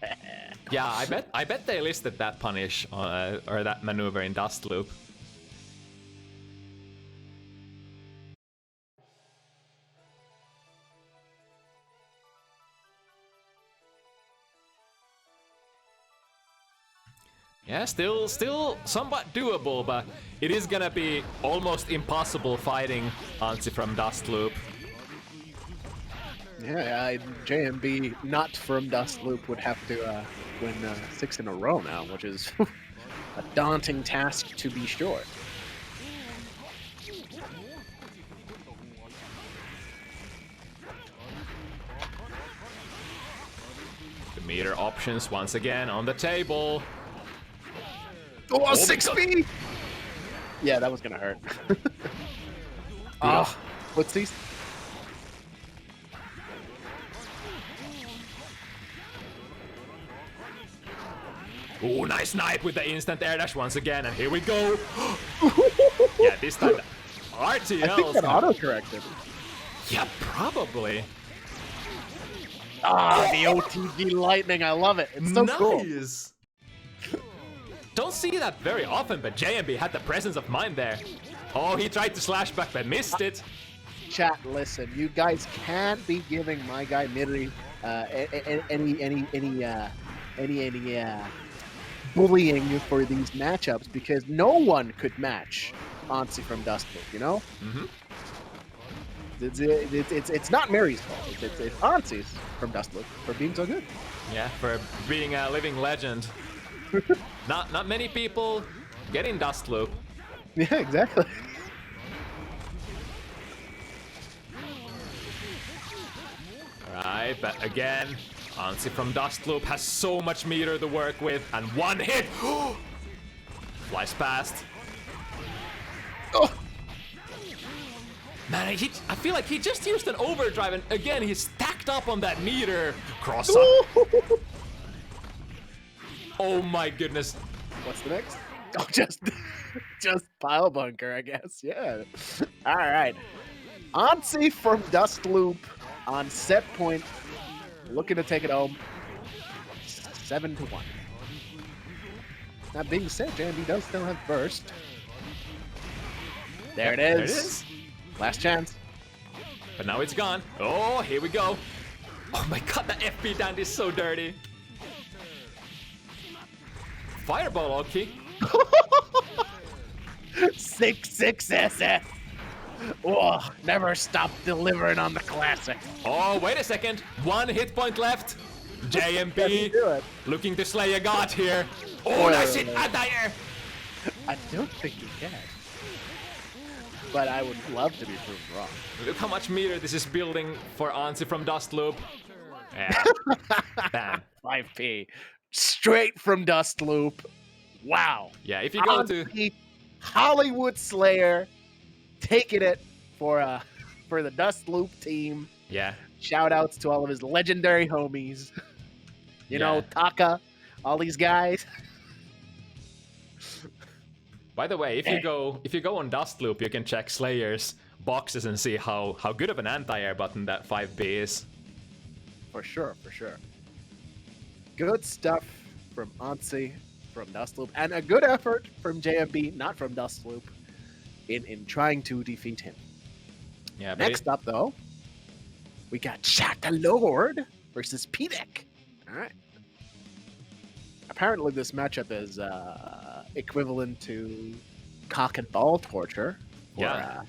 Speaker 1: Yeah, I bet they listed that punish or that maneuver in Dustloop. Yeah, still somewhat doable, but it is gonna be almost impossible fighting Aantsi from Dustloop.
Speaker 2: Yeah, JMB not from Dustloop would have to win 6 in a row now, which is a daunting task to be sure.
Speaker 1: The meter options once again on the table.
Speaker 2: Oh, 6B! Yeah, that was gonna hurt. Ah, footsies.
Speaker 1: Ooh, nice snipe with the instant air dash once again, and here we go. Yeah, this time RTL.
Speaker 2: I think that auto-corrected.
Speaker 1: Yeah, probably.
Speaker 2: Ah, the OTG lightning, I love it. It's so cool.
Speaker 1: Nice. Don't see that very often, but JMB had the presence of mind there. Oh, he tried to slash back but missed it.
Speaker 2: Chat, listen, you guys can't be giving my guy Mirri any bullying for these matchups because no one could match Aantsi from Dustloop, you know?
Speaker 1: Mm-hmm.
Speaker 2: It's not Mirri's fault. It's Aantsi's from Dustloop for being so good.
Speaker 1: Yeah, for being a living legend. Not many people get in Dustloop.
Speaker 2: Yeah, exactly.
Speaker 1: Alright, but again, Aantsi from Dustloop has so much meter to work with, and one hit! Flies past.
Speaker 2: Oh.
Speaker 1: Man, I feel like he just used an overdrive, and again, he's stacked up on that meter. Cross up. Oh my goodness.
Speaker 2: What's the next? Oh, just pile bunker, I guess. Yeah. All right. Aantsi from Dustloop on set point, looking to take it home. 7-1. That being said, JMB does still have burst. There it is.
Speaker 1: There it is.
Speaker 2: Last chance.
Speaker 1: But now it's gone. Oh, here we go. Oh my god, that FP down is so dirty. Fireball, okay.
Speaker 2: 6-6 SS. Oh, never stop delivering on the classic.
Speaker 1: Oh, wait a second. One hit point left.
Speaker 2: Can he
Speaker 1: JMB
Speaker 2: do it?
Speaker 1: looking to slay a god here. Oh, nice hit. Anti-air.
Speaker 2: I don't think he can. But I would love to be proven wrong.
Speaker 1: Look how much meter this is building for Aantsi from Dustloop. Yeah. Bam.
Speaker 2: 5P. Straight from Dustloop. Wow.
Speaker 1: Yeah, if you go to...
Speaker 2: Aantsi, Hollywood Slayer, taking it for the Dustloop team.
Speaker 1: Yeah.
Speaker 2: Shout outs to all of his legendary homies. You know,
Speaker 1: Yeah.
Speaker 2: Taka, all these guys.
Speaker 1: By the way, if you go on Dustloop, you can check Slayer's boxes and see how good of an anti-air button that 5B is.
Speaker 2: For sure, for sure. Good stuff from Aantsi from Dustloop, and a good effort from JMB, not from Dustloop, in trying to defeat him.
Speaker 1: Yeah.
Speaker 2: Next up, though, we got Charta Lord versus Pida. All right. Apparently, this matchup is equivalent to cock and ball torture for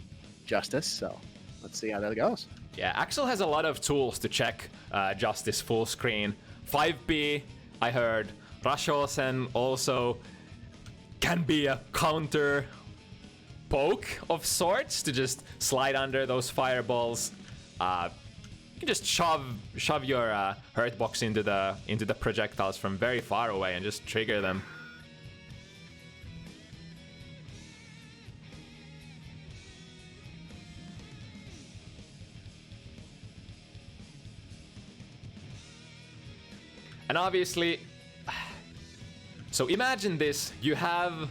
Speaker 2: Justice. So let's see how that goes.
Speaker 1: Yeah, Axel has a lot of tools to check Justice full screen. 5B, I heard, Rasholsen also can be a counter poke of sorts to just slide under those fireballs. You can just shove your hurt box into the projectiles from very far away and just trigger them. And obviously, so imagine this, you have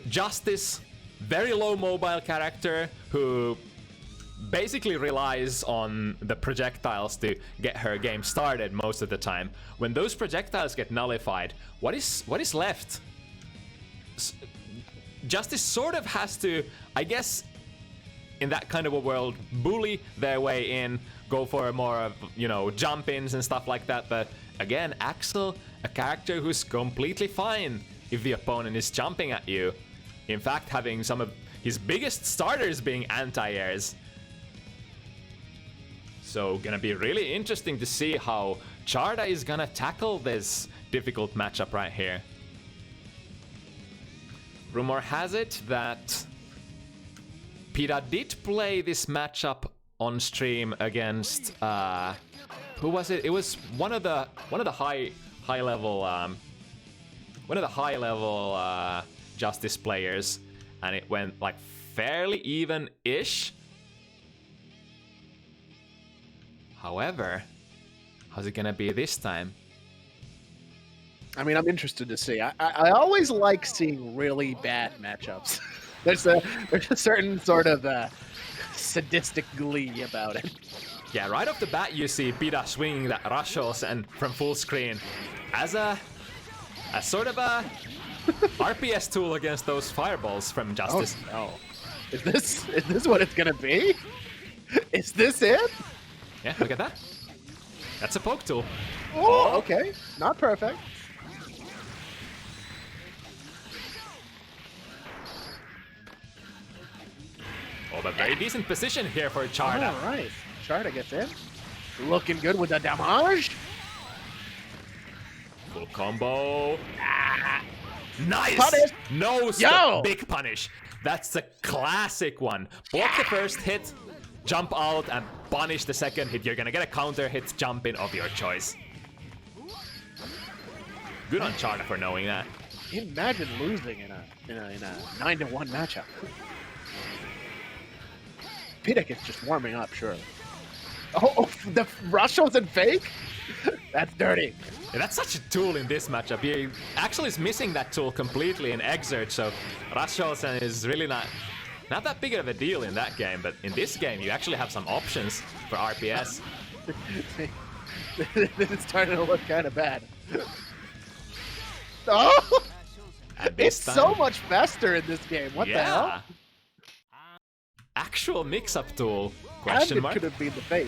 Speaker 1: Justice, very low mobile character who basically relies on the projectiles to get her game started most of the time. When those projectiles get nullified, what is left? Justice sort of has to, I guess, in that kind of a world, bully their way in, go for more of, you know, jump-ins and stuff like that. But again, Axel, a character who's completely fine if the opponent is jumping at you. In fact, having some of his biggest starters being anti-airs. So gonna be really interesting to see how Charta is gonna tackle this difficult matchup right here. Rumor has it that Pida did play this matchup on stream against who was it? It was one of the high level Justice players, and it went like fairly even-ish. However, how's it gonna be this time?
Speaker 2: I mean, I'm interested to see. I always like seeing really bad matchups. There's a certain sort of sadistic glee about it.
Speaker 1: Yeah, right off the bat you see Pida swinging that Rasholsen from full screen as a sort of a RPS tool against those fireballs from Justice.
Speaker 2: Oh no. Is this what it's gonna be? Is this it?
Speaker 1: Yeah, look at that. That's a poke tool.
Speaker 2: Oh, okay. Not perfect.
Speaker 1: Oh, but very decent position here for Charta.
Speaker 2: All right. Charta gets in. Looking good with the damage.
Speaker 1: Full combo. Nice!
Speaker 2: Punish!
Speaker 1: No,
Speaker 2: Yo!
Speaker 1: big punish. That's a classic one. Block the first hit, jump out, and punish the second hit. You're gonna get a counter hit jump in of your choice. Good on Charta for knowing that.
Speaker 2: Imagine losing in a 9-1 matchup. Pida is just warming up, sure. Oh, the Rasholsen fake? That's dirty.
Speaker 1: Yeah, that's such a tool in this matchup. He actually is missing that tool completely in Exert, so Rasholsen is really not that big of a deal in that game, but in this game you actually have some options for RPS.
Speaker 2: This is starting to look kind of bad. Oh! It's so much faster in this game. What the hell?
Speaker 1: Actual mix-up tool?
Speaker 2: And
Speaker 1: Question
Speaker 2: it
Speaker 1: mark?
Speaker 2: could have been the fake.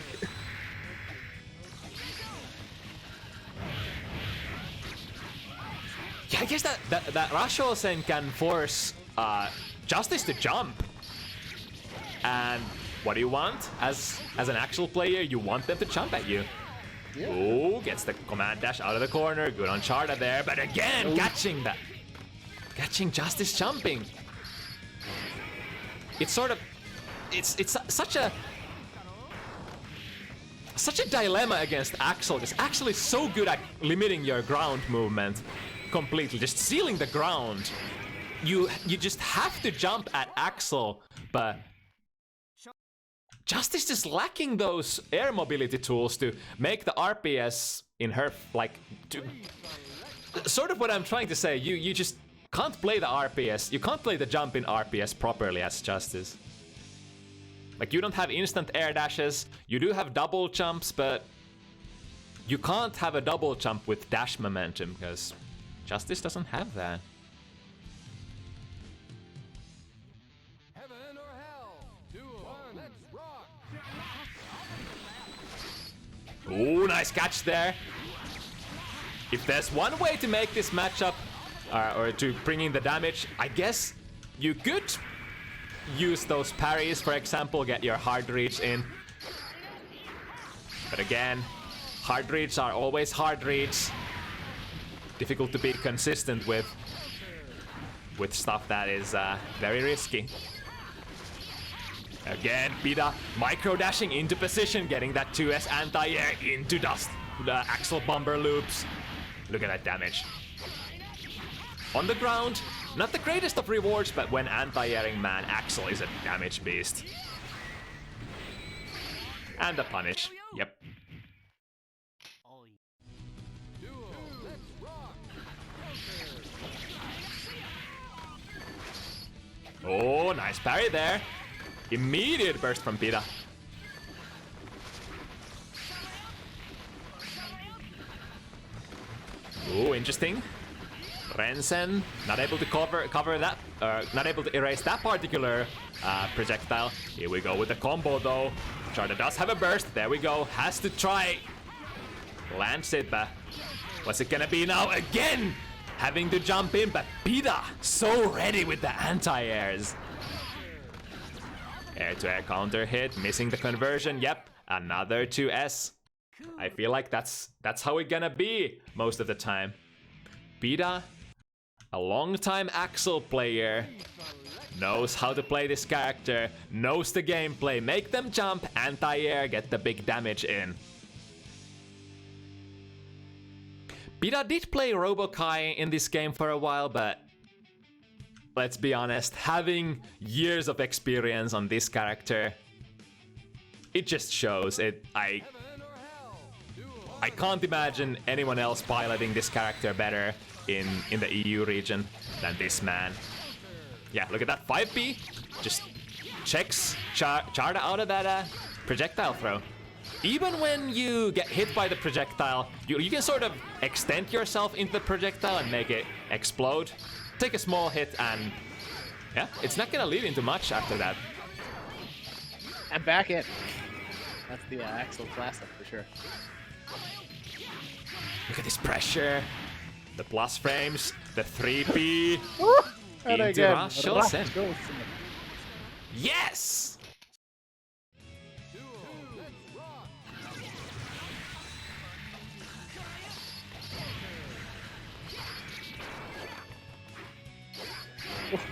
Speaker 1: Yeah, I guess that Rasholsen can force Justice to jump. And what do you want? As an actual player, you want them to jump at you.
Speaker 2: Yeah.
Speaker 1: Oh, gets the command dash out of the corner. Good on Charta there, but again, catching Justice jumping. It's sort of, it's such a dilemma against Axel, because Axel is so good at limiting your ground movement completely, just sealing the ground. You just have to jump at Axel, but Justice is lacking those air mobility tools to make the RPS in her, like, sort of what I'm trying to say. You just can't play the RPS. You can't play the jump in RPS properly as Justice. Like, you don't have instant air dashes. You do have double jumps, but you can't have a double jump with dash momentum because Justice doesn't have that.
Speaker 3: Heaven or hell? Duel. Let's rock.
Speaker 1: Ooh, nice catch there. If there's one way to make this matchup, or to bring in the damage, I guess you could use those parries, for example, get your hard reach in. But again, hard reach are always hard reach. difficult to be consistent with stuff that is very risky. Again, Pida micro dashing into position, getting that 2S anti-air into dust. The Axel bomber loops. Look at that damage. On the ground, not the greatest of rewards, but when anti-airing man, Axel is a damage beast. And the punish. Yep. Oh, nice parry there. Immediate burst from Pida. Oh, interesting. Rensen not able to cover that, not able to erase that particular projectile. Here we go with the combo though. Charta does have a burst. There we go. Has to try. Lands it, but what's it gonna be now? Again, having to jump in, but Pida so ready with the anti-airs. Air-to-air counter hit, missing the conversion. Yep, another 2S. I feel like that's how it's gonna be most of the time. Pida, a long-time Axel player, knows how to play this character, knows the gameplay, make them jump, anti-air, get the big damage in. Pida did play RoboKai in this game for a while, but let's be honest, having years of experience on this character, it just shows. I can't imagine anyone else piloting this character better in the EU region than this man. Yeah, look at that 5B. Just checks Charta out of that projectile throw. Even when you get hit by the projectile, you can sort of extend yourself into the projectile and make it explode. Take a small hit and yeah, it's not gonna lead into much after that.
Speaker 2: And back in. That's the Axel classic for sure.
Speaker 1: Look at this pressure. The plus frames, the 3P.
Speaker 2: And
Speaker 1: into
Speaker 2: again,
Speaker 1: Rashosen.
Speaker 2: Rashosen.
Speaker 1: Yes!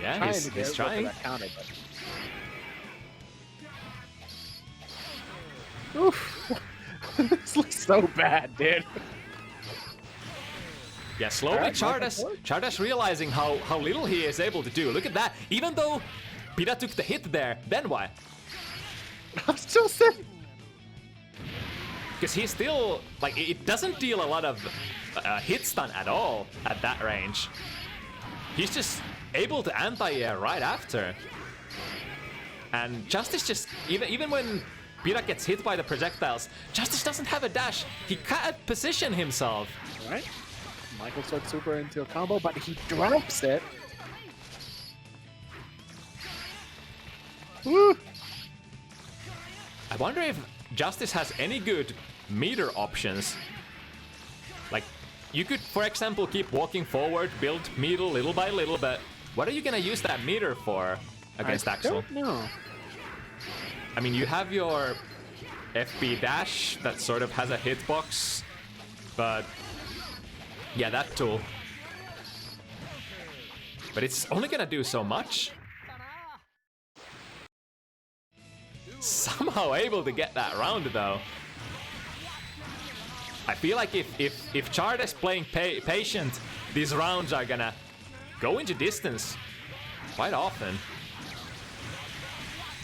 Speaker 1: Yeah, he's trying.
Speaker 2: Oof. This looks so bad, dude.
Speaker 1: Yeah, slowly
Speaker 2: Right,
Speaker 1: Charta's realizing how little he is able to do. Look at that. Even though Pida took the hit there, then what?
Speaker 2: I'm still sitting.
Speaker 1: Because he's still, like, it doesn't deal a lot of hit stun at all at that range. He's just able to anti-air right after. And Justice just, even when Pida gets hit by the projectiles, Justice doesn't have a dash. He can't position himself.
Speaker 2: Right? Michael starts super into a combo, but he drops it. Woo!
Speaker 1: I wonder if Justice has any good meter options. Like, you could, for example, keep walking forward, build meter little by little, but what are you gonna use that meter for against Axel?
Speaker 2: I don't know.
Speaker 1: I mean, you have your FB dash that sort of has a hitbox, but yeah, that tool. But it's only gonna do so much. Somehow able to get that round though. I feel like if Charta is playing patient, these rounds are gonna go into distance quite often.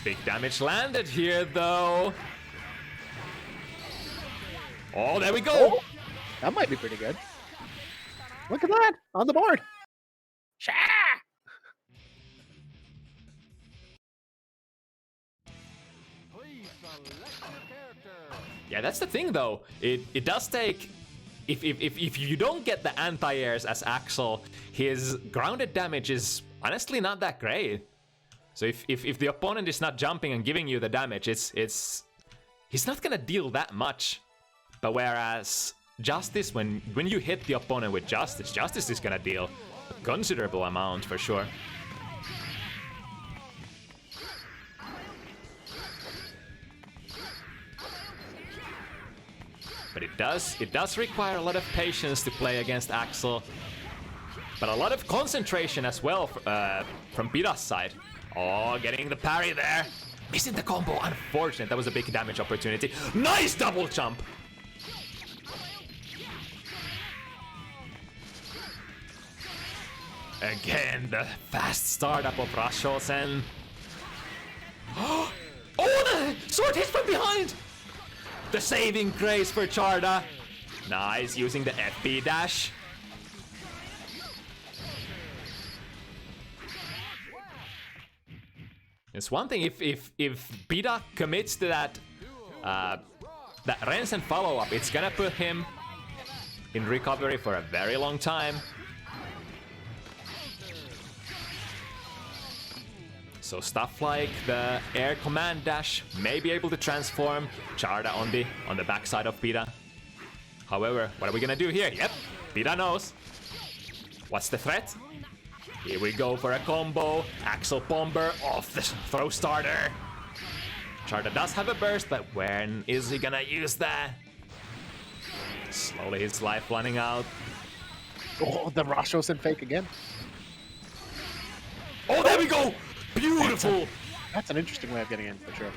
Speaker 1: Big damage landed here though. Oh, there we go.
Speaker 2: Oh, that might be pretty good. Look at that on the board. Sha!
Speaker 3: Please select your character.
Speaker 1: Yeah, that's the thing though. It does take, if you don't get the anti-airs as Axel, his grounded damage is honestly not that great. So if the opponent is not jumping and giving you the damage, he's not gonna deal that much. But whereas Justice, when you hit the opponent with Justice is gonna deal a considerable amount for sure. But it does require a lot of patience to play against Axel. But a lot of concentration as well from Pida's side. Oh, getting the parry there. Missing the combo, unfortunate. That was a big damage opportunity. Nice double jump! Again, the fast startup of Rashosen. Oh, the sword hits from behind! The saving grace for Charta. Nice, using the FB dash. It's one thing if Pida commits to that Rensen follow-up, it's gonna put him in recovery for a very long time. So stuff like the air command dash may be able to transform Charta on the backside of Pida. However, what are we gonna do here? Yep, Pida knows. What's the threat? Here we go for a combo. Axel bomber off the throw starter. Charta does have a burst, but when is he gonna use that? Slowly his life running out.
Speaker 2: Oh, the Rashosen fake again.
Speaker 1: Oh, there we go! Beautiful!
Speaker 2: That's an interesting way of getting in, for sure.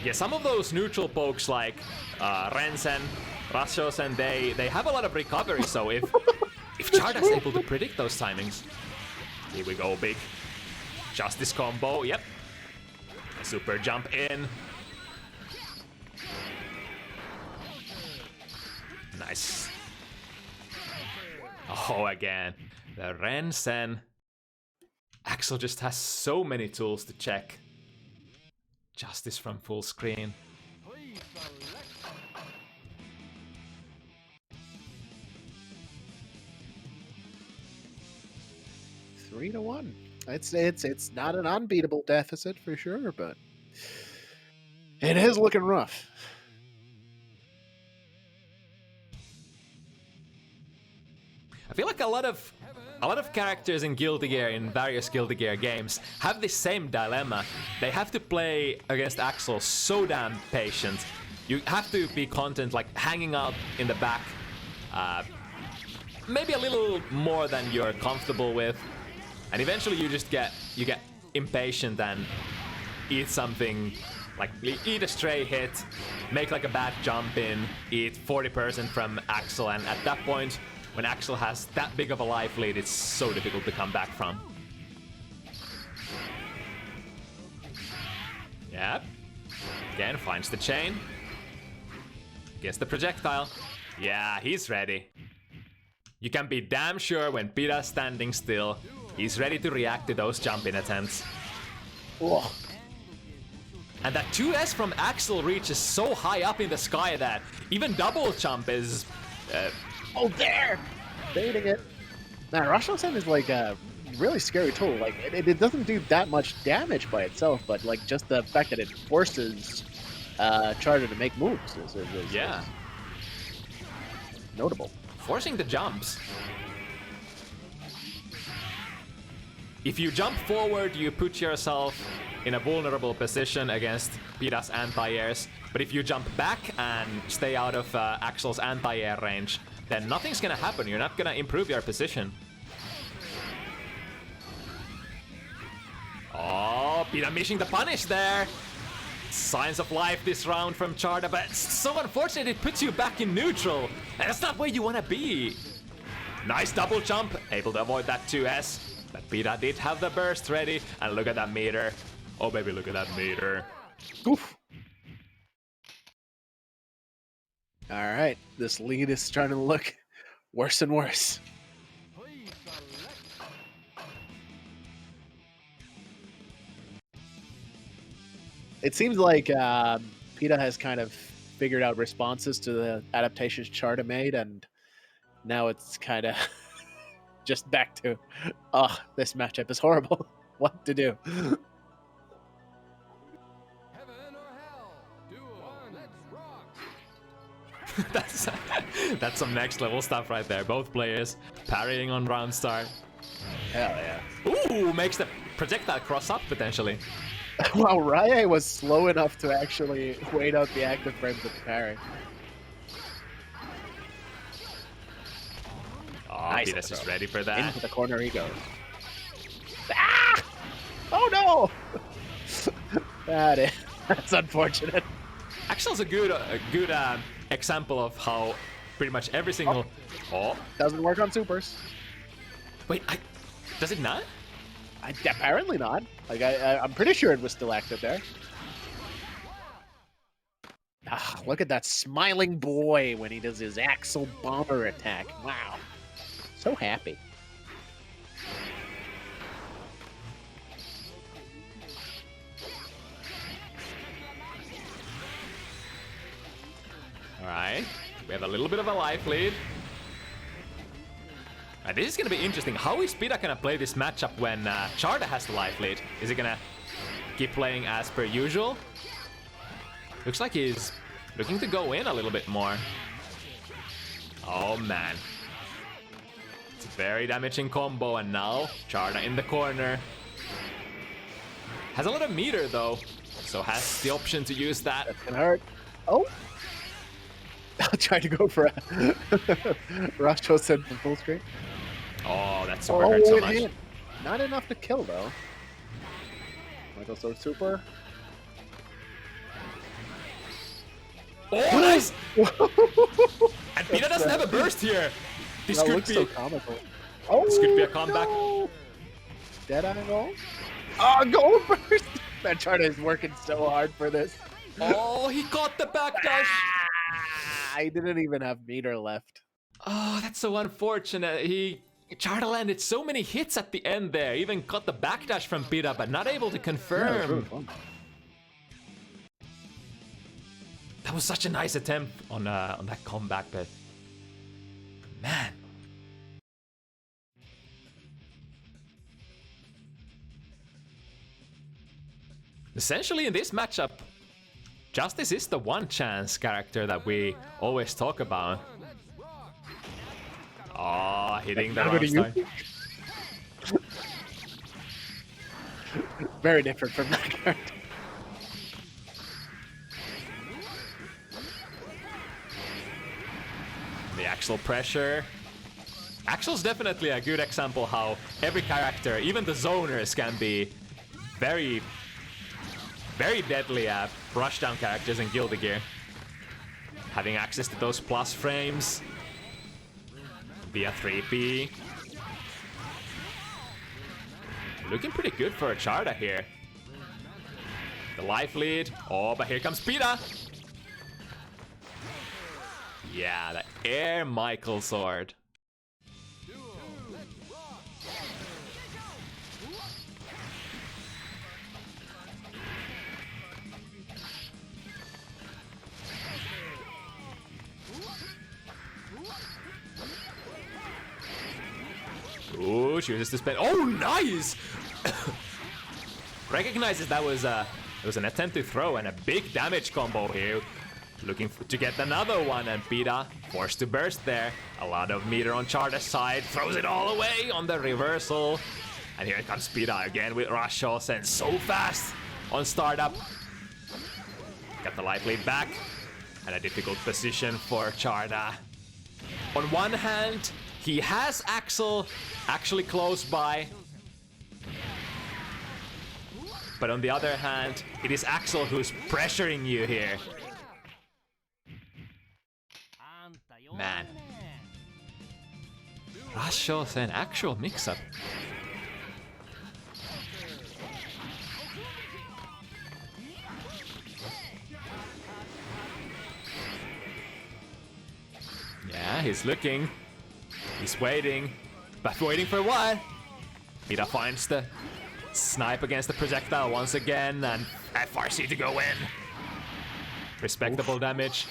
Speaker 1: Yeah, some of those neutral pokes like Rensen, Rashosen, they have a lot of recovery, so if Charta's able to predict those timings. Here we go, big Justice combo, yep. Super jump in. Nice. Oh, again. The Rensen. Axel just has so many tools to check. Justice from full screen.
Speaker 3: Please select.
Speaker 2: 3-1. It's not an unbeatable deficit for sure, but it is looking rough.
Speaker 1: I feel like a lot of characters in Guilty Gear, in various Guilty Gear games, have this same dilemma. They have to play against Axel so damn patient. You have to be content, like hanging out in the back, maybe a little more than you're comfortable with, and eventually you get impatient and eat something, like eat a stray hit, make like a bad jump in, eat 40% from Axel, and at that point, when Axel has that big of a life lead, it's so difficult to come back from. Yep. Again, finds the chain. Gets the projectile. Yeah, he's ready. You can be damn sure when Pida's standing still, he's ready to react to those jumping attempts.
Speaker 2: Oh.
Speaker 1: And that 2S from Axel reaches so high up in the sky that even double jump is...
Speaker 2: Oh, there! Baiting it. Now, Rashosen is like a really scary tool. Like, it doesn't do that much damage by itself, but like just the fact that it forces Charta to make moves is
Speaker 1: yeah.
Speaker 2: Notable.
Speaker 1: Forcing the jumps. If you jump forward, you put yourself in a vulnerable position against Pida's anti-airs. But if you jump back and stay out of Axel's anti-air range, then nothing's gonna happen. You're not gonna improve your position. Oh, Pida missing the punish there. Signs of life this round from Charta, but it's so unfortunate it puts you back in neutral. And that's not where you wanna be. Nice double jump, able to avoid that 2S. But Pida did have the burst ready, and look at that meter. Oh baby, look at that meter.
Speaker 2: Oof. Alright, this lead is starting to look worse and worse.
Speaker 3: Please select.
Speaker 2: It seems like Pida has kind of figured out responses to the adaptations Charta made, and now it's kind of just back to, oh, this matchup is horrible. What to do?
Speaker 3: Heaven or hell. Duel. Let's rock.
Speaker 1: That's some next level stuff right there. Both players parrying on round start.
Speaker 2: Hell yeah.
Speaker 1: Ooh, makes the projectile cross up potentially.
Speaker 2: Wow, Rye was slow enough to actually wait out the active frames of the parry.
Speaker 1: Oh,
Speaker 2: Nice
Speaker 1: Pida's just
Speaker 2: throw.
Speaker 1: ready for that.
Speaker 2: Into the corner he goes. Ah! Oh no! That's unfortunate.
Speaker 1: Axel's a good example of how pretty much every single. Oh,
Speaker 2: Doesn't work on supers.
Speaker 1: wait, does it not?
Speaker 2: Apparently not. Like I'm pretty sure it was still active there. Ah, look at that smiling boy when he does his Axel bomber attack. Wow, so happy.
Speaker 1: All right, we have a little bit of a life lead. And this is gonna be interesting. How is Pida gonna play this matchup when Charta has the life lead? Is he gonna keep playing as per usual? Looks like he's looking to go in a little bit more. Oh man. It's a very damaging combo, and now Charta in the corner. Has a lot of meter though, so has the option to use that.
Speaker 2: That's gonna hurt. Oh! I'll try to go for a Rush sent for full screen.
Speaker 1: Oh, that super hurt so
Speaker 2: it
Speaker 1: much.
Speaker 2: hit. Not enough to kill though. Michael Sword Super.
Speaker 1: Oh, nice! And Pida doesn't have a burst here. This
Speaker 2: That
Speaker 1: could
Speaker 2: looks
Speaker 1: be.
Speaker 2: so comical. Oh,
Speaker 1: This could be a comeback.
Speaker 2: No. Dead angle. Oh, goal burst! Man, Charta is working so hard for this.
Speaker 1: Oh, he caught the backdash.
Speaker 2: I didn't even have meter left.
Speaker 1: Oh, that's so unfortunate. Charta landed so many hits at the end there. Even got the backdash from Pida, but not able to confirm. That was such a nice attempt on that comeback, but man. Essentially, in this matchup, Justice is the one chance character that we always talk about. Oh, hitting the wrong start.
Speaker 2: Very different from that character.
Speaker 1: The Axel pressure. Axel's definitely a good example how every character, even the zoners, can be very, very deadly rushdown characters in Guilty Gear. Having access to those plus frames via 3P. Looking pretty good for a Charta here. The life lead. Oh, but here comes Pida. Yeah, the Air Michael sword. Ooh, she uses the spin. Oh, nice! Recognizes that was an attempt to throw and a big damage combo here. Looking to get another one, and Pida forced to burst there. A lot of meter on Charta's side. Throws it all away on the reversal. And here comes Pida again with Rush sent so fast on startup. Got the life lead back. And a difficult position for Charta. On one hand, he has Axel actually close by. But on the other hand, it is Axel who's pressuring you here. Man. Rush an actual mix-up. Yeah, he's looking. He's waiting. But waiting for what? Pida finds the snipe against the projectile once again, and FRC to go in. Respectable damage.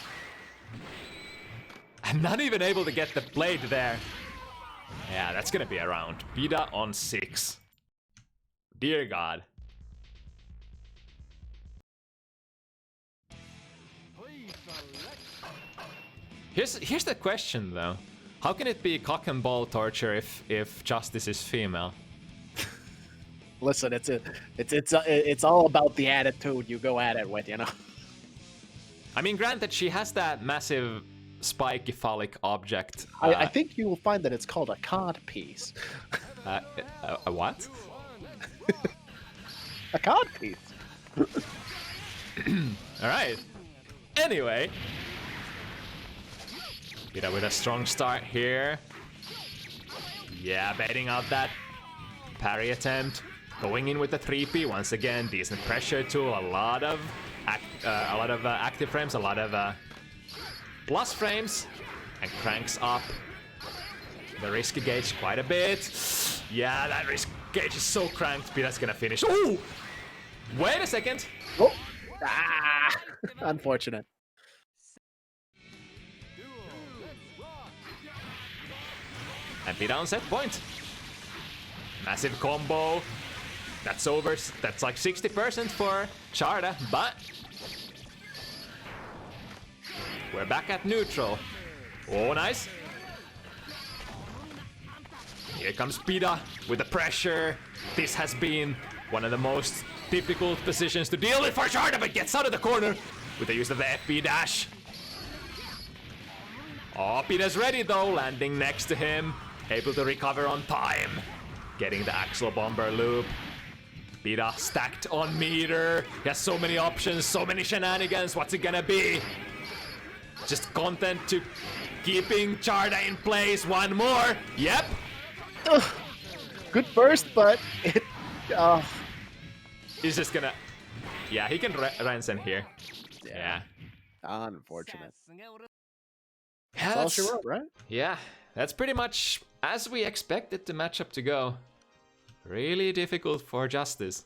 Speaker 1: I'm not even able to get the blade there. Yeah, that's gonna be a round. Pida on 6. Dear God. Here's the question though. How can it be cock and ball torture if Justice is female?
Speaker 2: Listen, it's all about the attitude you go at it with, you know.
Speaker 1: I mean, granted, she has that massive spiky phallic object.
Speaker 2: I think you will find that it's called a cod piece.
Speaker 1: A what?
Speaker 2: A cod piece.
Speaker 1: All right. Anyway, Pida with a strong start here. Yeah, baiting out that parry attempt. Going in with the 3P once again. Decent pressure tool. A lot of active frames. A lot of plus frames, and cranks up the risk gauge quite a bit. Yeah, that risk gauge is so cranked. Pida's gonna finish. Ooh! Wait a second.
Speaker 2: Oh. Ah, unfortunate.
Speaker 1: And Pida on set point. Massive combo. That's over. That's like 60% for Charta, but we're back at neutral. Oh, nice. Here comes Pida with the pressure. This has been one of the most difficult positions to deal with for Charta, but gets out of the corner with the use of the FP dash. Oh, Pida's ready though, landing next to him. Able to recover on time. Getting the Axel Bomber loop. Pida stacked on meter. He has so many options, so many shenanigans. What's it gonna be? Just content to keeping Charta in place. One more. Yep.
Speaker 2: Ugh. Good burst, but it.
Speaker 1: He's just gonna. Yeah, he can Ransen here. Yeah.
Speaker 2: Unfortunate.
Speaker 1: Yeah,
Speaker 2: That's all she wrote, right?
Speaker 1: Yeah, that's pretty much as we expected the matchup to go. Really difficult for Justice.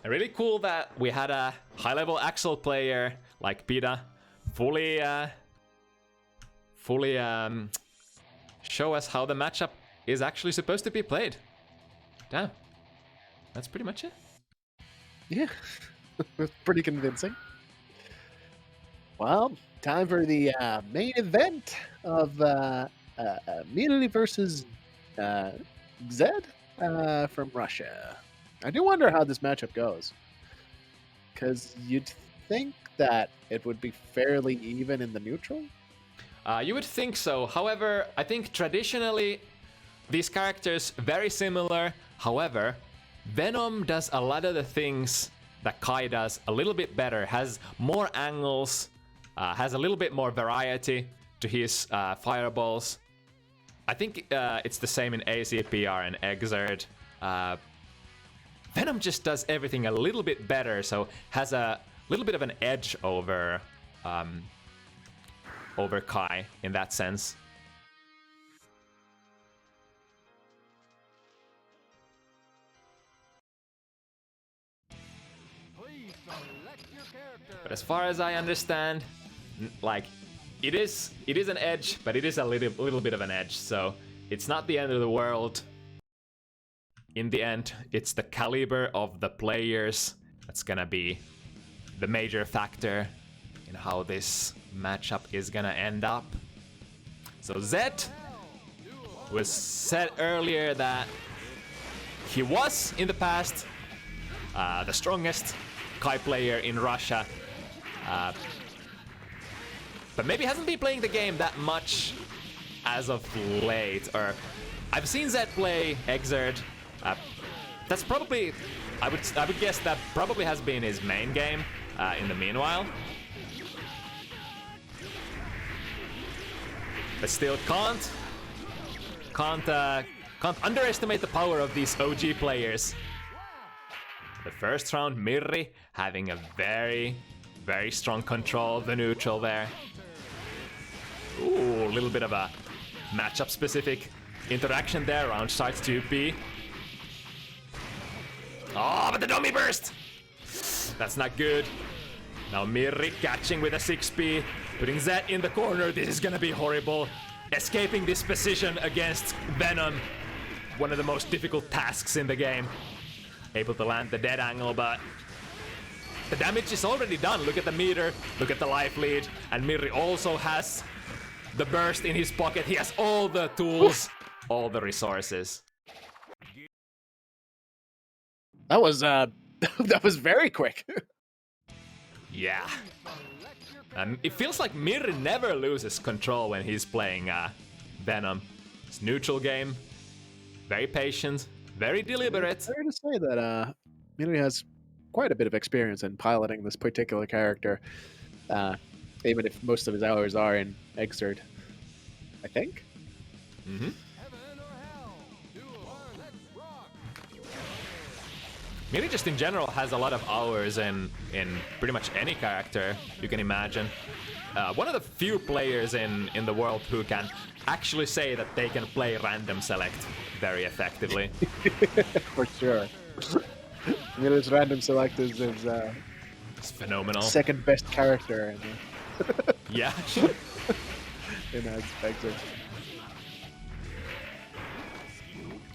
Speaker 1: Really cool that we had a high-level Axel player like Pida fully show us how the matchup is actually supposed to be played. Damn. That's pretty much it.
Speaker 2: Yeah. Pretty convincing. Well, time for the main event of mirri versus Zett from Russia. I do wonder how this matchup goes. Because you'd think that it would be fairly even in the neutral?
Speaker 1: You would think so. However, I think traditionally these characters very similar. However, Venom does a lot of the things that Kai does a little bit better. Has more angles, has a little bit more variety to his fireballs. I think it's the same in AC+R and Exert. Venom just does everything a little bit better, so has a little bit of an edge over over Kai in that sense.
Speaker 3: Please select your character.
Speaker 1: But as far as I understand, like it is an edge, but it is a little bit of an edge, so it's not the end of the world. In the end, it's the caliber of the players that's gonna be the major factor in how this matchup is gonna end up. So Zett was said earlier that he was in the past the strongest Kai player in Russia, but maybe hasn't been playing the game that much as of late. Or I've seen Zett play Exert. That's probably, I would guess that probably has been his main game in the meanwhile. But still can't underestimate the power of these OG players. The first round, Mirri having a very, very strong control of the neutral there. Ooh, a little bit of a matchup specific interaction there. Round starts 2P. Oh, but the dummy burst! That's not good. Now Mirri catching with a 6P, putting Zett in the corner. This is gonna be horrible. Escaping this position against Venom, one of the most difficult tasks in the game. Able to land the dead angle, but the damage is already done. Look at the meter, look at the life lead, and Mirri also has the burst in his pocket. He has all the tools, all the resources.
Speaker 2: That was that was very quick.
Speaker 1: Yeah. It feels like Mirri never loses control when he's playing Venom. It's neutral game, very patient, very deliberate.
Speaker 2: Fair to say that Mirri has quite a bit of experience in piloting this particular character, even if most of his hours are in Exert, I think.
Speaker 1: Mm-hmm.
Speaker 3: Heaven or hell? 2 or 1, let's rock!
Speaker 1: Mirri just in general has a lot of hours in pretty much any character you can imagine. One of the few players in the world who can actually say that they can play random select very effectively.
Speaker 2: For sure. Mirri's random select is his
Speaker 1: It's phenomenal.
Speaker 2: second best character
Speaker 1: Yeah.
Speaker 2: in Exert.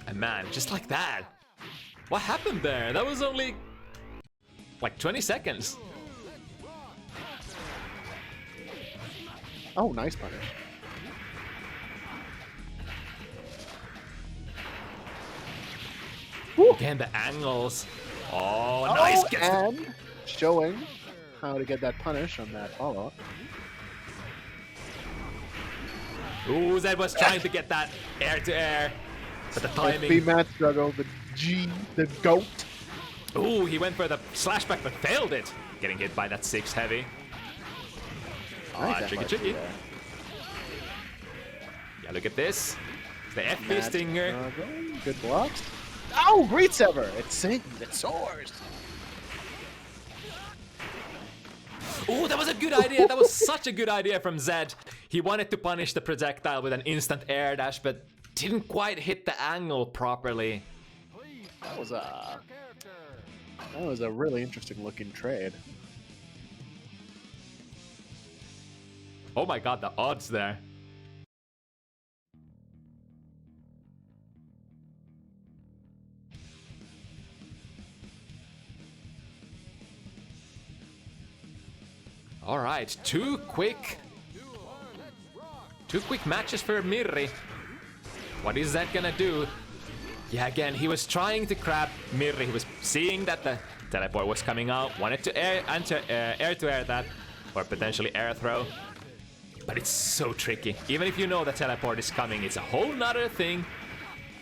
Speaker 1: And man, just like that. What happened there? That was only like 20 seconds.
Speaker 2: Oh, nice punish.
Speaker 1: Again, the angles. Oh, nice.
Speaker 2: Oh,
Speaker 1: Gets the-
Speaker 2: and showing how to get that punish on that follow-up.
Speaker 1: Ooh, Zedd was trying to get that air to air, but the
Speaker 2: FB
Speaker 1: timing.
Speaker 2: match struggle, the GOAT.
Speaker 1: Ooh, he went for the slashback but failed it. Getting hit by that 6 heavy.
Speaker 2: Nice
Speaker 1: Tricky,
Speaker 2: FRC
Speaker 1: tricky.
Speaker 2: there.
Speaker 1: Yeah, look at this. The FB
Speaker 2: Match
Speaker 1: stinger.
Speaker 2: struggle, good blocks. Oh, great sever! It sings, it soars.
Speaker 1: Ooh, that was a good idea. That was such a good idea from Zedd. He wanted to punish the projectile with an instant air dash, but didn't quite hit the angle properly.
Speaker 3: Please,
Speaker 2: That was
Speaker 3: your character.
Speaker 2: a really interesting looking trade.
Speaker 1: Oh my god, the odds there. All right, two quick matches for Mirri. What is that gonna do? Yeah, again, he was trying to grab Mirri. He was seeing that the teleport was coming out, wanted to air to air that, or potentially air throw. But it's so tricky. Even if you know the teleport is coming, it's a whole nother thing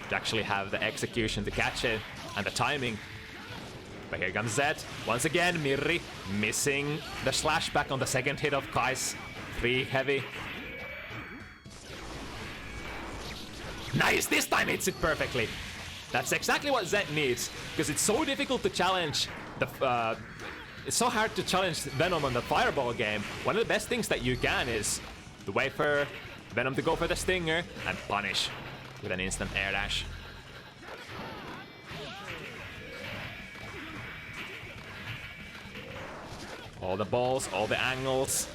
Speaker 1: to actually have the execution to catch it and the timing. But here comes Zett. Once again, Mirri missing the slash back on the second hit of Kai's 3 heavy. Nice! This time hits it perfectly. That's exactly what Zett needs, because it's so difficult to challenge the. It's so hard to challenge Venom on the Fireball game. One of the best things that you can is to wait for Venom to go for the Stinger and punish with an instant air dash. All the balls, all the angles.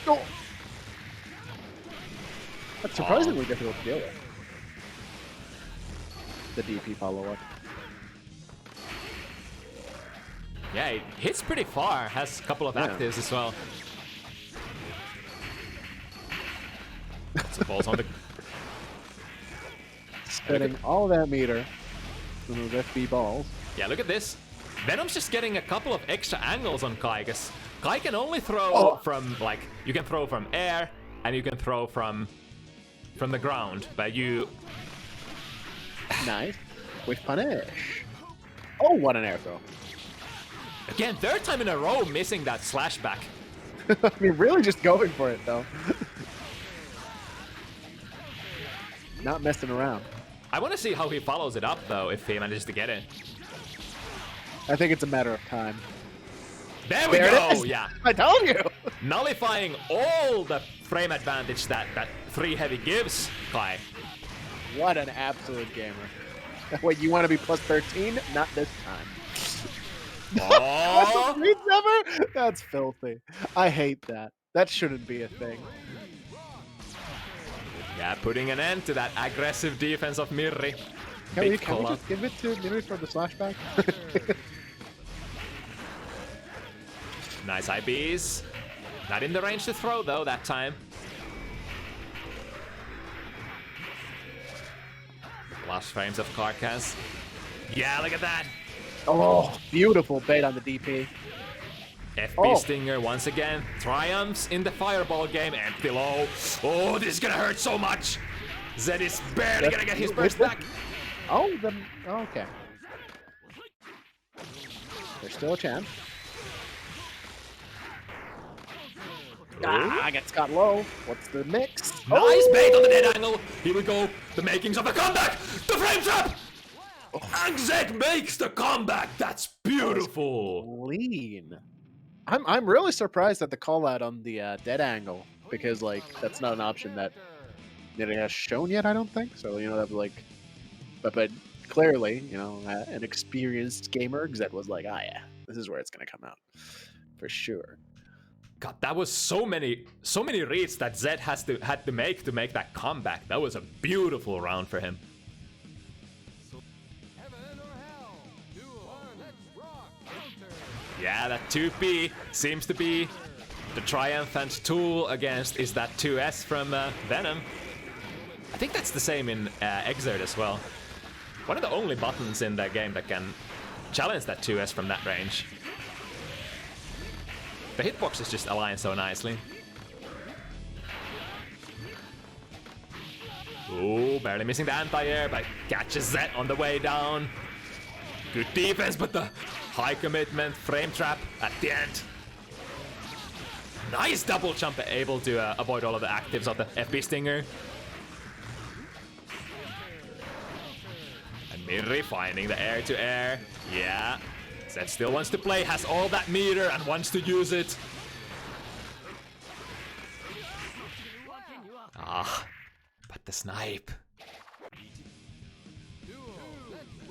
Speaker 2: Oh. That's surprisingly difficult to deal with. The DP follow-up.
Speaker 1: Yeah, it hits pretty far. Has a couple of actives as well. Lots of balls on the.
Speaker 2: Spinning all that meter from those FB balls.
Speaker 1: Yeah, look at this. Venom's just getting a couple of extra angles on Kai, because Kai can only throw from, like, you can throw from air and you can throw from the ground, but you.
Speaker 2: Nice. With punish. Oh, what an air throw.
Speaker 1: Again, third time in a row missing that slash back.
Speaker 2: I mean, really just going for it, though. Not messing around.
Speaker 1: I want to see how he follows it up, though, if he manages to get it.
Speaker 2: I think it's a matter of time.
Speaker 1: There we
Speaker 2: There
Speaker 1: go!
Speaker 2: it is.
Speaker 1: Yeah.
Speaker 2: I told you!
Speaker 1: Nullifying all the frame advantage that 3 heavy gives Kai.
Speaker 2: What an absolute gamer. Wait, you want to be plus 13? Not this time.
Speaker 1: Oh!
Speaker 2: Reads ever? That's filthy. I hate that. That shouldn't be a thing.
Speaker 1: Yeah, putting an end to that aggressive defense of Mirri.
Speaker 2: Can we
Speaker 1: Big call-out.
Speaker 2: just give it to Mirri for the slashback?
Speaker 1: Nice IBs. Not in the range to throw, though, that time. Last frames of Carcass. Yeah, look at that.
Speaker 2: Oh, beautiful bait on the DP.
Speaker 1: FB Stinger once again triumphs in the fireball game. Empty low. Oh, this is gonna hurt so much. Zett is barely gonna get his burst back.
Speaker 2: Oh, okay. There's still a chance. Ah, gets got low. What's the mix?
Speaker 1: Nice bait on the dead angle. Here we go. The makings of a comeback. The frame trap. And Zett makes the comeback. That's beautiful.
Speaker 2: Lean. I'm really surprised at the call out on the dead angle because like that's not an option that it has shown yet. I don't think so. You know that like, but clearly you know an experienced gamer Zett was like, ah yeah, this is where it's gonna come out for sure.
Speaker 1: God, that was so many reads that Zett had to make that comeback. That was a beautiful round for him.
Speaker 3: Heaven or hell? Duel. Let's rock. Counter.
Speaker 1: Yeah, that 2P seems to be the triumphant tool against is that 2S from Venom. I think that's the same in Exert as well. One of the only buttons in that game that can challenge that 2S from that range. The hitboxes just align so nicely. Ooh, barely missing the anti-air, but catches Zett on the way down. Good defense, but the high commitment frame trap at the end. Nice double jump, able to avoid all of the actives of the FB Stinger. And Mirri finding the air-to-air. Yeah. Zett still wants to play, has all that meter and wants to use it. Ah, but the snipe.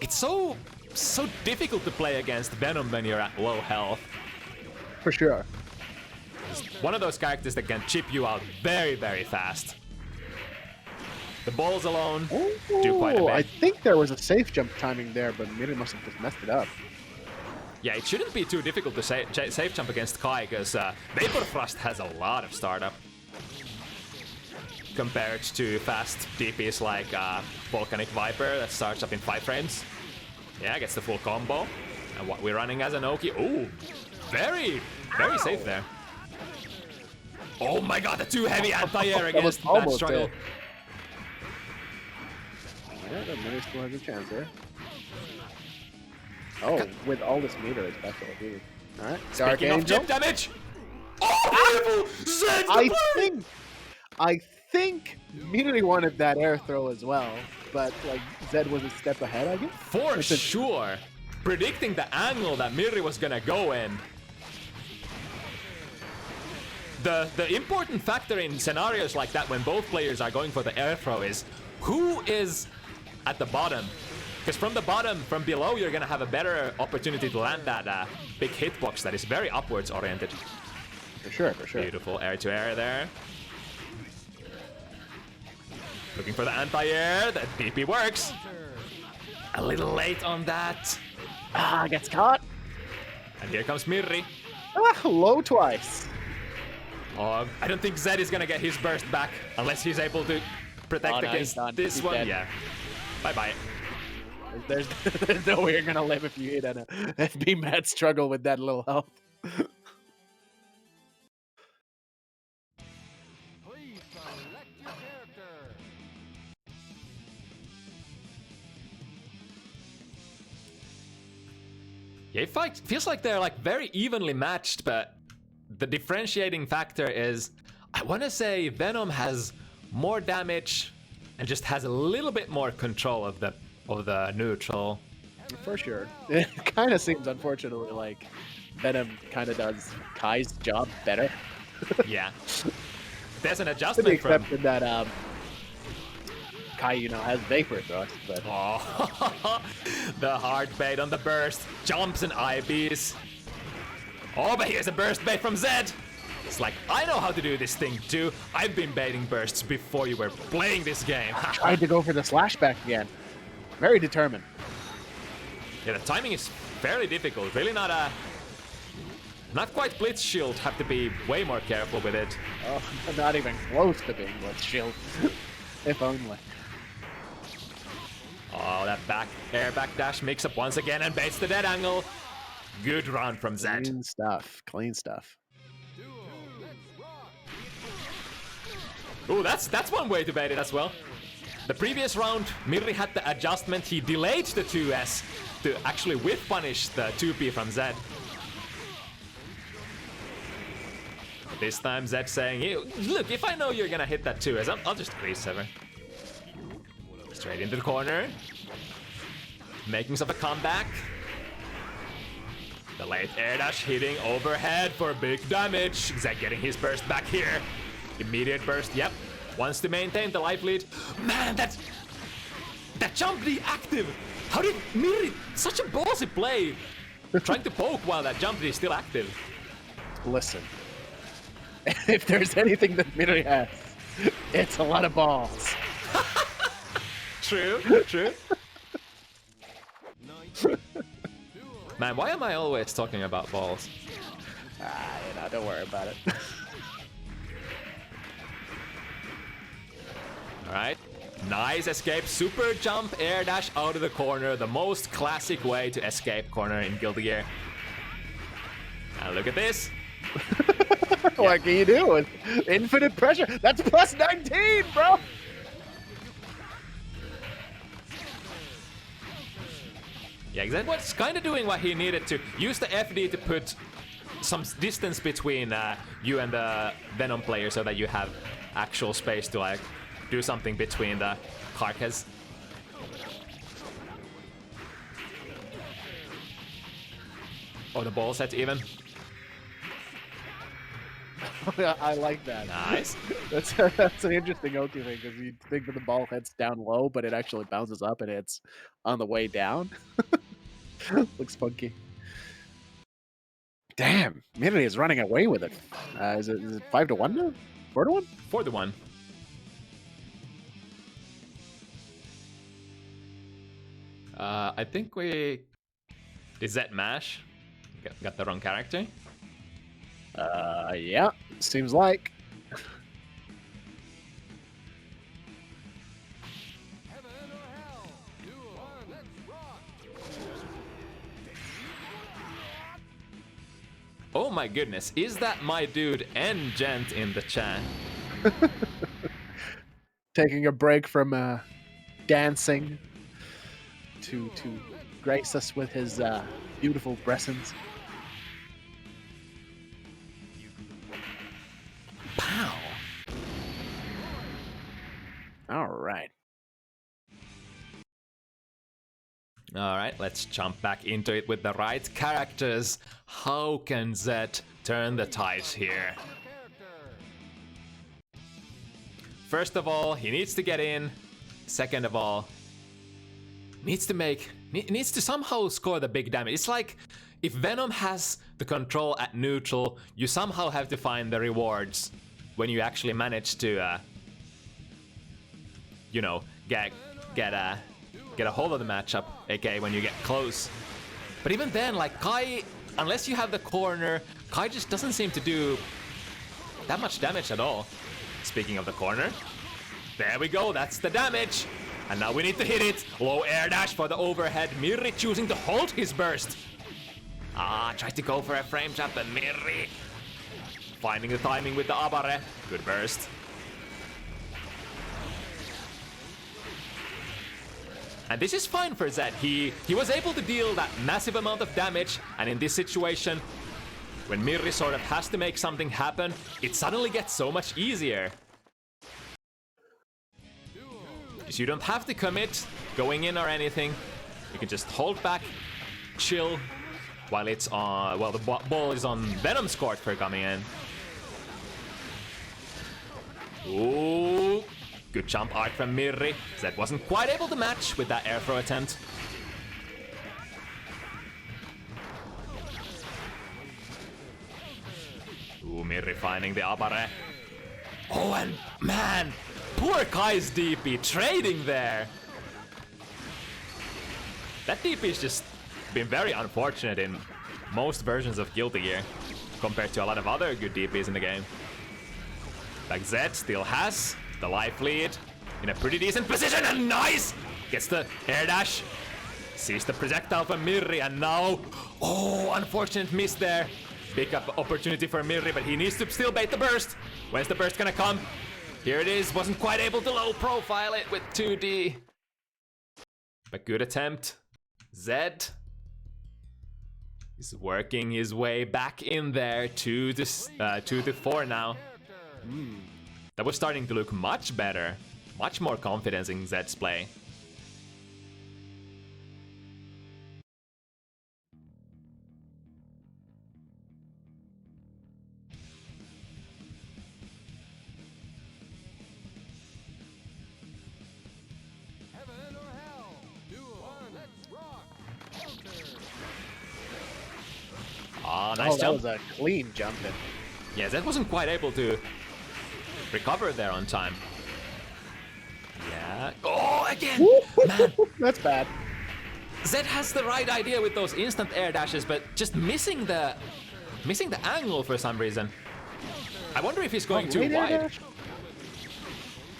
Speaker 1: It's so difficult to play against Venom when you're at low health.
Speaker 2: For sure.
Speaker 1: It's one of those characters that can chip you out very, very fast. The balls alone do quite a bit.
Speaker 2: I think there was a safe jump timing there, but Mirri must have just messed it up.
Speaker 1: Yeah, it shouldn't be too difficult to safe jump against Kai, because Vapor Thrust has a lot of startup. Compared to fast DPs like Volcanic Viper that starts up in 5 frames. Yeah, gets the full combo. And what we're running as an Oki. Ooh, very safe there. Oh my god, the too heavy anti-air against that struggle.
Speaker 2: Yeah, the Mirri still has a chance there. Oh, with all this meter, it's special, dude. Alright, Dark
Speaker 1: Speaking of
Speaker 2: Angel.
Speaker 1: chip damage! Oh, beautiful! Zett
Speaker 2: I think Mirri wanted that air throw as well, but like Zedd was a step ahead, I guess.
Speaker 1: For sure! Predicting the angle that Mirri was gonna go in. The important factor in scenarios like that when both players are going for the air throw is who is at the bottom. Because from the bottom, from below, you're gonna have a better opportunity to land that big hitbox that is very upwards oriented.
Speaker 2: For sure.
Speaker 1: Beautiful air-to-air there. Looking for the anti-air, that DP works. A little late on that.
Speaker 2: Ah, gets caught.
Speaker 1: And here comes Mirri.
Speaker 2: Ah, low twice.
Speaker 1: Oh, I don't think Zedd is gonna get his burst back unless he's able to protect against this one.
Speaker 2: Dead.
Speaker 1: Yeah. Bye-bye.
Speaker 2: There's no way you're gonna live if you hit an FB mad struggle with that little health.
Speaker 3: Please select your character.
Speaker 1: Yeah, it feels like they're like very evenly matched, but the differentiating factor is, I want to say Venom has more damage and just has a little bit more control of the neutral.
Speaker 2: For sure. It kind of seems, unfortunately, like Venom kind of does Kai's job better.
Speaker 1: Yeah. There's an
Speaker 2: To the
Speaker 1: adjustment from...
Speaker 2: exception that Kai, you know, has Vapor Thrust, but...
Speaker 1: Oh, the hard bait on the burst. Jumps and IBs. Oh, but here's a burst bait from Zedd. It's like, I know how to do this thing too. I've been baiting bursts before you were playing this game.
Speaker 2: Tried to go for the slashback again. Very determined.
Speaker 1: Yeah, the timing is fairly difficult. Really not quite Blitz Shield. Have to be way more careful with it.
Speaker 2: Oh, not even close to being Blitz Shield. If only.
Speaker 1: Oh, that air backdash mix up once again and baits the dead angle. Good round from Zett.
Speaker 2: Clean stuff. Clean stuff.
Speaker 1: Ooh, that's one way to bait it as well. The previous round, Mirri had the adjustment. He delayed the 2S to actually whiff punish the 2P from Zett. This time Zett saying, hey, look, if I know you're gonna hit that 2S, I'll just freeze 7. Straight into the corner. Making some of a comeback. The late air dash hitting overhead for big damage. Zett getting his burst back here. Immediate burst, yep. Wants to maintain the life lead. Man, that jump D active. How did Mirri, such a ballsy play, trying to poke while that jump D is still active.
Speaker 2: Listen, if there's anything that Mirri has, it's a lot of balls.
Speaker 1: True, true. Man, why am I always talking about balls?
Speaker 2: Don't worry about it.
Speaker 1: Alright. Nice escape. Super jump, air dash out of the corner. The most classic way to escape corner in Guilty Gear. And look at this.
Speaker 2: What can you do with infinite pressure? That's plus 19, bro!
Speaker 1: Yeah, Zett was kind of doing what he needed to. Use the FD to put some distance between you and the Venom player so that you have actual space to like do something between the carcass. Or the ball set even.
Speaker 2: I like that.
Speaker 1: Nice.
Speaker 2: That's an interesting Oki thing because you think that the ball heads down low, but it actually bounces up and it's on the way down. Looks funky. Damn, Mirri is running away with it. Is it 5-1 now? 4-1?
Speaker 1: 4-1. I think we did Zett mash. Got the wrong character.
Speaker 2: Yeah, seems like.
Speaker 3: Heaven or hell? Duel. Let's rock.
Speaker 1: Oh my goodness, is that my dude and Gent in the chat?
Speaker 2: Taking a break from dancing to grace us with his beautiful bressons.
Speaker 1: Pow!
Speaker 2: All right.
Speaker 1: Alright, let's jump back into it with the right characters. How can Zett turn the tides here? First of all, he needs to get in. Second of all, needs to somehow score the big damage. It's like if Venom has the control at neutral, you somehow have to find the rewards when you actually manage to, you know, get a hold of the matchup, aka when you get close. But even then, like Kai, unless you have the corner, Kai just doesn't seem to do that much damage at all. Speaking of the corner, there we go, that's the damage. And now we need to hit it. Low air dash for the overhead. Mirri choosing to hold his burst. Tried to go for a frame jump, but Mirri finding the timing with the abare. Good burst. And this is fine for Zett. He was able to deal that massive amount of damage, and in this situation, when Mirri sort of has to make something happen, it suddenly gets so much easier. Because you don't have to commit going in or anything. You can just hold back, chill, while it's on, well, the ball is on Venom's court for coming in. Ooh. Good jump art from Mirri. Zett wasn't quite able to match with that air throw attempt. Ooh, Mirri finding the abare. Oh, and man, poor Kai's DP trading there. That DP's just been very unfortunate in most versions of Guilty Gear compared to a lot of other good DPs in the game. Like Zett still has the life lead in a pretty decent position, and nice! Gets the air dash. Sees the projectile from Mirri, and now... Oh, unfortunate miss there. Big up opportunity for Mirri, but he needs to still bait the burst. When's the burst gonna come? Here it is. Wasn't quite able to low profile it with 2D. But good attempt. Zett is working his way back in there to the 4 now. That was starting to look much better. Much more confidence in Zett's play.
Speaker 3: Heaven or hell? Duel. Let's rock. Counter.
Speaker 1: Ah, nice
Speaker 2: That
Speaker 1: jump.
Speaker 2: was a clean jump in.
Speaker 1: Yeah, Zett wasn't quite able to recover there on time. Yeah. Oh, again! Man,
Speaker 2: That's bad.
Speaker 1: Zett has the right idea with those instant air dashes, but just missing the angle for some reason. I wonder if he's going too
Speaker 2: Late air
Speaker 1: wide.
Speaker 2: dash?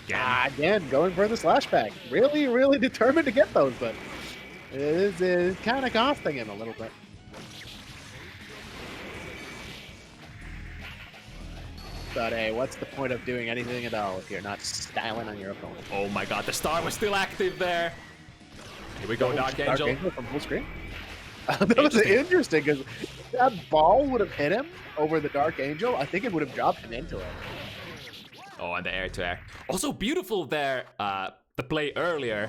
Speaker 1: Again.
Speaker 2: Again, going for the slash back. Really, really determined to get those, but it is kind of costing him a little bit. But hey, what's the point of doing anything at all if you're not styling on your opponent?
Speaker 1: Oh my god, the star was still active there. Here we go, Dark Angel.
Speaker 2: From full screen? That was interesting because if that ball would have hit him over the Dark Angel, I think it would have dropped him into it.
Speaker 1: Oh, and the air to air. Also beautiful there, the play earlier.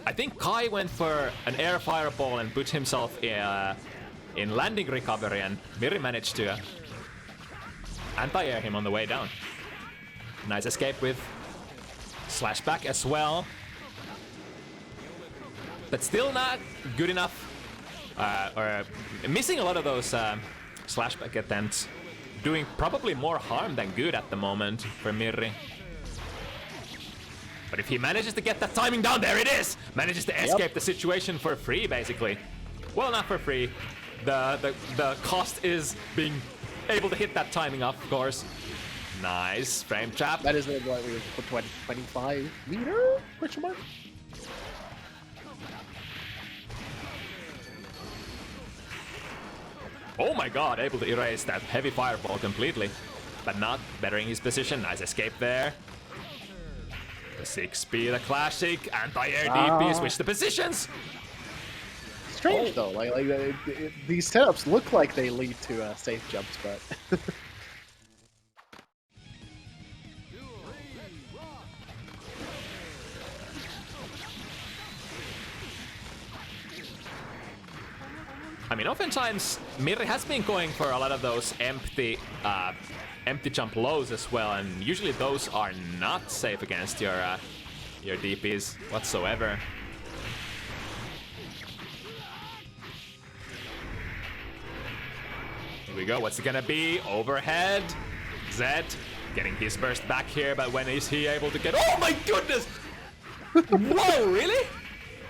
Speaker 1: I think Kai went for an air fireball and put himself in landing recovery, and Mirri managed to anti-air him on the way down. Nice escape with slash back as well. But still not good enough. Or missing a lot of those slash back attempts. Doing probably more harm than good at the moment for Mirri. But if he manages to get that timing down, there it is! Manages to escape the situation for free, basically. Well, not for free. The cost is being able to hit that timing, of course. Nice frame trap.
Speaker 2: That is what we put 25 meter? Question mark?
Speaker 1: Oh my god, able to erase that heavy fireball completely. But not bettering his position. Nice escape there. The 6P, the classic anti-air DP, switch the positions.
Speaker 2: Strange though, these setups look like they lead to safe jumps, but
Speaker 1: I mean, oftentimes Mirri has been going for a lot of those empty jump lows as well, and usually those are not safe against your DPs whatsoever. Here we go. What's it gonna be? Overhead. Zett getting his burst back here, but when is he able to get? Oh my goodness! Whoa, really?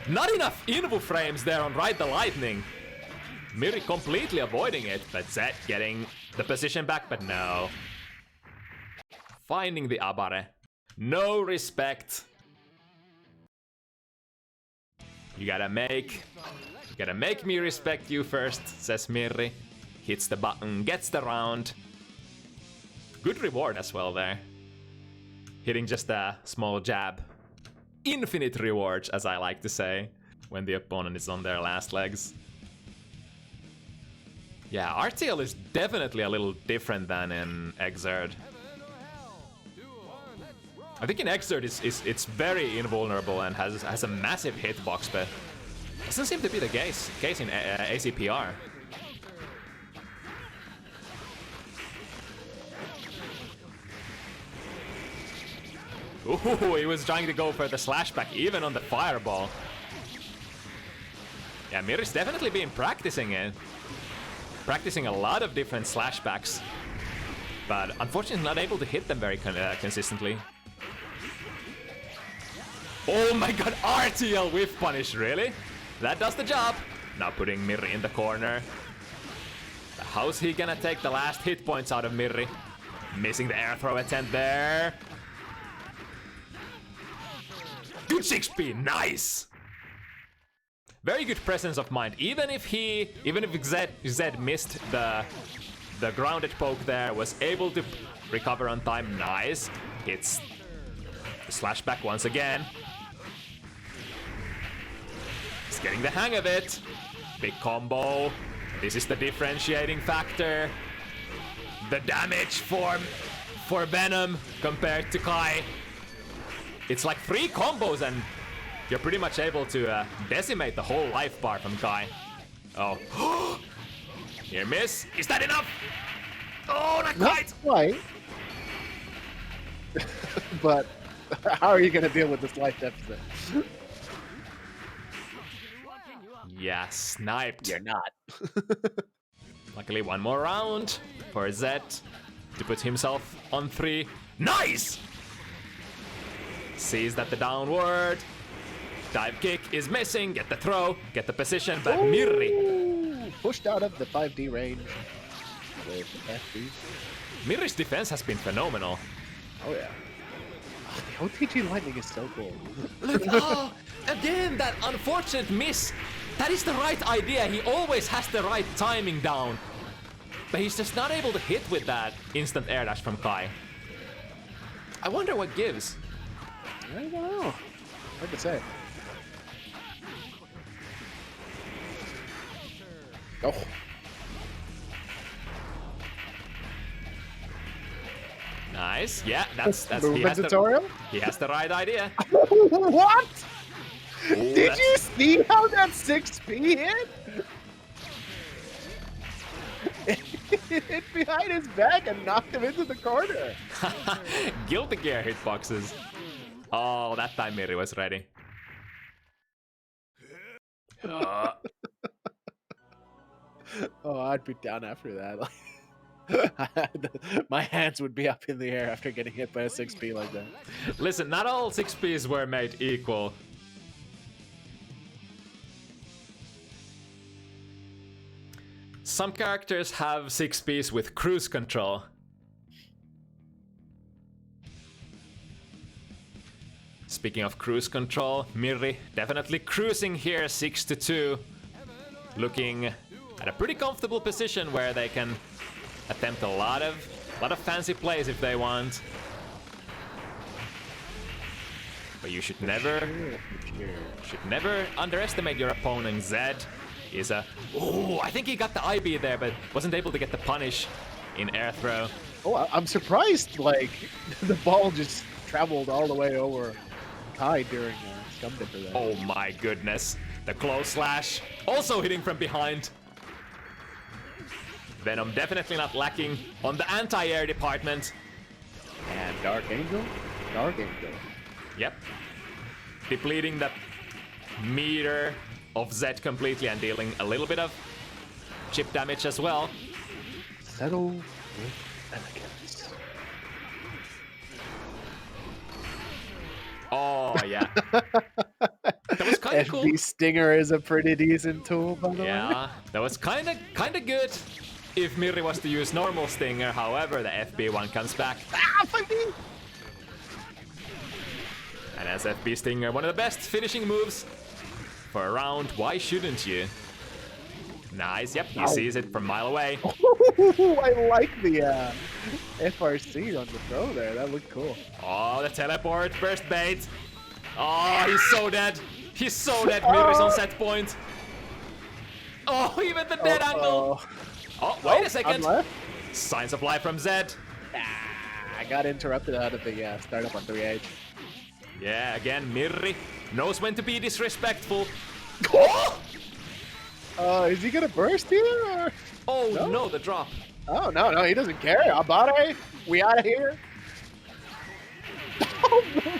Speaker 1: Not enough invo frames there on Ride the Lightning. Mirri completely avoiding it, but Zett getting the position back, but no. Finding the Abare. No respect. You gotta make me respect you first, says Mirri. Hits the button, gets the round. Good reward as well there. Hitting just a small jab. Infinite rewards, as I like to say, when the opponent is on their last legs. Yeah, RTL is definitely a little different than in Exert. I think in Exert it's very invulnerable and has a massive hitbox, but doesn't seem to be the case in AC+R. Ooh, he was trying to go for the slashback even on the fireball. Yeah, Mirri's definitely been practicing it. Practicing a lot of different slashbacks, but unfortunately not able to hit them very consistently. Oh my god, RTL whiff punish, really? That does the job. Now putting Mirri in the corner. How's he gonna take the last hit points out of Mirri? Missing the air throw attempt there. Good 6P, nice! very good presence of mind. Even if Zedd missed the grounded poke there, was able to recover on time. Nice. Hits the slash back once again. He's getting the hang of it. Big combo. This is the differentiating factor. The damage for Venom compared to Kai. It's like 3 combos and you're pretty much able to decimate the whole life bar from Kai. Oh. Near miss. Is that enough? Oh, not quite!
Speaker 2: Not quite. But how are you going to deal with this life deficit?
Speaker 1: Yeah, sniped.
Speaker 2: You're not.
Speaker 1: Luckily, one more round for Zett to put himself on 3. Nice! Sees that the downward dive kick is missing. Get the throw, get the position, but Mirri.
Speaker 2: Pushed out of the 5D range with FD.
Speaker 1: Mirri's defense has been phenomenal.
Speaker 2: Oh yeah. Oh, the OTG lightning is so cool.
Speaker 1: Look, oh, again, that unfortunate miss. That is the right idea. He always has the right timing down. But he's just not able to hit with that instant air dash from Kai. I wonder what gives.
Speaker 2: I don't know. Hard to say. Oh.
Speaker 1: Nice. Yeah, that's
Speaker 2: movement tutorial.
Speaker 1: He has the right idea.
Speaker 2: What?
Speaker 1: Ooh,
Speaker 2: Did you see how that 6P hit? It hit behind his back and knocked him into the corner.
Speaker 1: Guilty Gear hitboxes. Oh, that time Mirri was ready.
Speaker 2: Oh, I'd be down after that. My hands would be up in the air after getting hit by a 6P like that.
Speaker 1: Listen, not all 6Ps were made equal. Some characters have 6Ps with cruise control. Speaking of cruise control, Mirri definitely cruising here 6-2. Looking at a pretty comfortable position where they can attempt a lot of fancy plays if they want. But you should never underestimate your opponent. Zedd is a... Oh, I think he got the IB there, but wasn't able to get the punish in air throw.
Speaker 2: Oh, I'm surprised, like, the ball just traveled all the way over Kai during Scum Dipper there.
Speaker 1: Oh my goodness. The close slash. Also hitting from behind. Venom definitely not lacking on the anti-air department.
Speaker 2: And Dark Angel? Dark Angel.
Speaker 1: Yep. Depleting the meter of Zett completely and dealing a little bit of chip damage as well.
Speaker 2: Settle with elegance.
Speaker 1: Oh, yeah. That was kind of cool.
Speaker 2: FB Stinger is a pretty decent tool, by the way.
Speaker 1: Yeah, that was kind of good if Mirri was to use normal Stinger. However, the FB one comes back.
Speaker 2: Ah, 5D!
Speaker 1: And as FB Stinger, one of the best finishing moves for a round. Why shouldn't you? Nice. Yep, he sees it from a mile away.
Speaker 2: I like the FRC on the throw there. That looked cool.
Speaker 1: Oh, the teleport, burst bait. Oh, he's so dead. He's so dead. Mirri's on set point. Oh, even the dead angle. Oh, wait a second. Signs of life from Zedd.
Speaker 2: I got interrupted out of the startup on 3H.
Speaker 1: Yeah, again, Mirri knows when to be disrespectful.
Speaker 2: Is he gonna burst here? Or?
Speaker 1: Oh no, the drop.
Speaker 2: Oh no, he doesn't care. Abare, we out of here.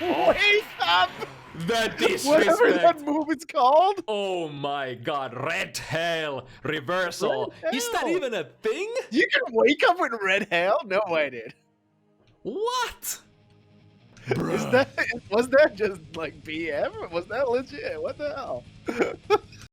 Speaker 2: Wait up!
Speaker 1: The disrespect.
Speaker 2: Whatever that move is called.
Speaker 1: Oh my god, red hail reversal.
Speaker 2: Red
Speaker 1: Is that
Speaker 2: hail.
Speaker 1: even a thing?
Speaker 2: You can wake up with red hail? No way, dude.
Speaker 1: What?
Speaker 2: Was that just like BM? Was that legit? What the hell?